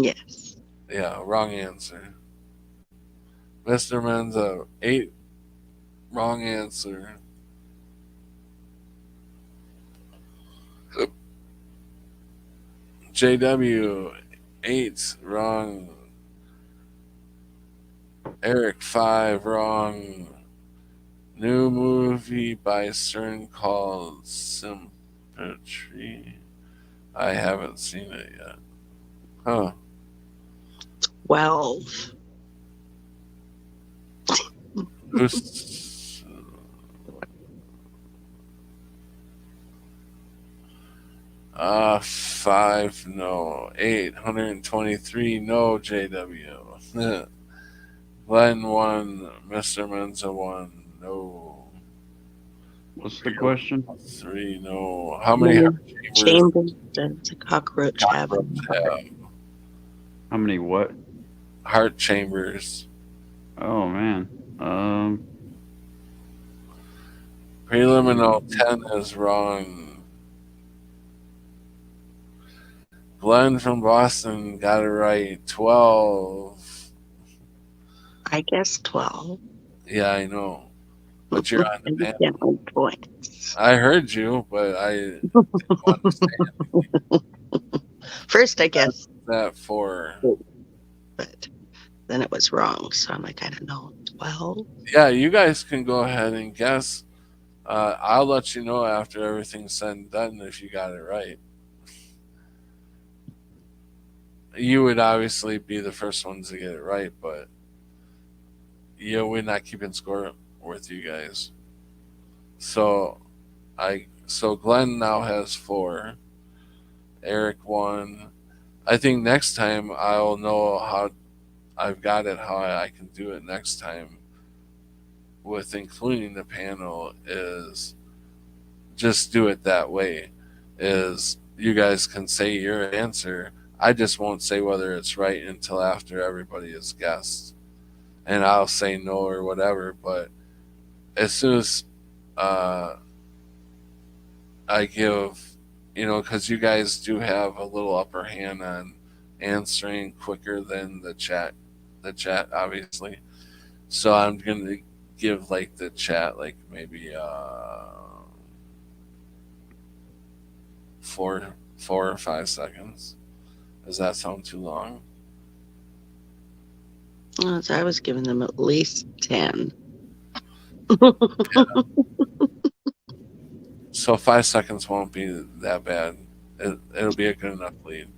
Yes. Yeah, wrong answer. Mr. Menza, 8. Wrong answer. JW, 8. Wrong. Eric, 5. Wrong. New movie by Stern called Sympathy. I haven't seen it yet. Huh. 12. Who's 5 no. 823 no. JW. Glenn 1. Mr. Menza 1 no. What's the question? 3 no. How many chambers does a cockroach have? How many what? heart chambers. Oh man. Preliminal 10 is wrong. Glenn from Boston got it right. 12. I guess 12. Yeah, I know. But you're on the And you panel. get my points. I heard you, but I didn't want to say First, I guess, that for. but then it was wrong. So I'm like, I don't know, 12? Yeah, you guys can go ahead and guess. I'll let you know after everything's said and done if you got it right. You would obviously be the first ones to get it right, but we're not keeping score with you guys. So Glenn now has 4. Eric 1. I think next time I'll know how I've got it, how I can do it next time with including the panel is just do it that way. Is you guys can say your answer. I just won't say whether it's right until after everybody has guessed. And I'll say no or whatever, but as soon as I give, because you guys do have a little upper hand on answering quicker than the chat, obviously. So I'm gonna give like the chat like maybe 4 or 5 seconds. Does that sound too long? So I was giving them at least 10. So 5 seconds won't be that bad. It'll be a good enough lead.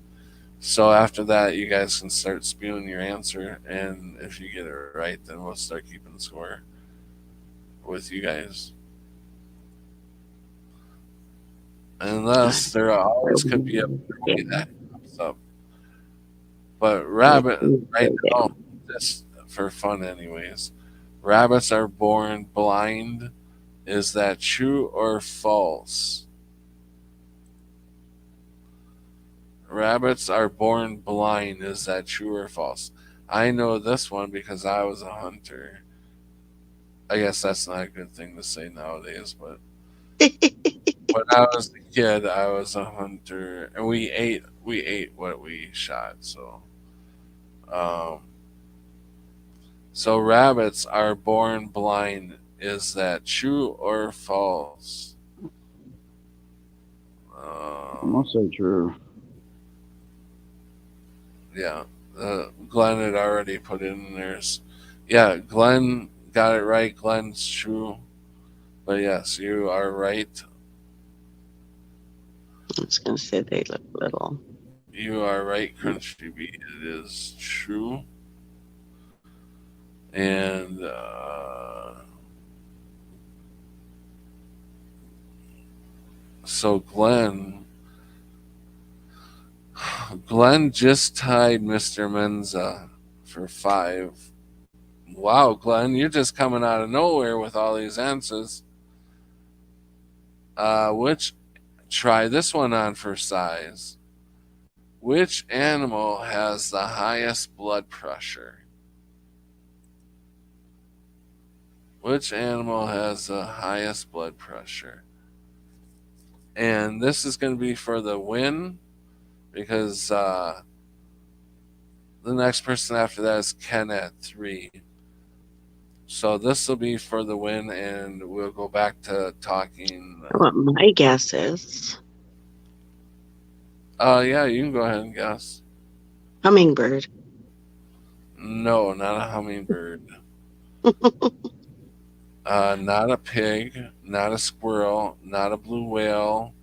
So after that, you guys can start spewing your answer, and if you get it right, then we'll start keeping the score with you guys. Unless there always could be a way that pops up. But rabbit, right now, just for fun, anyways, rabbits are born blind. Is that true or false? Rabbits are born blind. Is that true or false? I know this one because I was a hunter. I guess that's not a good thing to say nowadays, but when I was a kid, I was a hunter, and we ate what we shot. Um, so rabbits are born blind. Is that true or false? I'm gonna say true. Yeah, Glenn had already put in theirs. Yeah, Glenn got it right. Glenn's true. But yes, you are right. I was going to say they look little. You are right, Crunchy Beat. It is true. And so Glenn just tied Mr. Menza for 5. Wow, Glenn, you're just coming out of nowhere with all these answers. Try this one on for size. Which animal has the highest blood pressure? Which animal has the highest blood pressure? And this is going to be for the win because the next person after that is Ken at 3. So this will be for the win, and we'll go back to talking. What my guess is Yeah, you can go ahead and guess. hummingbird. No, not a hummingbird. Not a pig, not a squirrel, not a blue whale.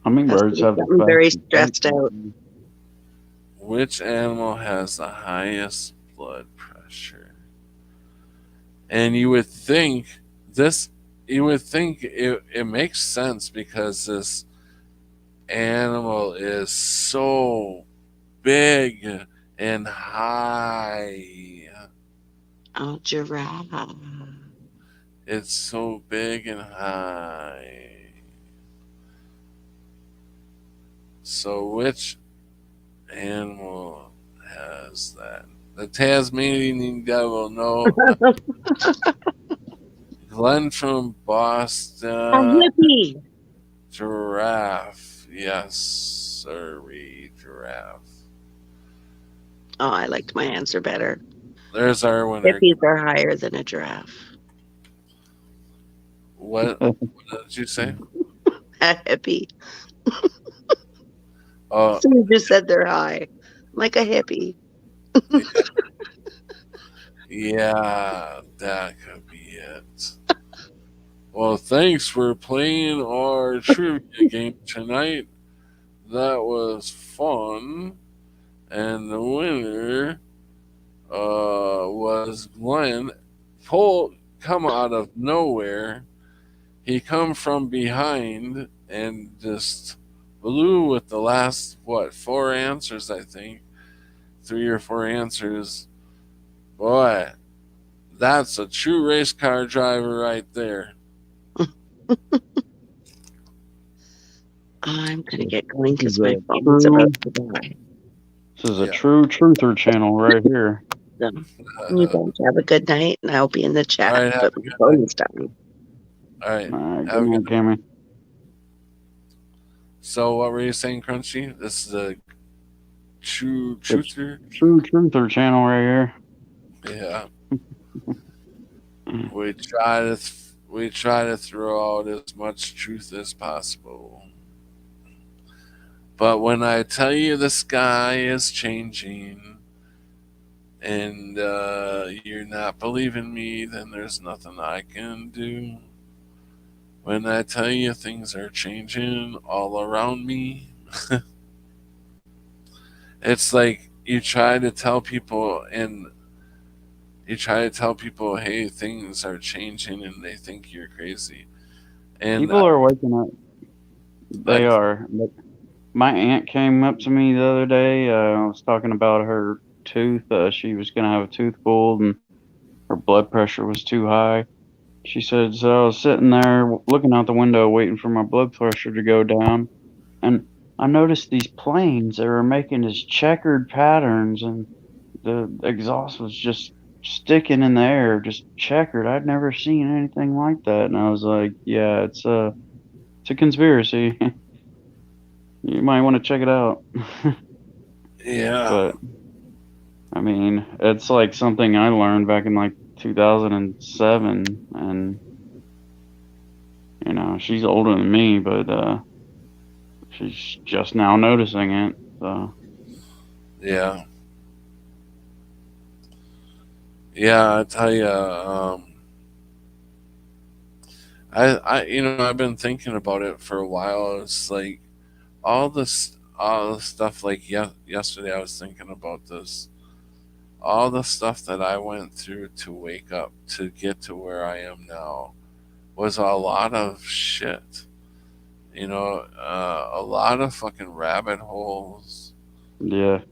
Hummingbirds have the I'm very fastest stressed out. Which animal has the highest blood pressure? And you would think it makes sense because this animal is so big and high. Oh, giraffe. It's so big and high. So which animal has that? The Tasmanian devil, no. Glenn from A Boston. hippie. Giraffe. Yes, sirree, giraffe. Oh, I liked my answer better. There's our winner. Hippies are higher than a giraffe. What did you say? A hippie. Oh, So you just said they're high. Like a hippie. yeah, that could be it. Well, thanks for playing our trivia game tonight. That was fun. And the winner was Glenn. Come out of nowhere. He come from behind and just blew with the last, four answers, I think. 3 or 4 answers. Boy, that's a true race car driver right there. I'm gonna get going This is because my a phone's about to die. a true truther channel right here. So you guys have a good night, and I'll be in the chat. All right, have But a my good phone night. is dying. All right, All right, have a good good night, Cammy. So, what were you saying, Crunchy? This is a true truther? True truther channel right here. Yeah. We try to throw out as much truth as possible. But when I tell you the sky is changing and you're not believing me, then there's nothing I can do. When I tell you things are changing all around me, it's like you try to tell people hey, things are changing, and they think you're crazy. And People are waking up. They like, are. But my aunt came up to me the other day. I was talking about her tooth. She was going to have a tooth pulled and her blood pressure was too high. She said, so I was sitting there looking out the window waiting for my blood pressure to go down. And I noticed these planes that were making these checkered patterns and the exhaust was just sticking in the air, just checkered. I'd never seen anything like that. And I was like, yeah, it's a conspiracy. You might want to check it out. yeah, But I mean, it's like something I learned back in like 2007, and she's older than me, but she's just now noticing it. So yeah, yeah. I tell you, I've been thinking about it for a while. It's like all the stuff. Like yesterday, I was thinking about this. All the stuff that I went through to wake up to get to where I am now was a lot of shit. A lot of fucking rabbit holes. yeah,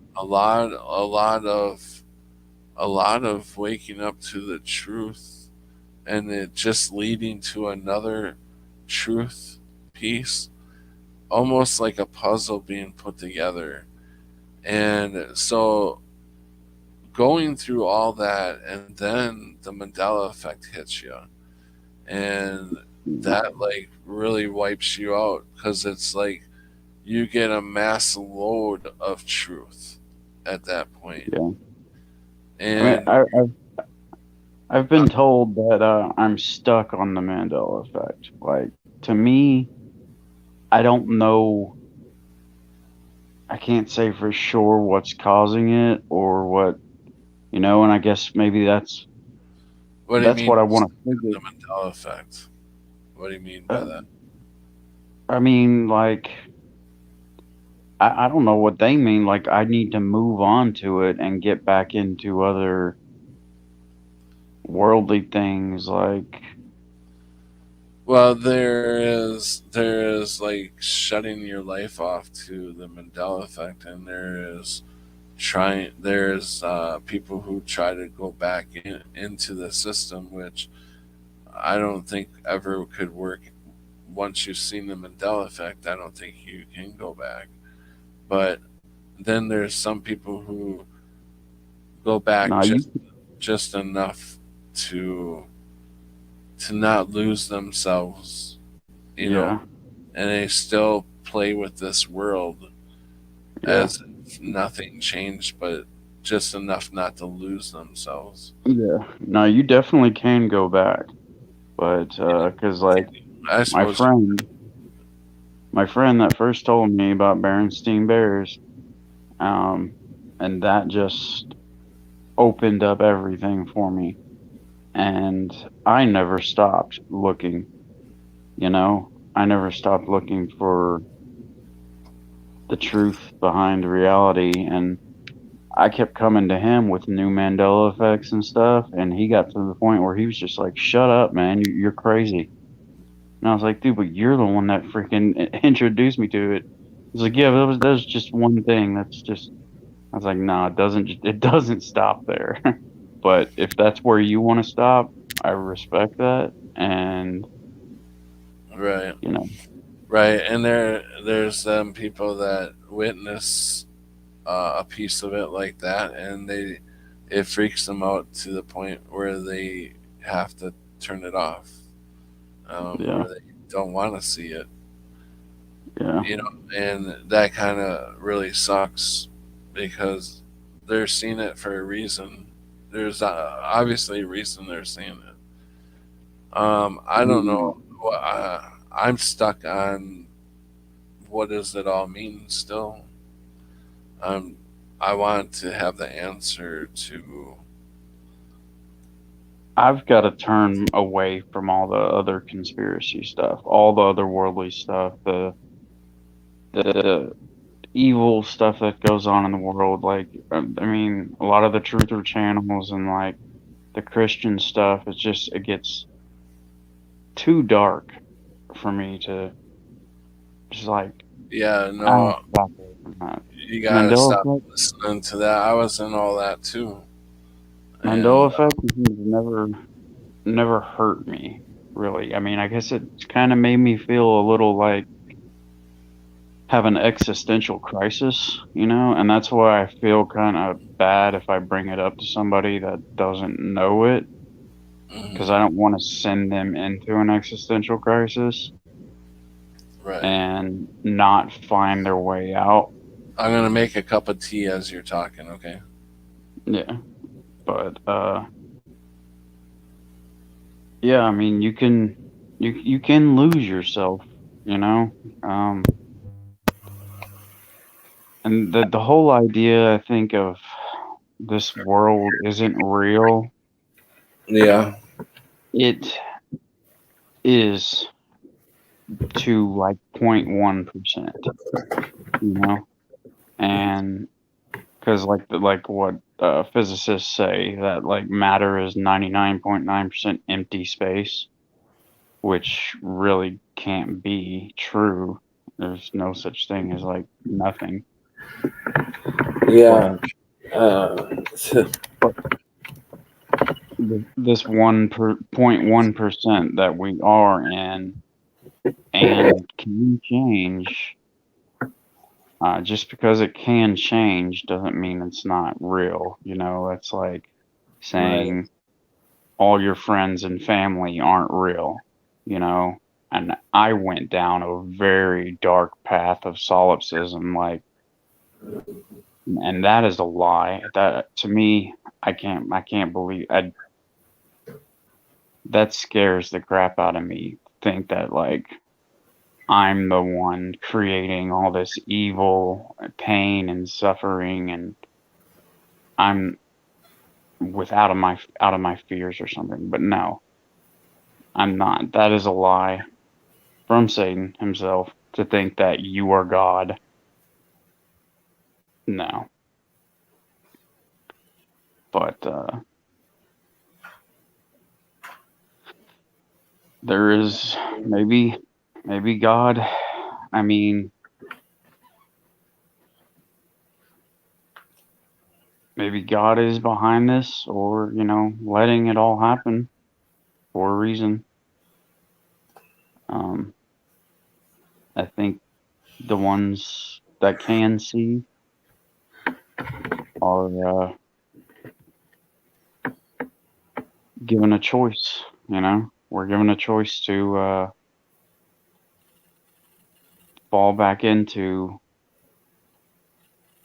A lot of waking up to the truth, and it just leading to another truth piece, almost like a puzzle being put together. And so going through all that, and then the Mandela effect hits you, and that like really wipes you out, because it's like you get a mass load of truth at that point. yeah. I mean, And I've been told that I'm stuck on the Mandela effect. Like, to me, I don't know. I can't say for sure what's causing it or what, and I guess maybe that's what do you that's mean what I want to the figure. Mandela effect? What do you mean by Uh, that? I mean, like, I don't know what they mean. Like, I need to move on to it and get back into other worldly things. Like, Well, there is like shutting your life off to the Mandela effect, and there's people who try to go back into the system, which I don't think ever could work. Once you've seen the Mandela effect, I don't think you can go back. but then there's some people who go back No, you just enough to not lose themselves, you know, yeah, and they still play with this world yeah, as if nothing changed, but just enough not to lose themselves. yeah. No, you definitely can go back, but because like I my suppose. friend, my friend that first told me about Berenstein Bears, um, and that just opened up everything for me, and I never stopped looking. You know, I never stopped looking for the truth behind reality, and I kept coming to him with new Mandela effects and stuff, and he got to the point where he was just like, "Shut up, man! You're crazy." And I was like, "Dude, but you're the one that freaking introduced me to it." He's like, "Yeah, but that was just one thing. That's just." I was like, "No, it doesn't stop there." But if that's where you want to stop, I respect that, and Right, you know, right, and there's people that witness a piece of it like that, and it freaks them out to the point where they have to turn it off, yeah, or they don't want to see it, yeah, you know, and that kind of really sucks because they're seeing it for a reason. There's obviously a reason they're seeing it. I don't Mm, know. I'm stuck on what does it all mean still. Um, I want to have the answer to. I've got to turn away from all the other conspiracy stuff, all the other worldly stuff, the evil stuff that goes on in the world. Like, I mean, a lot of the truther channels and like the Christian stuff. It gets too dark for me to just like, Yeah, I have no, to back away from that. you gotta Mandela stop effect. listening to that. I was in all that too, Mandela and effect has never hurt me really. I mean, I guess it kind of made me feel a little like have an existential crisis, you know, and that's why I feel kind of bad if I bring it up to somebody that doesn't know it, because I mhm, don't want to send them into an existential crisis right. and not find their way out. I'm gonna make a cup of tea as you're talking. Okay. Yeah, but yeah, I mean, you can lose yourself, you know, um, and the whole idea I think of this world isn't real. Yeah. It is to like 0.1%, you know, and because like what physicists say that like matter is 99.9% empty space, which really can't be true. There's no such thing as like nothing, Yeah. but but this 0.1% that we are in and can change. Just because it can change doesn't mean it's not real. You know, it's like Right. saying all your friends and family aren't real, you know? And I went down a very dark path of solipsism, like, and that is a lie. That to me, I can't believe that scares the crap out of me. Think that like I'm the one creating all this evil, pain, and suffering, and I'm out of my fears or something. But no, I'm not. That is a lie from Satan himself to think that you are God. No, but there is maybe God. I mean, maybe God is behind this, or you know, letting it all happen for a reason. Um, I think that can see are given a choice. We're given a choice to fall back into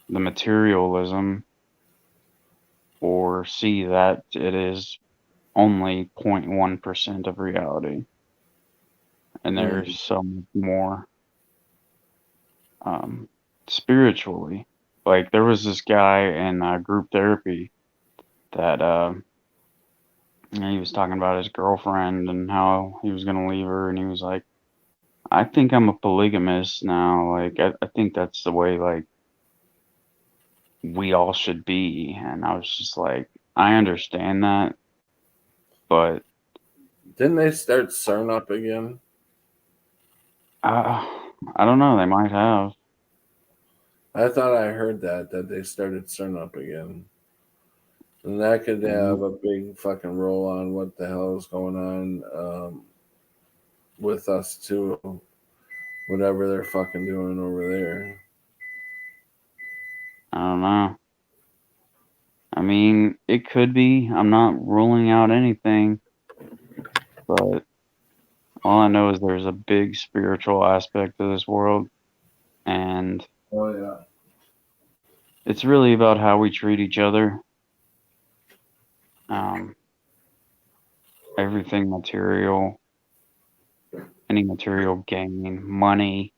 the materialism or see that it is only 0.1% of reality, and there's so much more spiritually. Like, there was this guy in group therapy that he was talking about his girlfriend and how he was going to leave her, and he was like, I think I'm a polygamist now. Like, I think that's the way, like, we all should be. And I was just like, I understand that, but Didn't they start CERN up again? I don't know. They might have. I thought I heard that they started CERN up again. And that could have a big fucking role on what the hell is going on with us too. Whatever they're fucking doing over there. I don't know. I mean, it could be. I'm not ruling out anything, but all I know is there's a big spiritual aspect to this world, and Oh yeah. it's really about how we treat each other. Everything material, any material gain, money,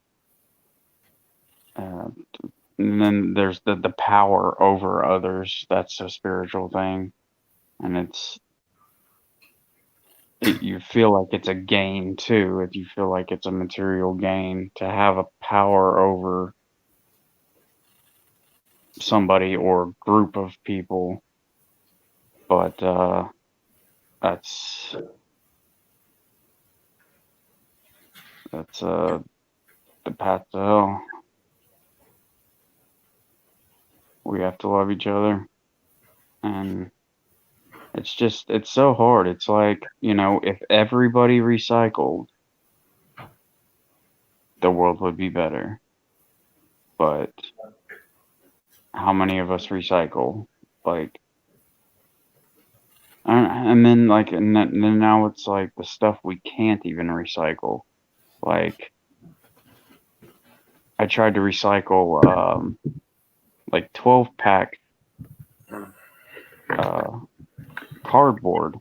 and then there's the power over others. That's a spiritual thing, and you feel like it's a gain too. If you feel like it's a material gain to have a power over somebody or group of people, but that's the path to hell. We have to love each other, and it's so hard. It's like, if everybody recycled, the world would be better. But how many of us recycle? Like, and then then now it's like the stuff we can't even recycle. Like, I tried to recycle like 12-pack cardboard,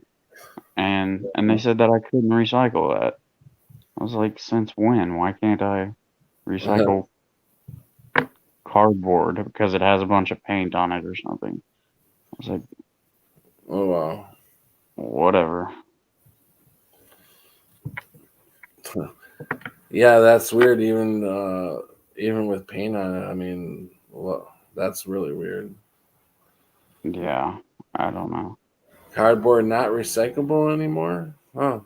and they said that I couldn't recycle that. I was like, since when? Why can't I recycle cardboard? Because it has a bunch of paint on it or something. I was like, oh wow, whatever. Yeah, that's weird. Even with paint on it, I mean, well, that's really weird. Yeah, I don't know. Cardboard not recyclable anymore? Huh.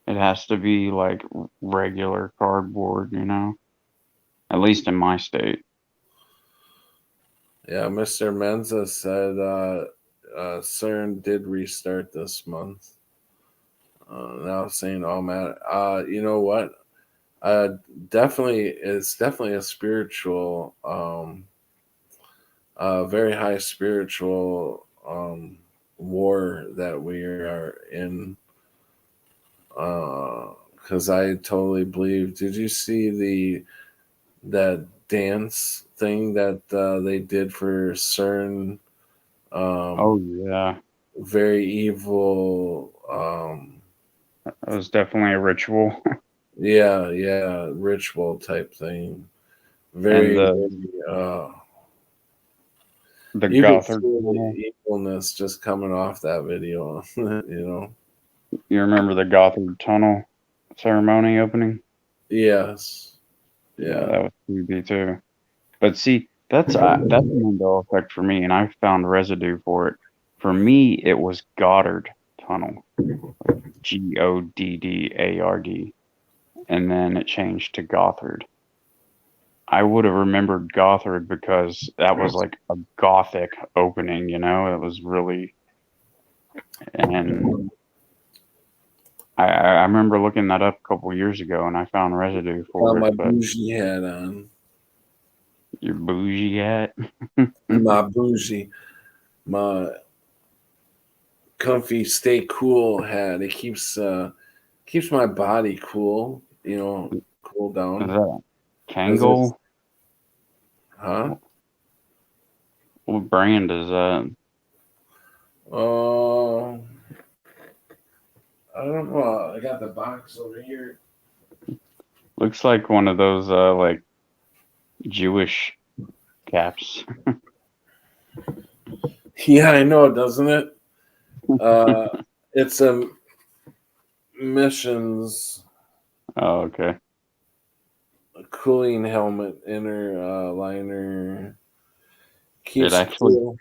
It has to be like regular cardboard, at least in my state. Yeah, Mr. Menza said CERN did restart this month. Now saying all matter. You know what? It's definitely a spiritual, very high spiritual war that we are in. Because I totally believe. Did you see that dance thing that they did for CERN? Oh yeah, very evil. that was definitely a ritual. Yeah, ritual type thing. And the you could Gothard feel tunnel. the evilness just coming off that video. You remember the Gothard tunnel ceremony opening? Yes. Yeah, that was creepy too. But see, that's a Mandela effect for me, and I found residue for it. For me, it was Goddard tunnel, Goddard, and then it changed to Gothard. I would have remembered Gothard because that was like a gothic opening, it was really, and I remember looking that up a couple years ago, and I found residue for my it. But bougie hat on. Your bougie hat. My bougie, my comfy stay cool hat. It keeps my body cool, cool Is down. that Cause it's, Kangol? huh? What brand is that? Oh, I don't know. I got the box over here. Looks like one of those like Jewish caps. Yeah, I know, doesn't it? Uh, it's a missions Oh, okay. cooling helmet inner liner. It Keeps you actually cool.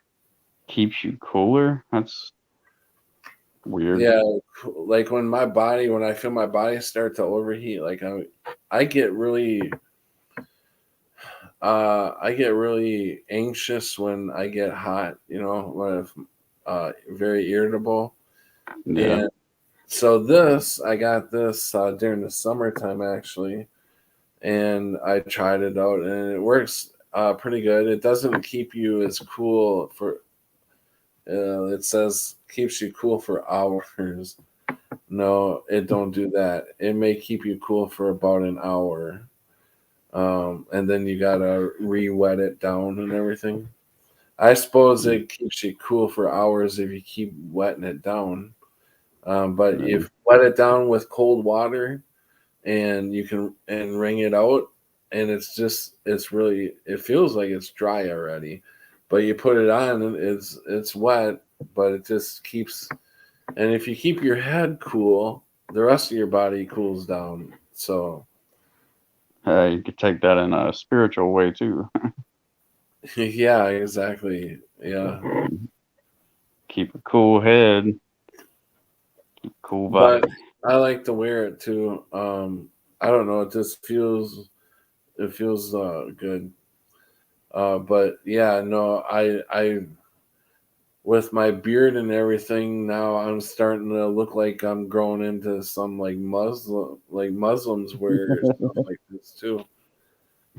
keeps you cooler. That's weird. Yeah, like when I feel my body start to overheat, like I get really I get really anxious when I get hot, when I'm very irritable. Yeah. And so I got this during the summertime actually, and I tried it out, and it works pretty good. It doesn't keep you as cool for. It says keeps you cool for hours. No, it don't do that. It may keep you cool for about an hour, and then you gotta re-wet it down and everything. I suppose it keeps you cool for hours if you keep wetting it down. But Yeah. if wet it down with cold water and you can and wring it out, and it feels like it's dry already, but you put it on and it's wet, but it just keeps. And if you keep your head cool, the rest of your body cools down. So You could take that in a spiritual way too. yeah, exactly. Yeah. Keep a cool head, cool But body. I like to wear it too. I don't know, it feels good. But yeah, no, I with my beard and everything now, I'm starting to look like I'm growing into some like Muslims wear stuff like this too.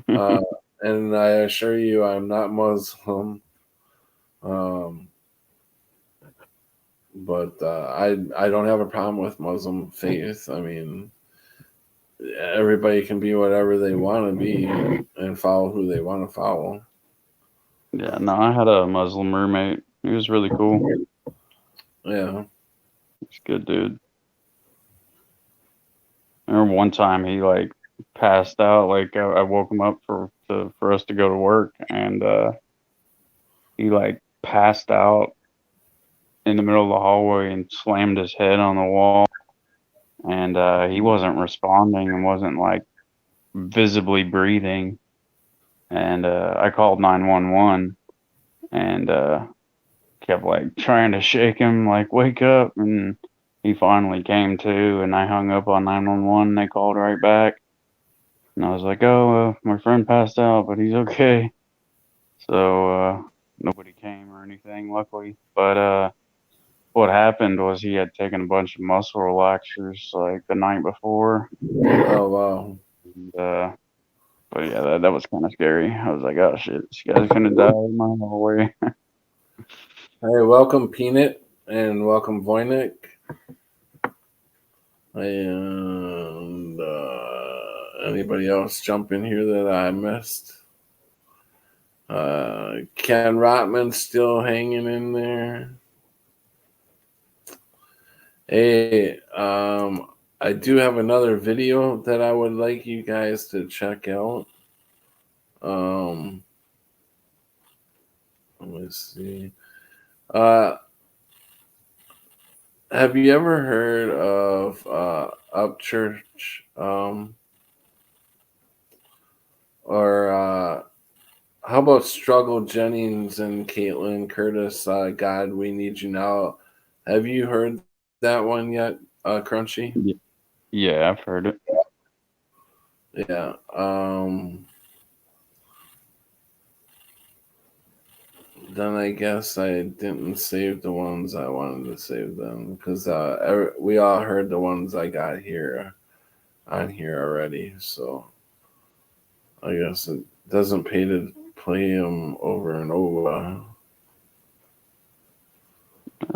Uh, and I assure you, I'm not Muslim. Um, but I don't have a problem with Muslim faith. I mean, everybody can be whatever they want to be and follow who they want to follow. Yeah, no, I had a Muslim roommate. He was really cool. Yeah. He's a good dude. I remember one time he like passed out. Like I woke him up for us to go to work, and he like passed out in the middle of the hallway and slammed his head on the wall. And he wasn't responding and wasn't like visibly breathing. And I called 911 and kept like trying to shake him, like wake up. And he finally came to, and I hung up on 911. And they called right back, and I was like, "Oh, my friend passed out, but he's okay." So nobody came or anything, luckily. But what happened was he had taken a bunch of muscle relaxers like the night before. Oh wow. And, but yeah, that was kind of scary. I was like, "Oh shit, this guy's gonna die in my hallway." Hey, welcome Peanut and welcome Voynich. And anybody else jump in here that I missed? Ken Rotman still hanging in there. Hey, I do have another video that I would like you guys to check out. Let me see. Have you ever heard of Upchurch? Or how about Struggle Jennings and Caitlin Curtis? God, we need you now. Have you heard that one yet, Crunchy? Yeah, I've heard it. Yeah. Then I guess I didn't save the ones I wanted to save them because we all heard the ones I got here on here already. So I guess it doesn't pay to play them over and over.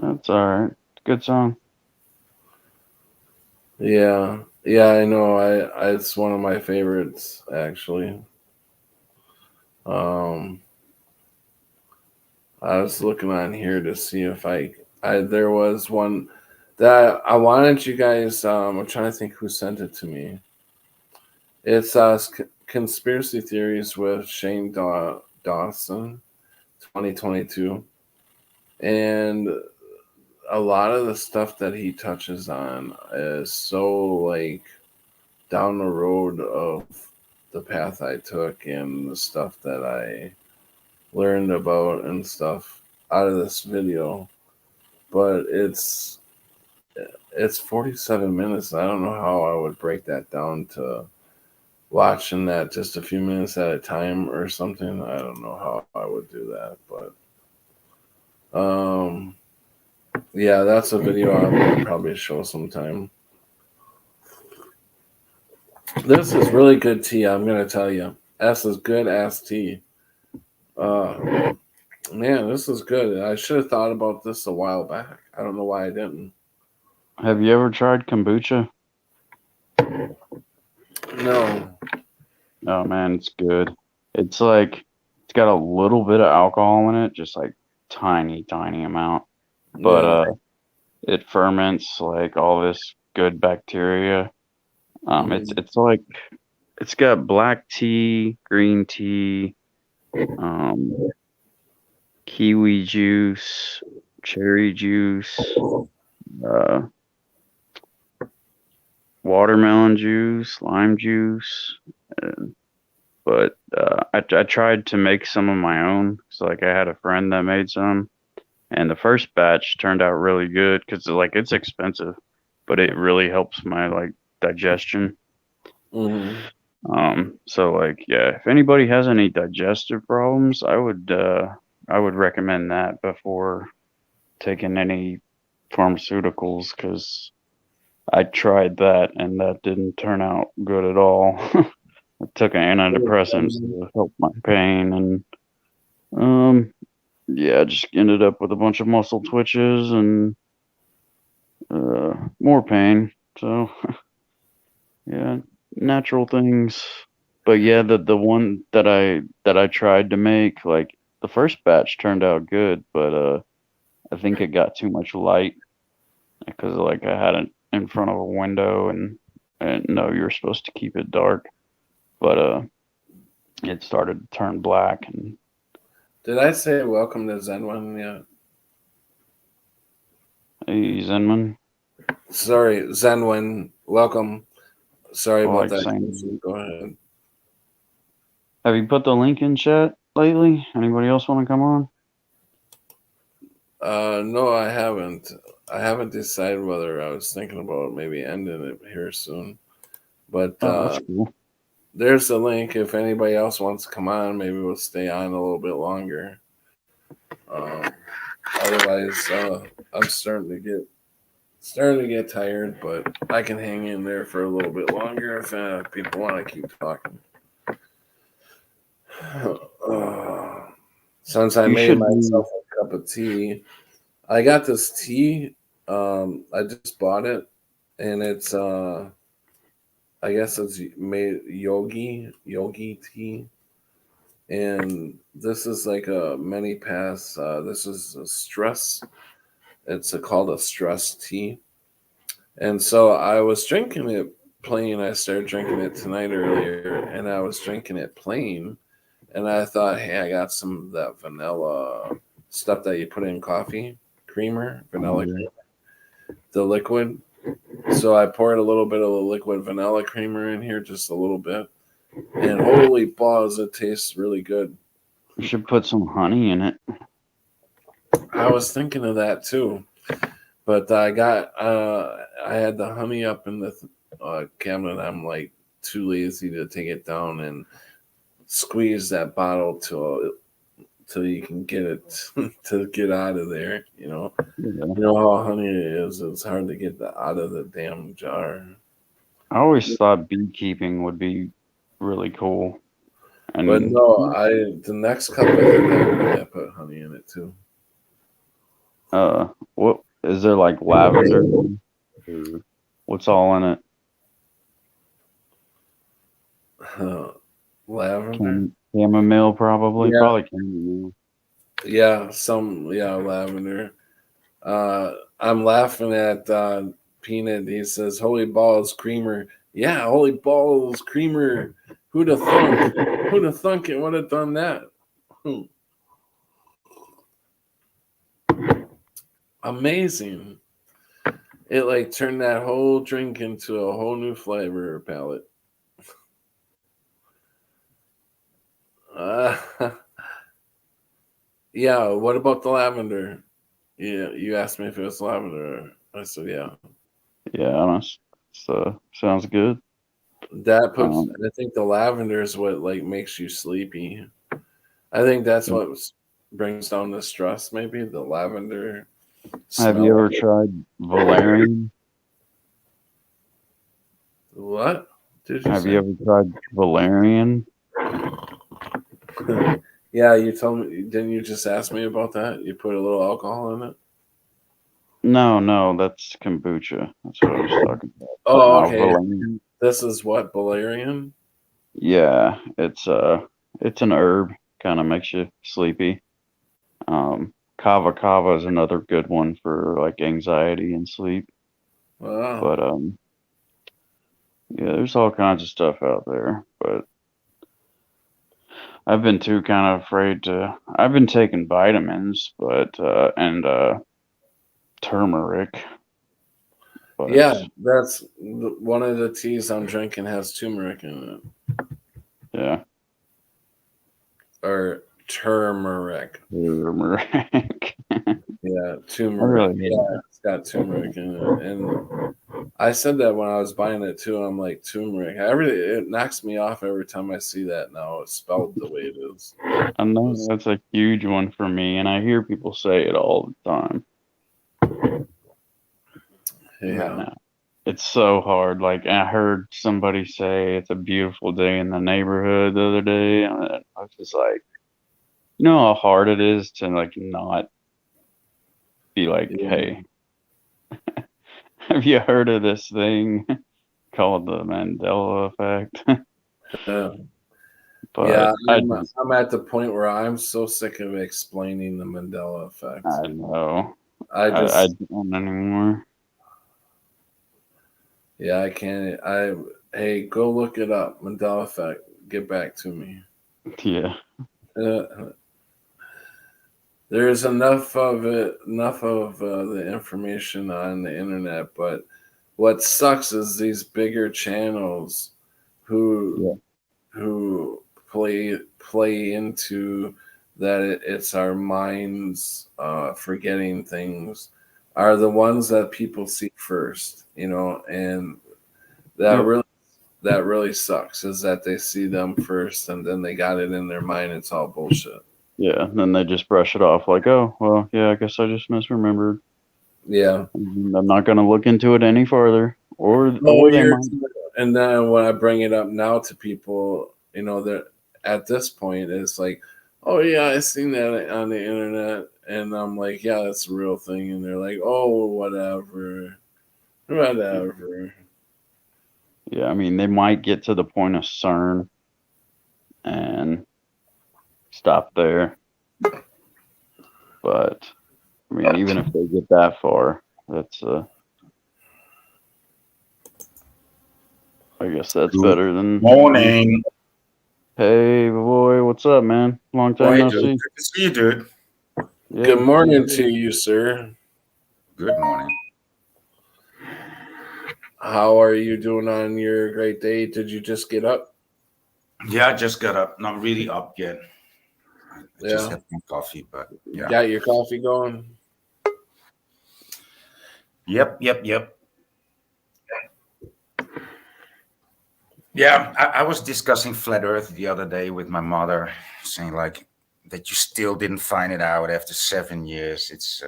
That's all right. Good song. Yeah, yeah, I know. It's one of my favorites actually. Um, I was looking on here to see if I there was one that I wanted you guys. I'm trying to think who sent it to me. It's conspiracy theories with Shane Dawson, 2022, and a lot of the stuff that he touches on is so like down the road of the path I took and the stuff that I learned about and stuff out of this video. But it's 47 minutes. I don't know how I would break that down to watching that just a few minutes at a time or something. I don't know how I would do that, but yeah, that's a video I will probably show sometime. This is really good tea, I'm gonna tell you. S is good ass tea. Man, this is good. I should have thought about this a while back. I don't know why I didn't. Have you ever tried kombucha? No. Oh man, it's good. It's like it's got a little bit of alcohol in it, just like tiny amount. But Yeah. it ferments like all this good bacteria. It's like it's got black tea, green tea, kiwi juice, cherry juice, uh, watermelon juice, lime juice. But I tried to make some of my own. So like I had a friend that made some, and the first batch turned out really good because like it's expensive, but it really helps my like digestion. So like yeah, if anybody has any digestive problems, I would recommend that before taking any pharmaceuticals because I tried that and that didn't turn out good at all. I took an antidepressant to help my pain and yeah, I just ended up with a bunch of muscle twitches and more pain. So yeah, natural things. But yeah, the one that I tried to make, like the first batch turned out good, but I think it got too much light because like I had it in front of a window and no, you're supposed to keep it dark, but it started to turn black. And did I say welcome to Zenwin yet? hey, Zenman. Sorry, Zenwin. Welcome. Sorry I about like that. saying. Go ahead. Have you put the link in chat lately? Anybody else want to come on? No, I haven't. I haven't decided whether I was thinking about maybe ending it here soon. But That's cool. there's the link. If anybody else wants to come on, maybe we'll stay on a little bit longer. Otherwise, I'm starting to get tired, but I can hang in there for a little bit longer if people want to keep talking. Since I made myself a cup of tea, I got this tea. I just bought it, and it's I guess it's made yogi tea, and this is like a mini pass. This is a stress. It's called a stress tea, and so I was drinking it plain. I started drinking it tonight earlier, and I was drinking it plain, and I thought, hey, I got some of that vanilla stuff that you put in coffee creamer, vanilla creamer, the liquid. So I poured a little bit of the liquid vanilla creamer in here, just a little bit, and holy balls, it tastes really good. You should put some honey in it. I was thinking of that too, but I had the honey up in the cabinet. I'm like too lazy to take it down and squeeze that bottle till you can get it to get out of there. You know how honey is. It's hard to get out of the damn jar. I always thought beekeeping would be really cool, But no, the next cup I think I put honey in it too. What is there like lavender? Or what's all in it? Lavender. Chamomile, probably. Yeah. Probably chamomile. Yeah, lavender. I'm laughing at Peanut. He says, "Holy balls, creamer." Yeah, holy balls, creamer. Who'd have thunk? Who'd have thunk it would have done that? Amazing. It like turned that whole drink into a whole new flavor palette. Yeah, what about the lavender? Yeah, you asked me if it was lavender. I said, yeah. Yeah, sounds good. That puts. I think the lavender is what like makes you sleepy. I think that's what brings down the stress. Maybe the lavender. Have you ever tried valerian? What did you Have say? you ever tried valerian? Yeah, you told me. Didn't you just ask me about that? You put a little alcohol in it. No, that's kombucha. That's what I was talking about. Oh, okay. Valerian. This is what valerian. Yeah, it's an herb. Kind of makes you sleepy. Kava is another good one for like anxiety and sleep. Wow. But yeah, there's all kinds of stuff out there. But I've been too kind of afraid to. I've been taking vitamins, but and turmeric. But yeah, that's one of the teas I'm drinking has turmeric in it. Yeah. Or turmeric. Turmeric. Yeah, turmeric. Yeah, it's got turmeric in it. And I said that when I was buying it too. I'm like, turmeric. It knocks me off every time I see that now. It's spelled the way it is. I know that's a huge one for me, and I hear people say it all the time. Yeah. It's so hard. Like, I heard somebody say it's a beautiful day in the neighborhood the other day. And I was just like, you know how hard it is to like not be like, hey, have you heard of this thing called the Mandela effect? But yeah, I'm at the point where I'm so sick of explaining the Mandela effect. I know. I don't anymore. Yeah, I can't. Hey, go look it up. Mandela effect. Get back to me. Yeah. There's enough of the information on the internet, but what sucks is these bigger channels who play into that it's our minds forgetting things are the ones that people see first, and that really sucks is that they see them first and then they got it in their mind it's all bullshit. Yeah, and then they just brush it off like, oh, well, yeah, I guess I just misremembered. Yeah. I'm not going to look into it any further. Or they might. And then when I bring it up now to people, that at this point, it's like, oh, yeah, I seen that on the internet. And I'm like, yeah, that's a real thing. And they're like, oh, whatever. Yeah, I mean, they might get to the point of CERN and stop there. But I mean, even if they get that far, that's I guess that's better than morning. Hey boy, what's up, man? Long time no see. Good to see you, dude. Yeah, good morning to you, sir. Good morning. How are you doing on your great day? Did you just get up? Yeah, I just got up. Not really up yet. I just had some coffee, but yeah. You got your coffee going? Yep. Yeah, I was discussing flat Earth the other day with my mother, saying like that you still didn't find it out after 7 years. It's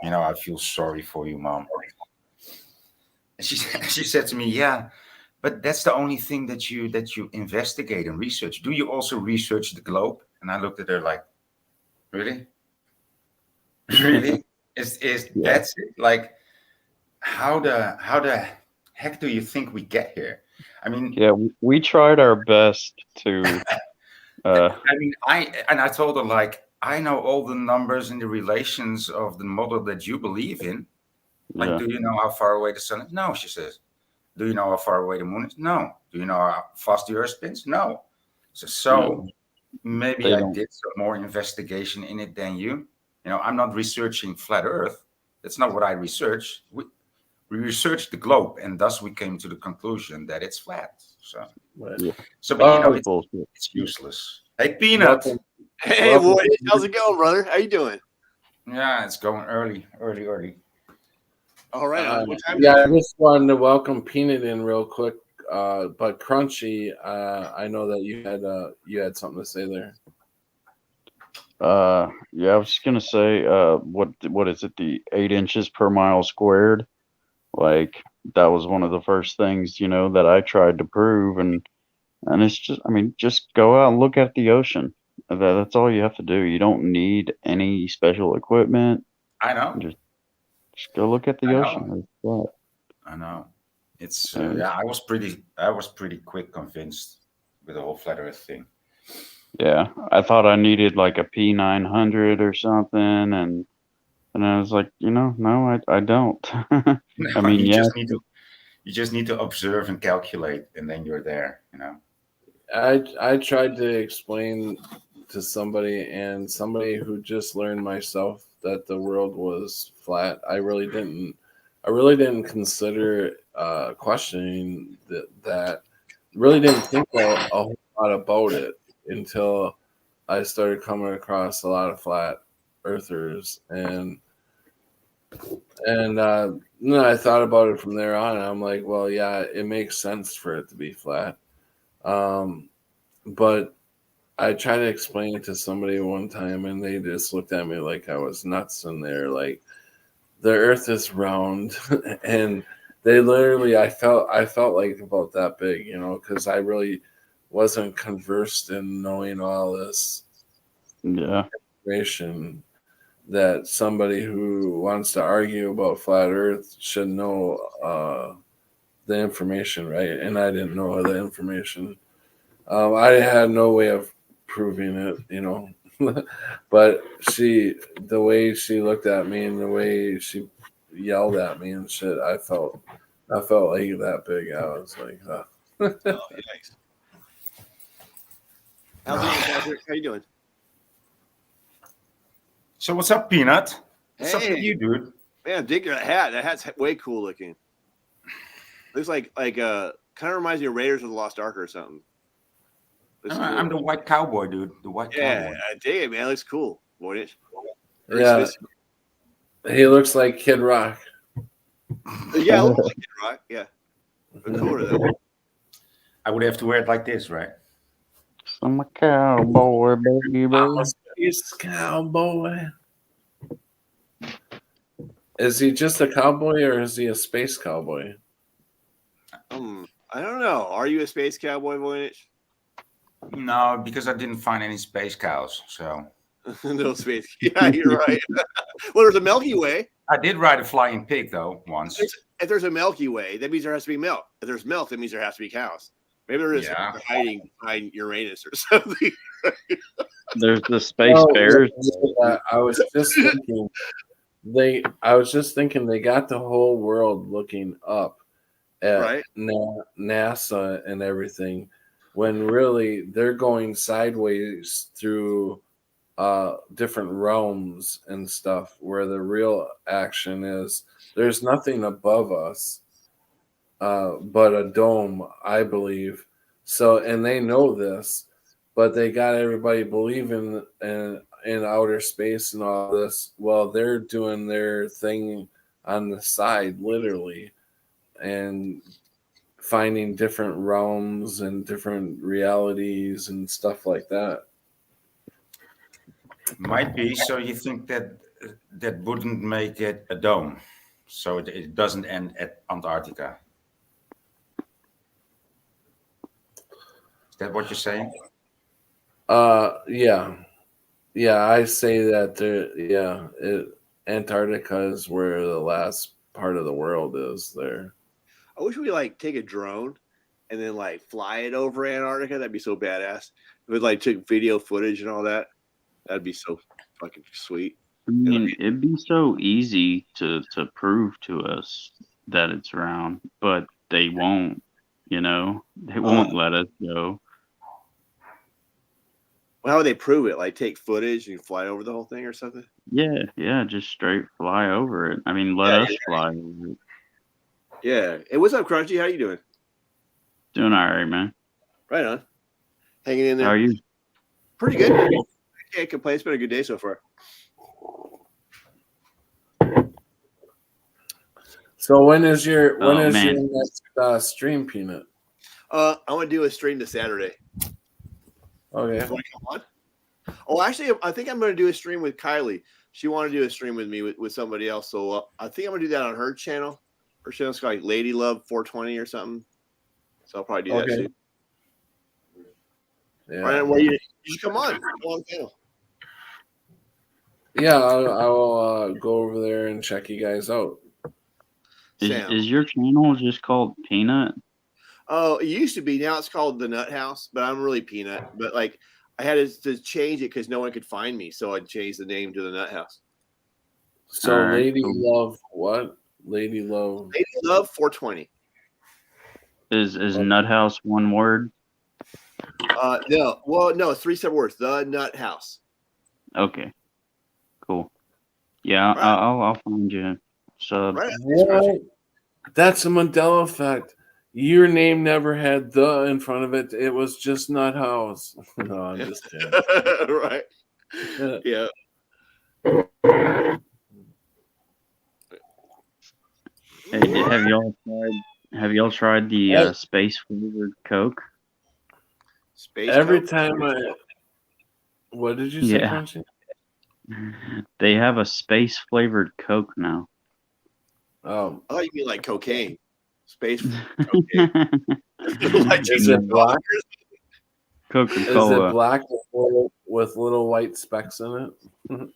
I feel sorry for you, Mom. And she said to me, yeah, But that's the only thing that you investigate and research. Do you also research the globe? And I looked at her like, really? Really? Is Yeah. that's it? Like, how the heck do you think we get here? I mean, Yeah, we tried our best to. I told her, like, I know all the numbers and the relations of the model that you believe in. Like, Yeah. do you know how far away the sun is? No, she says. Do you know how far away the moon is? No. Do you know how fast the earth spins? No. So Yeah, maybe they I don't. did some more investigation in it than you. You know, I'm not researching flat earth. That's not what I research. We researched the globe, and thus we came to the conclusion that it's flat. So, Right. Yeah. but you know, That's bullshit. it's useless. Hey, Peanut. Welcome. Hey, Welcome. boy, how's it going, brother? How you doing? Yeah, it's going early. All right. What time? Yeah, I just wanted to welcome Peanut in real quick. But Crunchy, I know that you had something to say there. Yeah, I was just gonna say, what is it? The 8 inches per mile squared. Like that was one of the first things, that I tried to prove, and it's just, I mean, just go out and look at the ocean. That's all you have to do. You don't need any special equipment. I know. Just go look at the ocean. It's flat. I know. It's And yeah. I was pretty quick convinced with the whole flat Earth thing. yeah, I thought I needed like a P900 or something, and I was like, no, I don't. I mean, you yeah, just need to observe and calculate, and then you're there. You know. I tried to explain to somebody, and somebody who just learned myself that the world was flat. I really didn't consider questioning that. Really didn't think a whole lot about it until I started coming across a lot of flat earthers, and I thought about it from there on. I'm like, well, yeah, it makes sense for it to be flat. But I tried to explain it to somebody one time, and they just looked at me like I was nuts. And they're like, "The Earth is round," and they literally, I felt like about that big, because I really wasn't conversed in knowing all this yeah, information that somebody who wants to argue about flat Earth should know the information, right? And I didn't know the information. I had no way of proving it, but the way she looked at me and the way she yelled at me and shit, I felt like that big. I was like, Oh, yikes. How's it going, Patrick? How you doing? So what's up, Peanut? What's up with Hey. you, dude? Man, dig your hat. That hat's way cool looking. Looks like kind of reminds me of Raiders of the Lost Ark or something. Looks I'm cool. the white cowboy, dude. The white Yeah, cowboy. I dig it, man. It looks cool. Voynich. Very yeah, sophisticated. he looks like Kid Rock. Yeah, I look like it, right? Yeah. But cooler though. I would have to wear it like this, right? I'm a cowboy, baby. I'm a space cowboy. Is he just a cowboy or is he a space cowboy? I don't know. Are you a space cowboy, Voynich? No, because I didn't find any space cows. So No space. Yeah, you're right. Well, there's a Milky Way. I did ride a flying pig though once. If there's a Milky Way, that means there has to be milk. If there's milk, that means there has to be cows. Maybe they're just hiding behind Uranus or something. There's the space bears. I was just thinking they got the whole world looking up at NASA and everything, when really they're going sideways through different realms and stuff, where the real action is. There's nothing above us but a dome, I believe. So, and they know this, but they got everybody believing in outer space and all this. Well, they're doing their thing on the side, literally, and finding different realms and different realities and stuff like that. Might be. So you think that wouldn't make it a dome, so it doesn't end at Antarctica? Is that what you're saying? Yeah. Yeah, I say that Antarctica is where the last part of the world is there. I wish we like take a drone and then like fly it over Antarctica. That'd be so badass. If it like took video footage and all that, that'd be so fucking sweet. I mean, it'd be so easy to prove to us that it's round, but they won't. They won't let us go. Well, how would they prove it? Like take footage and fly over the whole thing or something? Yeah, just straight fly over it. I mean, let us fly over it. Yeah. Hey, what's up, Crunchy? How you doing? Doing all right, man. Right on. Hanging in there. How are you? Pretty good. I can't complain. It's been a good day so far. So when is your man. next stream, Peanut? I'm gonna do a stream this Saturday. Okay. You want to come on? Oh, actually, I think I'm gonna do a stream with Kylie. She wanted to do a stream with me with somebody else, so I think I'm gonna do that on her channel. Her channel's called like Lady Love 420 or something. So I'll probably do that too. Yeah. Ryan, well, you should come on. Come on channel. Yeah, I will go over there and check you guys out. Is your channel just called Peanut? Oh, it used to be. Now it's called The Nut House, but I'm really Peanut. But like, I had to change it because no one could find me, so I changed the name to The Nut House. So, Lady Love what? Lady Love 420. Is Nut House one word? No. Well, no, it's 3 separate words. The Nut House. Okay. Cool. Yeah, right. I'll find you. So that's a Mandela effect. Your name never had the in front of it. It was just Nut House. No, I'm just kidding. Right. Yeah. Hey, have y'all tried the space flavored Coke? Every time what did you say, Crunchy? They have a space flavored Coke now. Oh, you mean like cocaine? Space cocaine. Is it black? Coca-Cola. Is it black with little white specks in it?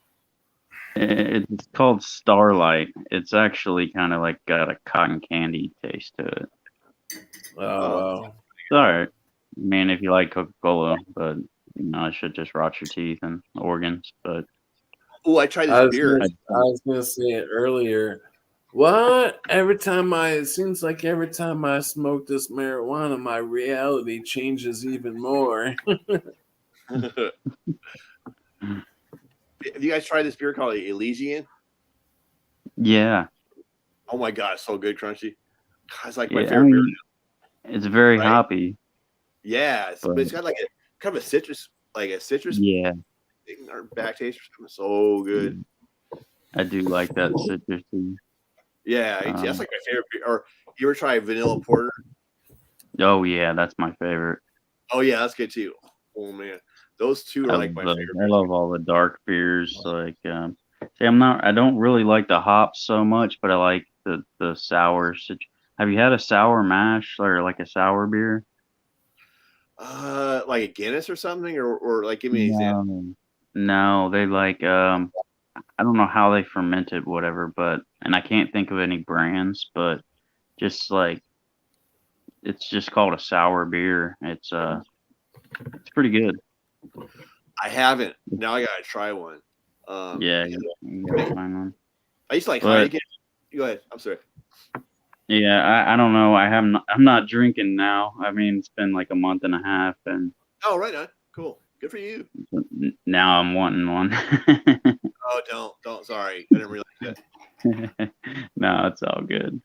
It's called Starlight. It's actually kind of like got a cotton candy taste to it. Oh, wow. It's all right. I mean, if you like Coca-Cola, but it should just rot your teeth and organs. But I tried this beer. I was gonna say it earlier. What? It seems like every time I smoke this marijuana, my reality changes even more. Have you guys tried this beer called Elysian? Yeah. Oh my god, it's so good, Crunchy. It's like my favorite beer. It's very hoppy. Yeah, but it's got like a kind of a citrus. Yeah. Or back taste or something. So good. I do like that citrusy. Yeah, that's like my favorite beer. Or you ever try vanilla porter? Oh yeah, that's my favorite. Oh yeah, that's good too. Oh man, those two are like my favorite. I love all the dark beers. Like, I don't really like the hops so much, but I like the sour. Have you had a sour mash or like a sour beer? Like a Guinness or something, or like give me an example. No, they like I don't know how they ferment it, whatever, and I can't think of any brands, but just like it's just called a sour beer. It's pretty good. I haven't. Now I gotta try one. You gotta find one. I used to like Heineken. Go ahead. I'm sorry. Yeah, I don't know. I'm not drinking now. I mean, it's been like a month and a half, and oh, right on. Cool. Good for you. Now I'm wanting one. Oh, don't. Sorry, I didn't realize that. No, it's all good.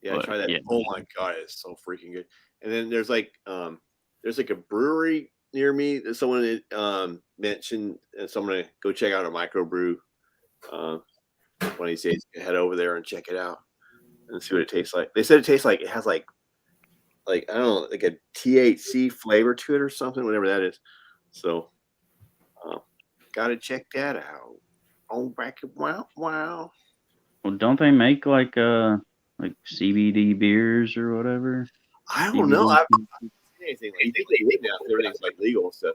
Yeah, try that. Yeah. Oh my god, it's so freaking good. And then there's like a brewery near me that someone mentioned, and so I'm gonna go check out a microbrew. One of these days, head over there and check it out and see what it tastes like. They said it tastes like it has like I don't know, like a THC flavor to it or something, whatever that is. So, gotta check that out. Oh, wow. Well, don't they make like like CBD beers or whatever. I don't know. CBD. I haven't seen anything. Like, you think they would now if everything's like legal and stuff.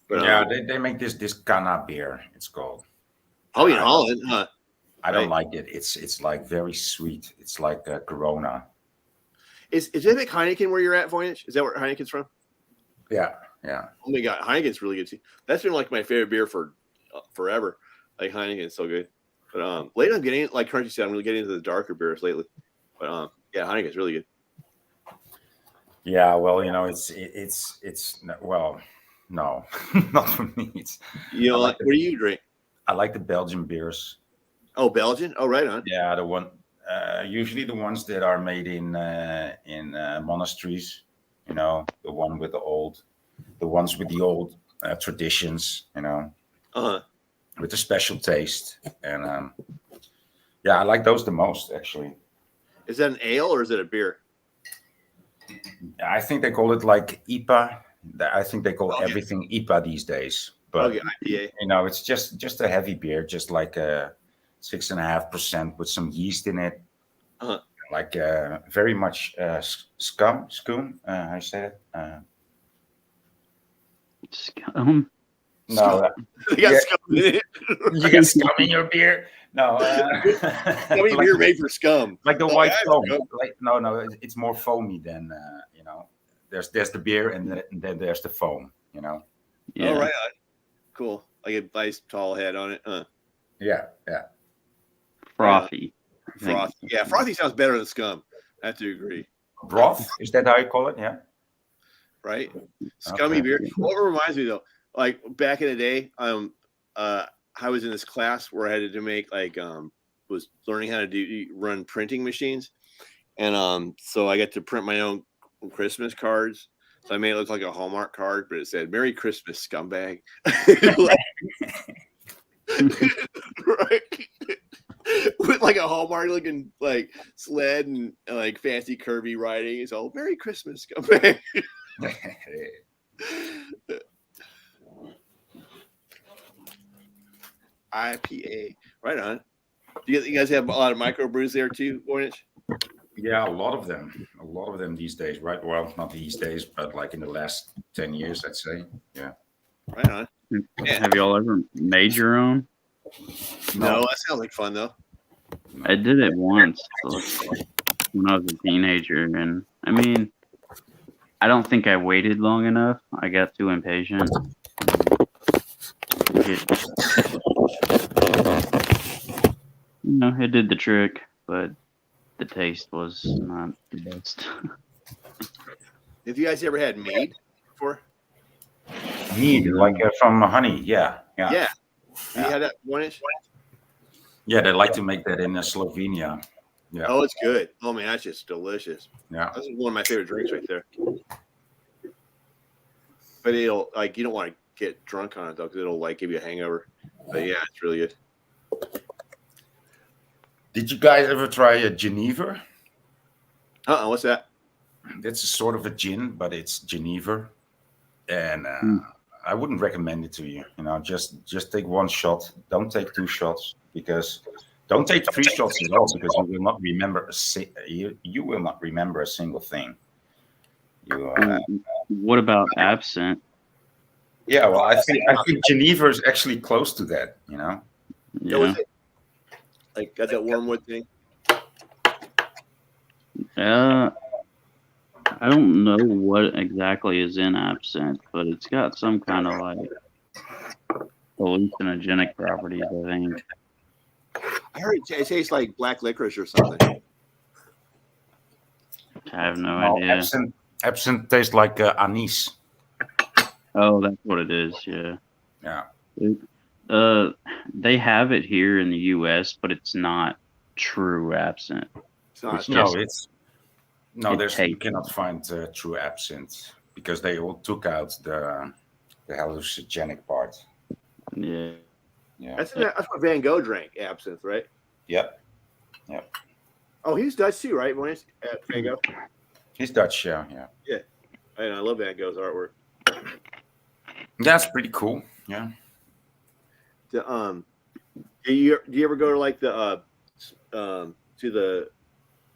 But Yeah, they make this Ghana beer. It's called. oh, in Holland, huh? I don't Right. like it. It's like very sweet. It's like Corona. Is it like Heineken where you're at, Voynich? Is that where Heineken's from? Yeah, yeah. Oh my god, Heineken's really good too. That's been like my favorite beer for forever. Like Heineken's so good. But lately I'm getting, like Crunchy said, I'm really getting into the darker beers lately. But yeah, Heineken's really good. Yeah, well, you know, it's well, no, not for me. It's You know, I like what do you drink? I like the Belgian beers. Oh, Belgian. Oh, right on. Yeah, the one usually the ones that are made in monasteries. You know, the ones with the old traditions. You know, Uh-huh. with a special taste, and yeah, I like those the most actually. Is that an ale or is it a beer? I think they call it like IPA. I think they call Okay. everything IPA these days. But Okay, IPA. you know, it's just a heavy beer, just like a 6.5% with some yeast in it, Uh-huh. like very much scum. How you say it? Scum. No, They got yeah. scum in it. You got scum in your beer. No, Scummy beer made for scum. like the Oh, white that's foam. good. Like no, it's more foamy than you know. There's the beer and then there's the foam. You know. Yeah. Oh, right on. Cool. Like a nice tall head on it. Yeah. Frothy. Frothy. Yeah, frothy sounds better than scum. I have to agree. Broth, is that how you call it? Yeah. Right? Scummy Okay. beer. What reminds me though, like back in the day, I was in this class where I had to make was learning how to run printing machines, and so I got to print my own Christmas cards. So I made it look like a Hallmark card, but it said "Merry Christmas, scumbag." Right? With like a Hallmark looking like sled and like fancy curvy writing. It's all "Merry Christmas, scumbag." IPA. Right on. Do you guys have a lot of microbrews there too, Voynich? Yeah, a lot of them these days, right? Well, not these days, but like in the last 10 years, I'd say. Yeah. Right on. Yeah. Have y'all ever made your own? No, that sounds like fun though. I did it once when I was a teenager, and I mean, I don't think I waited long enough. I got too impatient. It did the trick, but the taste was not the best. Have you guys ever had mead before? Mead, like from honey. Yeah. Yeah. You had that Voynich? Yeah, they like to make that in Slovenia. Yeah. Oh, it's good. Oh man, that's just delicious. Yeah. This is one of my favorite drinks right there. But it'll like you don't want to get drunk on it though, because it'll like give you a hangover. But yeah, it's really good. Did you guys ever try a Geneva? What's that? It's a sort of a gin, but it's Geneva, and I wouldn't recommend it to you. You know, just take one shot. Don't take 2 shots because don't take 3 shots at all because you will not remember you will not remember a single thing. What about absinthe? Yeah, well, I think Geneva is actually close to that. You know. Yeah. Like got that wormwood thing. I don't know what exactly is in absinthe, but it's got some kind of like hallucinogenic properties, I think. I heard it tastes like black licorice or something. I have no idea. Absinthe tastes like anise. Oh, that's what it is. Yeah. Yeah. They have it here in the U.S., but it's not true absinthe. It's not. You cannot find true absinthe because they all took out the hallucinogenic part. Yeah. Yeah. That's what Van Gogh drank, absinthe, right? Yep. Oh, he's Dutch too, right? Van Gogh. He's Dutch, yeah. Yeah. I love Van Gogh's artwork. That's pretty cool. Yeah. Do you ever go to like the to the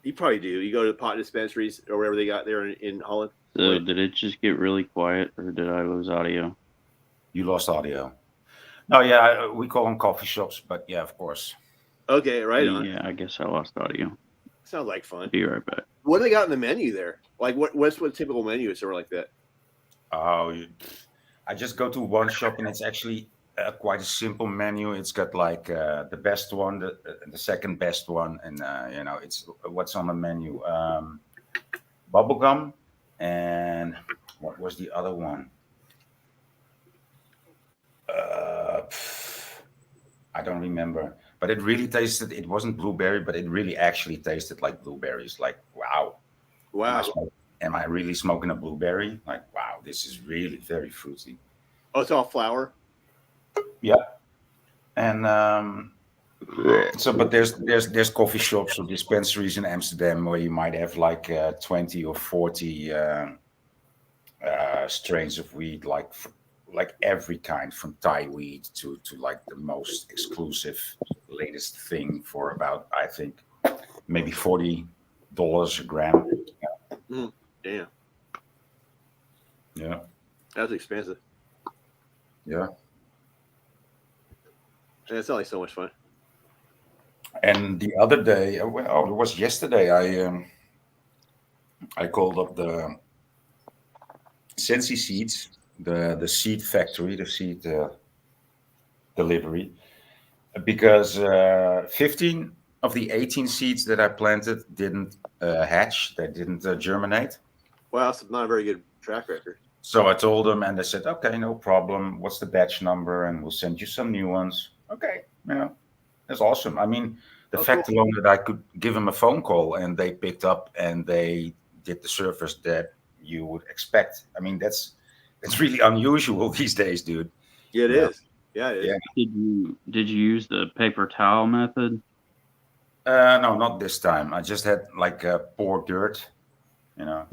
You probably do. You go to the pot dispensaries or whatever they got there in Holland. So did it just get really quiet, or did I lose audio? You lost audio. No, yeah, we call them coffee shops, but yeah, of course. Okay, right on. Yeah, I guess I lost audio. Sounds like fun. Be right back. What do they got in the menu there? Like, what's a typical menu is somewhere like that? Oh, I just go to one shop and it's actually quite a simple menu. It's got like the best one, the second best one, and it's what's on the menu. Bubblegum, and what was the other one? I don't remember, but it really tasted. It wasn't blueberry, but it really actually tasted like blueberries. Like wow, am I really smoking a blueberry? Like wow, this is really very fruity. Oh, it's all flour. Yeah, and but there's coffee shops or dispensaries in Amsterdam where you might have like 20 or 40 strains of weed, like every kind, from Thai weed to like the most exclusive latest thing for about, I think, maybe $40 a gram. Damn. Yeah. That's expensive. Yeah. And it's only so much fun. And the other day, it was yesterday, I called up the Sensi Seeds, the seed factory, the seed delivery, because 15 of the 18 seeds that I planted didn't hatch, they didn't germinate. Wow, that's not a very good track record. So I told them, and they said, okay, no problem. What's the batch number? And we'll send you some new ones. Okay, that's awesome. I mean, the fact alone that I could give them a phone call and they picked up and they did the service that you would expect. I mean, that's really unusual these days, dude. Yeah, it is. Yeah, it is. Yeah. Did you use the paper towel method? No, not this time. I just had like poor dirt, Yeah.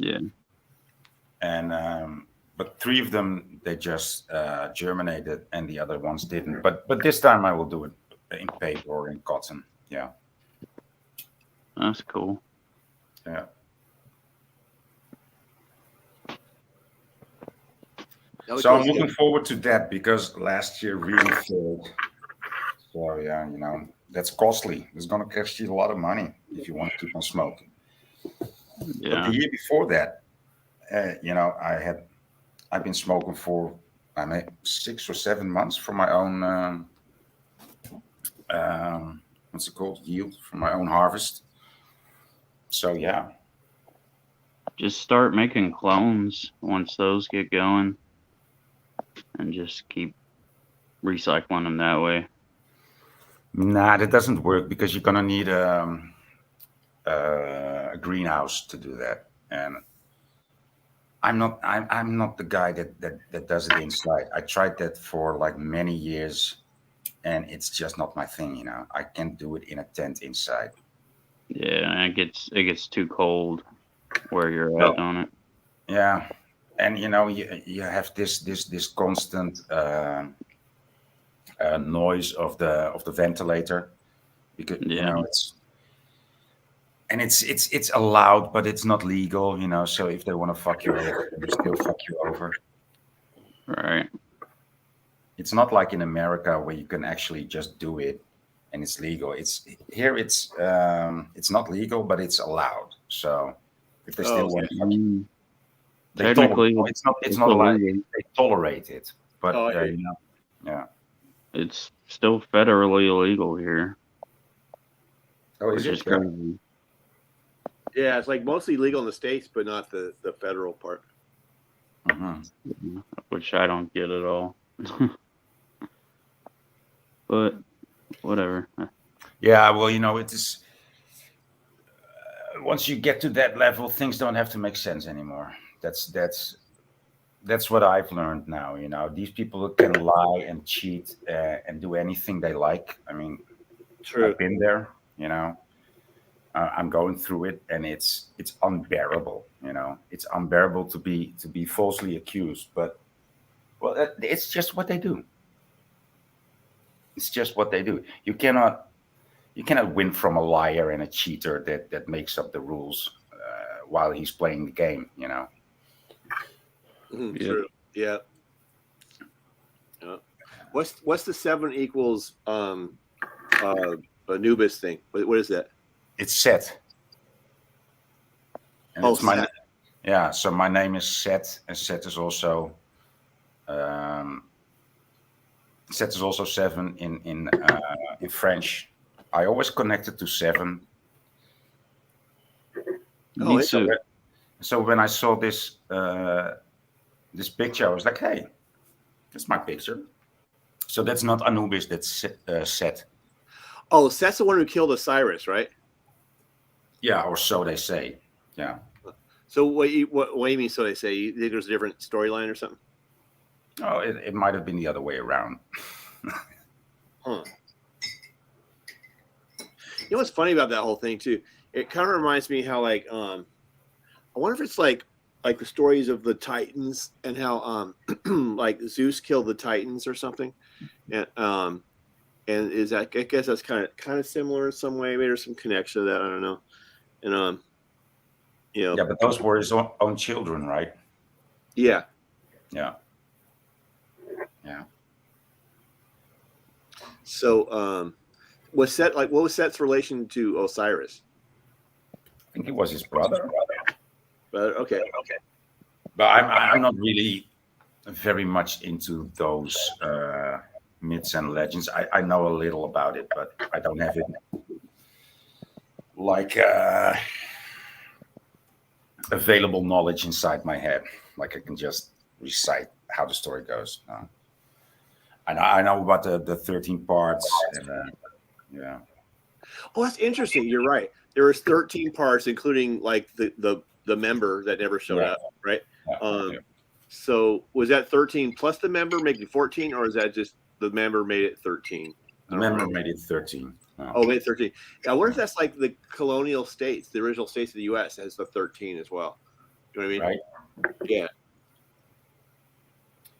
And but 3 of them they just germinated, and the other ones didn't. But this time I will do it in paper or in cotton. Yeah. That's cool. Yeah. So I'm looking forward to that because last year really failed. So yeah, that's costly. It's going to cost you a lot of money if you want to keep on smoking. Yeah. But the year before that, I've been smoking for 6 or 7 months for my own what's it called, yield, from my own harvest. So yeah, just start making clones once those get going, and just keep recycling them that way. Nah, that doesn't work because you're gonna need a greenhouse to do that, and I'm not the guy that does it inside. I tried that for like many years, and it's just not my thing. I can't do it in a tent inside. Yeah, it gets too cold where you're at on it. Yeah, and you have this constant noise of the ventilator, because it's allowed, but it's not legal. So if they want to fuck you over, they still fuck you over. Right. It's not like in America where you can actually just do it and it's legal. It's not legal, but it's allowed. So if they still want to, technically, it's not allowed. They tolerate it, but yeah, it's still federally illegal here. Oh, is it? Crazy. Yeah, it's like mostly legal in the States, but not the federal part. Mm-hmm. Which I don't get at all. But whatever. Yeah, well, it is. Once you get to that level, things don't have to make sense anymore. That's what I've learned now. These people can lie and cheat and do anything they like. I mean, true. I've been there. I'm going through it, and it's unbearable. It's unbearable to be falsely accused. But well, it's just what they do. It's just what they do. You cannot you cannot win from a liar and a cheater that makes up the rules while he's playing the game. You know. True. Yeah. What's the 7 equals Anubis thing? What is that? It's Set. And it's my yeah. So my name is Set, and Set is also 7 in French. I always connected to 7. Me too. So when I saw this this picture, I was like, "Hey, that's my picture." So that's not Anubis. That's Set. Oh, Set's the one who killed Osiris, right? Yeah, or so they say. Yeah. So what do you mean? So they say? You think there's a different storyline or something? Oh, it might have been the other way around. Huh. You know what's funny about that whole thing too? It kind of reminds me how I wonder if it's like the stories of the Titans and how like Zeus killed the Titans or something, and is that, I guess that's kind of similar in some way. Maybe there's some connection to that. I don't know. And Yeah, but those were his own children, right? Yeah. Yeah. Yeah. So was Set what was Set's relation to Osiris? I think it was his brother. But okay. But I'm not really very much into those myths and legends. I know a little about it, but I don't have it like available knowledge inside my head. Like I can just recite how the story goes. No. I know about the 13 parts. And, yeah. Oh, that's interesting. You're right. There was 13 parts, including like the member that never showed up, right? Yeah. So was that 13 plus the member making 14, or is that just the member made it 13? The member made it 13. Oh, made it 13. Yeah, I wonder if that's like the colonial states, the original states of the U.S. has the 13 as well. You know what I mean? Right. Yeah.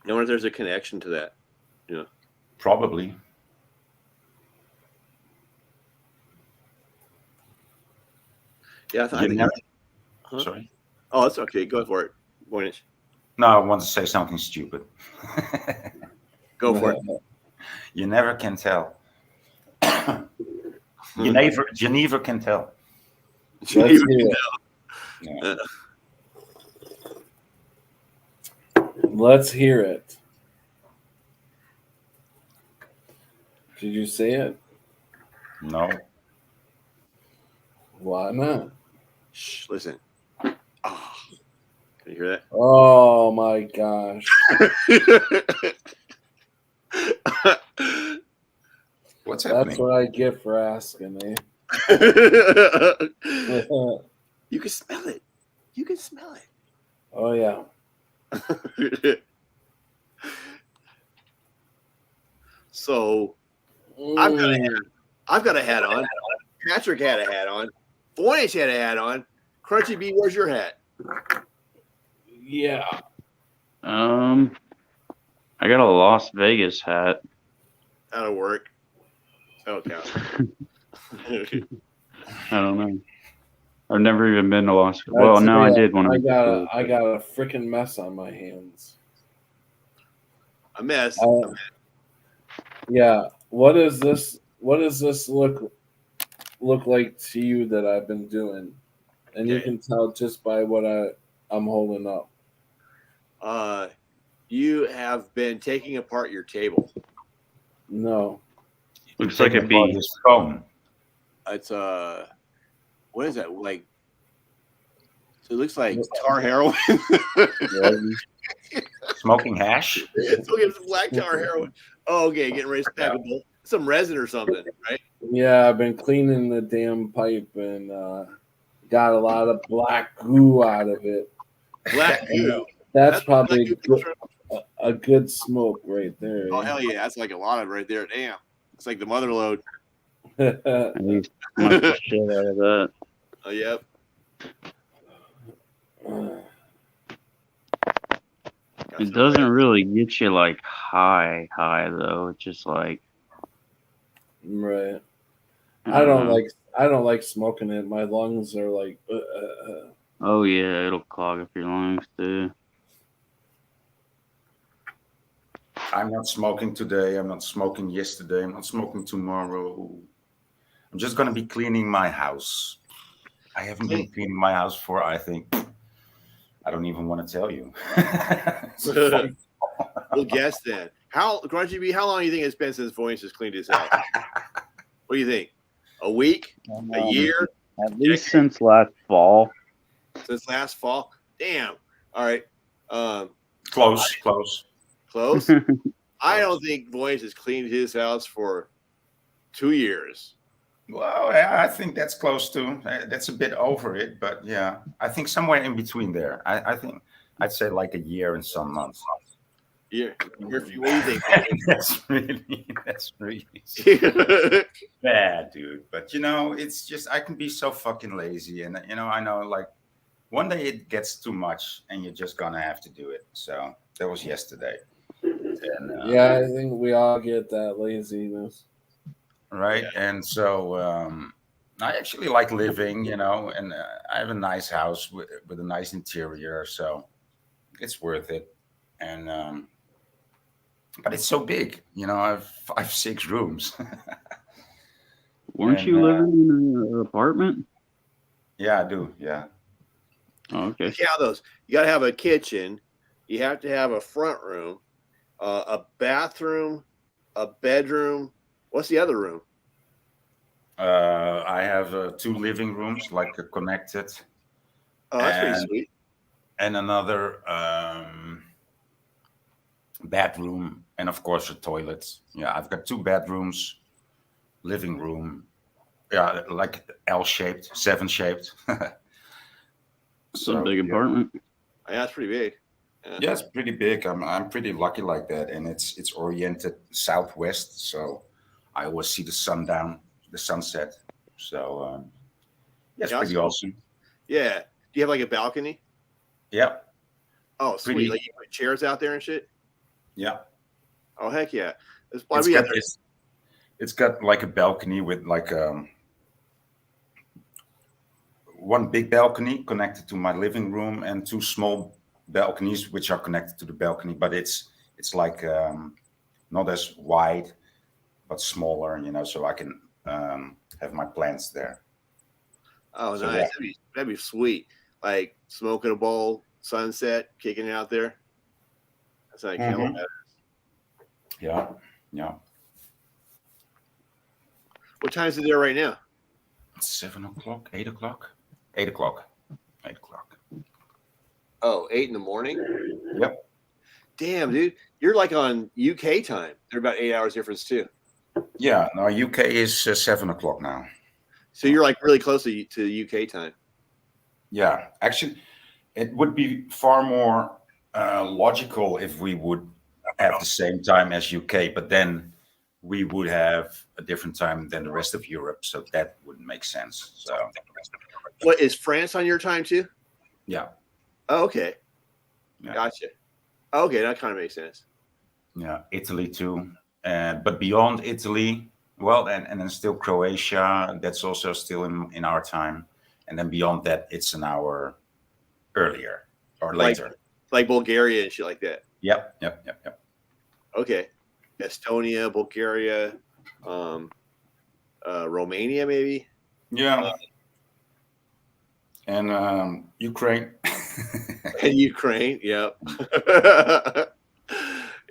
I wonder if there's a connection to that. Yeah. Probably. Yeah, I think. Huh? Sorry. Oh, that's okay. Go for it, Boynich. No, I want to say something stupid. Go for it. You never can tell. Geneva can tell. Geneva can tell. Yeah. Let's hear it. Did you say it? No. Why not? Shh, listen. Oh, can you hear that? Oh my gosh. What's happening? That's what I get for asking, eh? You can smell it. You can smell it. Oh yeah. So I've got a hat on. Patrick had a hat on. Boynich had a hat on. Crunchy B, where's your hat? Yeah. I got a Las Vegas hat. That'll work. That'll count. I don't know. I've never even been to Las Vegas. Well, no, I did when I got a freaking mess on my hands. A mess. Yeah. What does this look like to you that I've been doing? And you can tell just by what I'm holding up. You have been taking apart your table. No. Looks like a bee. His phone. It's what is that like? So it looks like tar heroin. Smoking hash. It's looking at black tar heroin. Oh, okay, getting ready to pack some resin or something, right? Yeah, I've been cleaning the damn pipe and got a lot of black goo out of it. Black goo. That's probably a good smoke right there. Oh hell yeah, that's like a lot of right there. Damn, it's like the mother load. I used the shit out of that. Oh yep. It doesn't really get you like high though. It's just like right. I don't like smoking it. My lungs are like. Oh yeah, it'll clog up your lungs too. I'm not smoking today. I'm not smoking yesterday. I'm not smoking tomorrow. I'm just going to be cleaning my house. I haven't been cleaning my house for, I think, I don't even want to tell you. We'll guess then. Grungy B, how long do you think it's been since Voyance has cleaned his house? What do you think? A week? A year? At least since last fall. Since last fall? Damn. All right. Close. Close? I don't think Voyance has cleaned his house for 2 years. Well, I think that's close to. That's a bit over it, but yeah, I think somewhere in between there. I think I'd say like a year and some months. Yeah. What do you think? that's really bad, dude. But it's just I can be so fucking lazy, and I know like one day it gets too much, and you're just gonna have to do it. So that was yesterday. And, yeah, I think we all get that laziness. Right. Yeah. And so I actually like living, and I have a nice house with a nice interior, so it's worth it. And but it's so big, I have 5-6 rooms. Weren't you living in an apartment? Yeah, I do. Yeah. Oh, okay. Count those. You got to have a kitchen. You have to have a front room, a bathroom, a bedroom. What's the other room? I have 2 living rooms, like connected. Oh, that's pretty sweet. And another bedroom, and of course a toilet. Yeah, I've got 2 bedrooms, living room. Yeah, like L-shaped, 7-shaped. It's a big apartment. Yeah, it's pretty big. Yeah, it's pretty big. I'm pretty lucky like that, and it's oriented southwest, so I always see the sunset. So yeah, it's pretty awesome. Yeah. Do you have like a balcony? Yeah. Oh, sweet! Pretty, like you put chairs out there and shit. Yeah. Oh heck yeah! It's got like a balcony with like one big balcony connected to my living room and 2 small balconies which are connected to the balcony, but it's like not as wide but smaller, so I can have my plants there. Oh, so nice. Yeah. That'd be sweet. Like smoking a bowl, sunset, kicking it out there. That's like hell better. Yeah. Yeah. What time is it there right now? 7 o'clock, 8 o'clock. 8 o'clock. 8 o'clock. Oh, 8 in the morning? Yep. Damn, dude. You're like on UK time. They're about 8 hours difference too. Yeah, no, UK is 7 o'clock now. So you're like really close to UK time. Yeah, actually, it would be far more logical if we would have the same time as UK, but then we would have a different time than the rest of Europe, so that wouldn't make sense. So, what is France on your time too? Yeah. Oh, okay. Yeah. Gotcha. Okay, that kind of makes sense. Yeah, Italy too, but beyond Italy, well, and then still Croatia. That's also still in our time, and then beyond that, it's an hour earlier or later. Like Bulgaria and shit like that. Yep. Okay. Estonia, Bulgaria, Romania, maybe. Yeah. And Ukraine. And Ukraine, yep.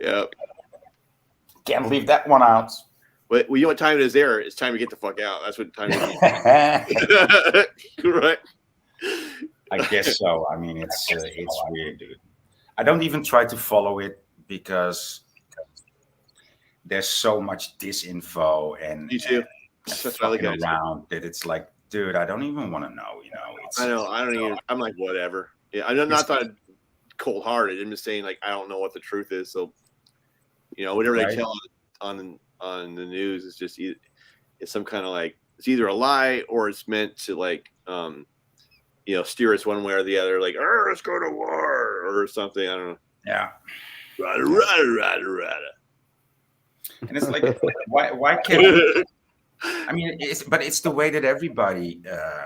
Yep. Can't leave that one out. But you know what time it is there? It's time to get the fuck out. That's what time it is. Right. I guess so. I mean, it's weird, dude. I don't even try to follow it because there's so much disinfo and you too. Fucking around that it's like, dude, I don't even want to know. I know. I don't even. I'm like, whatever. Yeah, I'm not that cold hearted. I'm just saying, like, I don't know what the truth is. So, whatever they tell on the news is just it's some kind of like it's either a lie or it's meant to like steer us one way or the other. Like, let's go to war or something. I don't know. Yeah. Rada. And it's like, why can't I mean, it's the way that everybody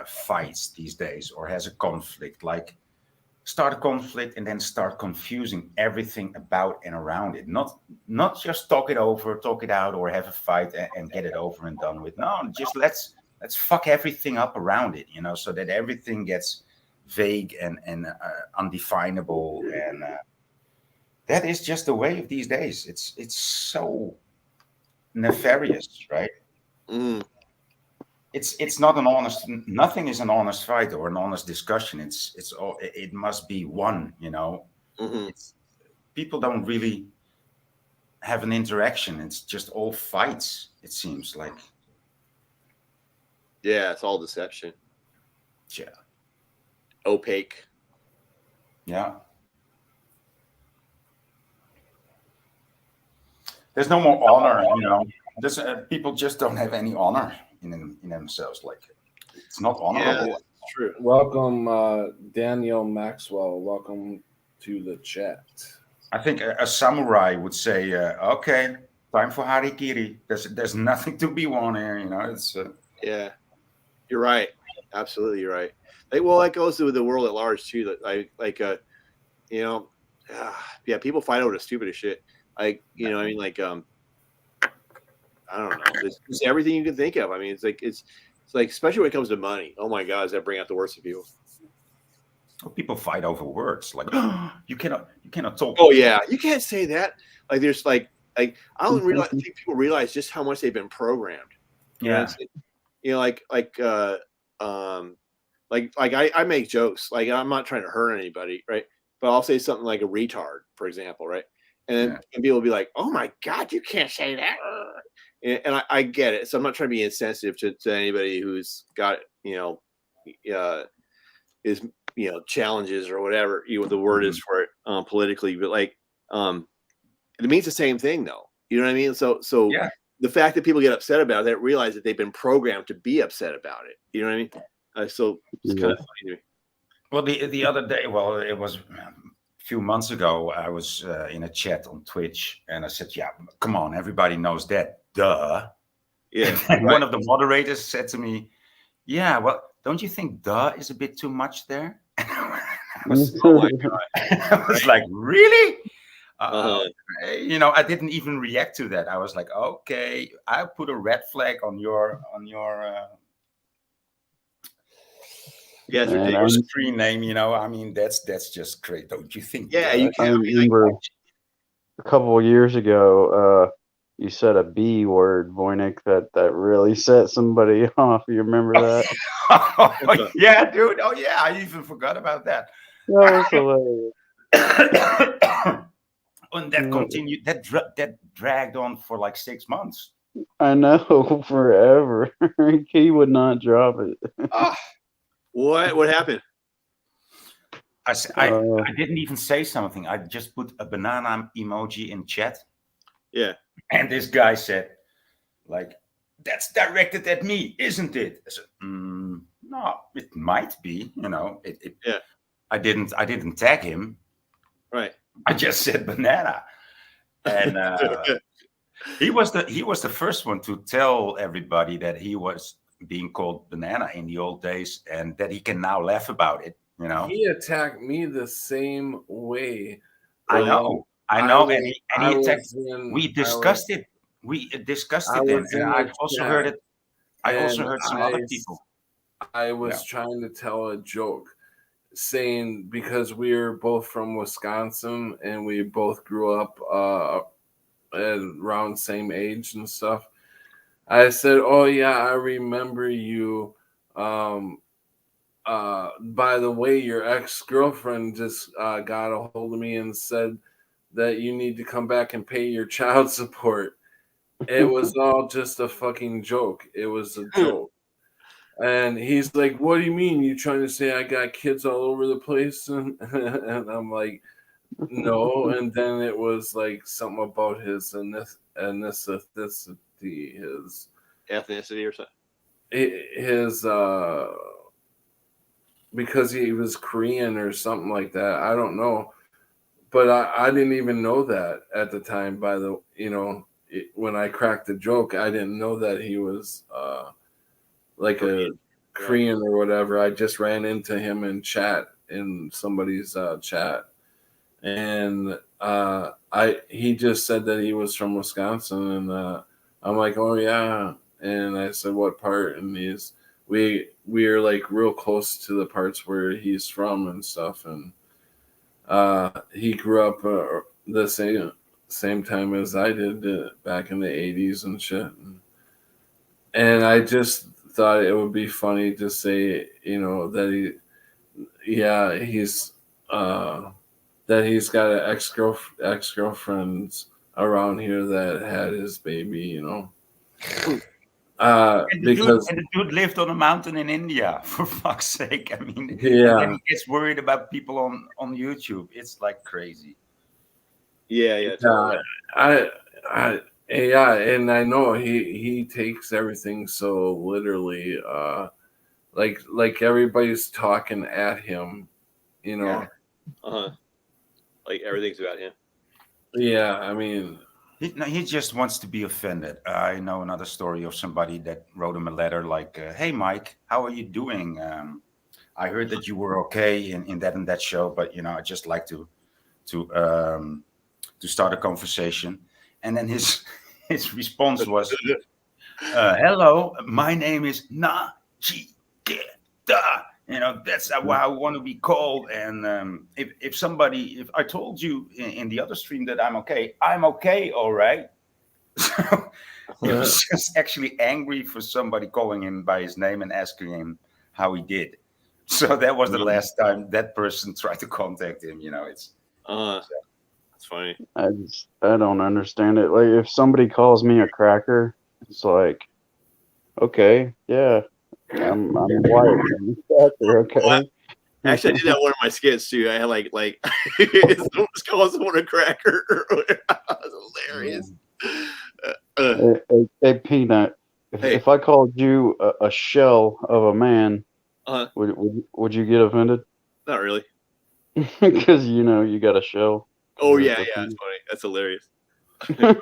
fights these days or has a conflict. Like, start a conflict and then start confusing everything about and around it. Not just talk it over, talk it out, or have a fight and get it over and done with. No, just let's fuck everything up around it, so that everything gets vague and undefinable. And that is just the way of these days. It's so nefarious, right? Mm. It's not an honest. Nothing is an honest fight or an honest discussion. It's all. It must be one. Mm-hmm. It's people don't really have an interaction. It's just all fights. It seems like. Yeah, it's all deception. Yeah. Opaque. Yeah. There's no more honor. There's people just don't have any honor in themselves. Like, it's not honorable. Yeah, that's true. Welcome, Daniel Maxwell. Welcome to the chat. I think a samurai would say, "Okay, time for harikiri." There's nothing to be won here. It's. Yeah, you're right. Absolutely, you're right. Well, that goes to the world at large too. Yeah, people fight over the stupidest shit. I mean, I don't know. It's everything you can think of. I mean, it's like especially when it comes to money. Oh my God, does that bring out the worst of people? People fight over words. Like, you cannot talk. Oh yeah, you can't say that. Like, there's like I don't think people realize just how much they've been programmed. Yeah. I make jokes. Like, I'm not trying to hurt anybody, right? But I'll say something like a retard, for example, right? And people will be like, "Oh my God, you can't say that." And I get it. So I'm not trying to be insensitive to anybody who's got is challenges or whatever the word is for it politically. But like it means the same thing, though. You know what I mean? So yeah. The fact that people get upset about it, they realize that they've been programmed to be upset about it. You know what I mean? So it's kind of funny to me. Well, the other day, it was a few months ago, I was in a chat on Twitch, and I said, "Yeah, come on, everybody knows that, duh." Yeah. And one of the moderators said to me, "Yeah, well, don't you think 'duh' is a bit too much there?" Oh my God! I was like, "Really?" I didn't even react to that. I was like, "Okay, I put a red flag on your yeah, your screen name." I mean, that's just great, don't you think? Yeah, you I can't. remember a couple of years ago, you said a B word, Voynich, that really set somebody off. You remember that? Oh, yeah, dude. Oh, yeah. I even forgot about that. That was hilarious. And that continued. That dragged on for like 6 months. I know, forever. He would not drop it. What happened? I didn't even say something. I just put a banana emoji in chat. Yeah. And this guy said, like, "That's directed at me, isn't it?" I said, "No, it might be. Yeah. I didn't tag him. Right. I just said banana." And he was the first one to tell everybody that he was being called banana in the old days, and that he can now laugh about it. He attacked me the same way. I know. And he attacked. We discussed it. We discussed it then, and I also heard it. I also heard some other people. I was trying to tell a joke, saying, because we're both from Wisconsin and we both grew up around the same age and stuff. I said, "Oh yeah, I remember you. By the way, your ex-girlfriend just got a hold of me and said that you need to come back and pay your child support." It was all just a fucking joke. It was a joke. And he's like, "What do you mean? You trying to say I got kids all over the place?" And I'm like, "No." And then it was like something about his ethnicity, his ethnicity or something. His because he was Korean or something like that. I don't know. But I didn't even know that at the time, when I cracked the joke, I didn't know that he was like a Korean or whatever. I just ran into him in chat in somebody's chat, and he just said that he was from Wisconsin, and I'm like, oh yeah, and I said what part, and we are like real close to the parts where he's from and stuff, and he grew up the same time as I did back in the 80s and shit, and I just thought it would be funny to say, that he's got an ex-girlfriends around here that had his baby, because and the dude lived on a mountain in India, for fuck's sake. I mean, and yeah, then he gets worried about people on YouTube. It's like crazy. Yeah, totally. yeah, and I know he takes everything so literally, like everybody's talking at him, Yeah. Like everything's about him. Yeah, I mean, He just wants to be offended. I know another story of somebody that wrote him a letter like, "Hey, Mike, how are you doing? I heard that you were okay in that and that show, but I just like to start a conversation." And then his his response was, "Hello, my name is Na Chi Da. That's how I want to be called. And if I told you in the other stream that I'm okay, all right." So he was just actually angry for somebody calling him by his name and asking him how he did. So that was the last time that person tried to contact him. It's that's funny. I don't understand it. Like, if somebody calls me a cracker, it's like, okay, yeah, I'm white. I'm a cracker, okay. Actually, I did that in one of my skits too. I had like someone was calling someone a cracker. That was hilarious. Hey, Peanut, if I called you a shell of a man, would you get offended? Not really. Because you got a shell. Oh yeah, that's funny. That's hilarious. Some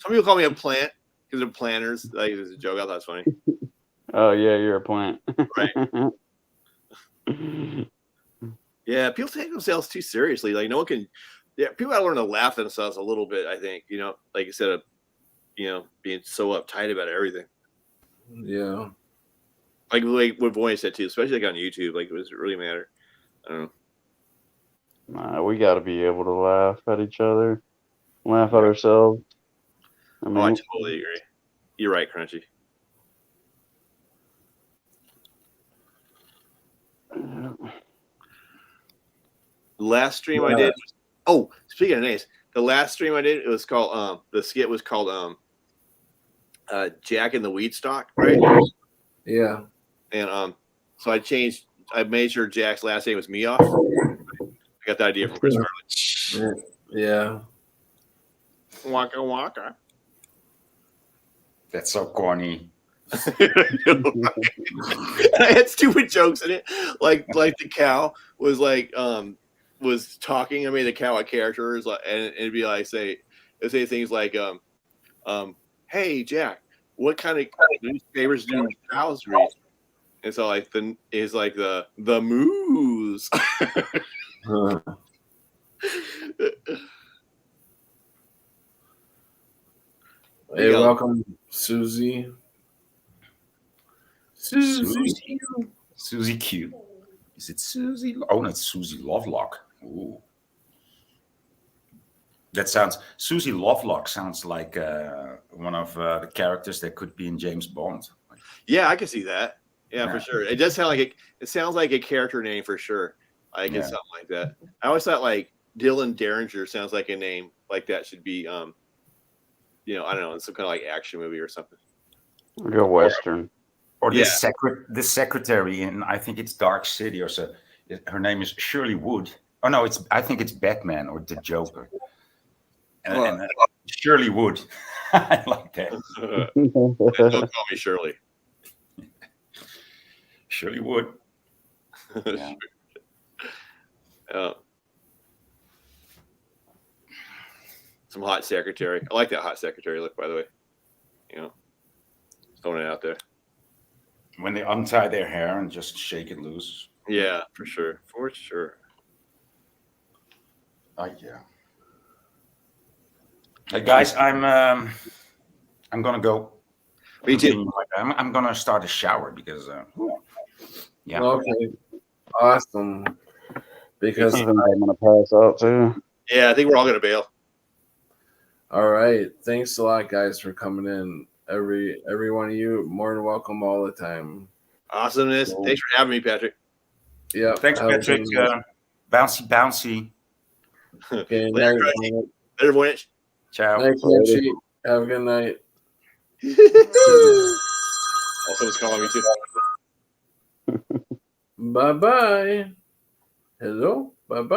people call me a plant because they're planters. Like it's a joke. I thought that's funny. Oh yeah, you're a plant. Right. Yeah, people take themselves too seriously. Like no one can. Yeah, people gotta learn to laugh at themselves a little bit. I think like instead of being so uptight about everything. Yeah. Like what Voyage said too, especially like on YouTube. Like, does it really matter? I don't know. Nah, we got to be able to laugh at each other, laugh at ourselves. I mean, I totally agree. You're right, Crunchy. Last stream I did. Speaking of names, the last stream I did, it was called the skit was called Jack and the Weed Stock, right? Yeah. And so I made sure Jack's last name was Meoff. I got the idea from Chris Farley. Yeah. Waka waka. That's so corny. I had stupid jokes in it, like the cow was was talking. I made the cow a character, and it'd be like it'd say things like hey Jack, what kind of newspapers do cows read? And so the moose. Hey, welcome, Susie. Susie Q. Is it Susie? Oh, no, it's Susie Lovelock. Ooh. Susie Lovelock sounds like one of the characters that could be in James Bond. Yeah, I can see that. Yeah, for sure. It does sound like it sounds like a character name for sure. It's something like that. I always thought like Dylan Derringer sounds like a name like that should be I don't know, some kind of like action movie or something. Like a Western. Or this secretary in, I think it's Dark City or so. Her name is Shirley Wood. Oh no, I think it's Batman or the Joker. And Shirley Wood. I like that. Don't call me Shirley. Shirley Wood. some hot secretary. I like that hot secretary look, by the way. You know, just throwing it out there. When they untie their hair and just shake it loose. Yeah, for sure. For sure. Yeah. Hey guys, I'm gonna go. Me too. I'm gonna start a shower because yeah. Okay. Awesome. Because I think I'm gonna pass out too. Yeah, I think we're all gonna bail. all right. Thanks a lot, guys, for coming in. Every one of you, more than welcome all the time. Awesomeness. Thanks for having me, Patrick. Yeah. Thanks, Patrick. Bouncy. Okay. Later, Night. Crusty. Later, Voyage. Ciao. Night, Crunchy. Have a good night. Oh, someone's calling me too. Bye bye. Hello. Bye bye.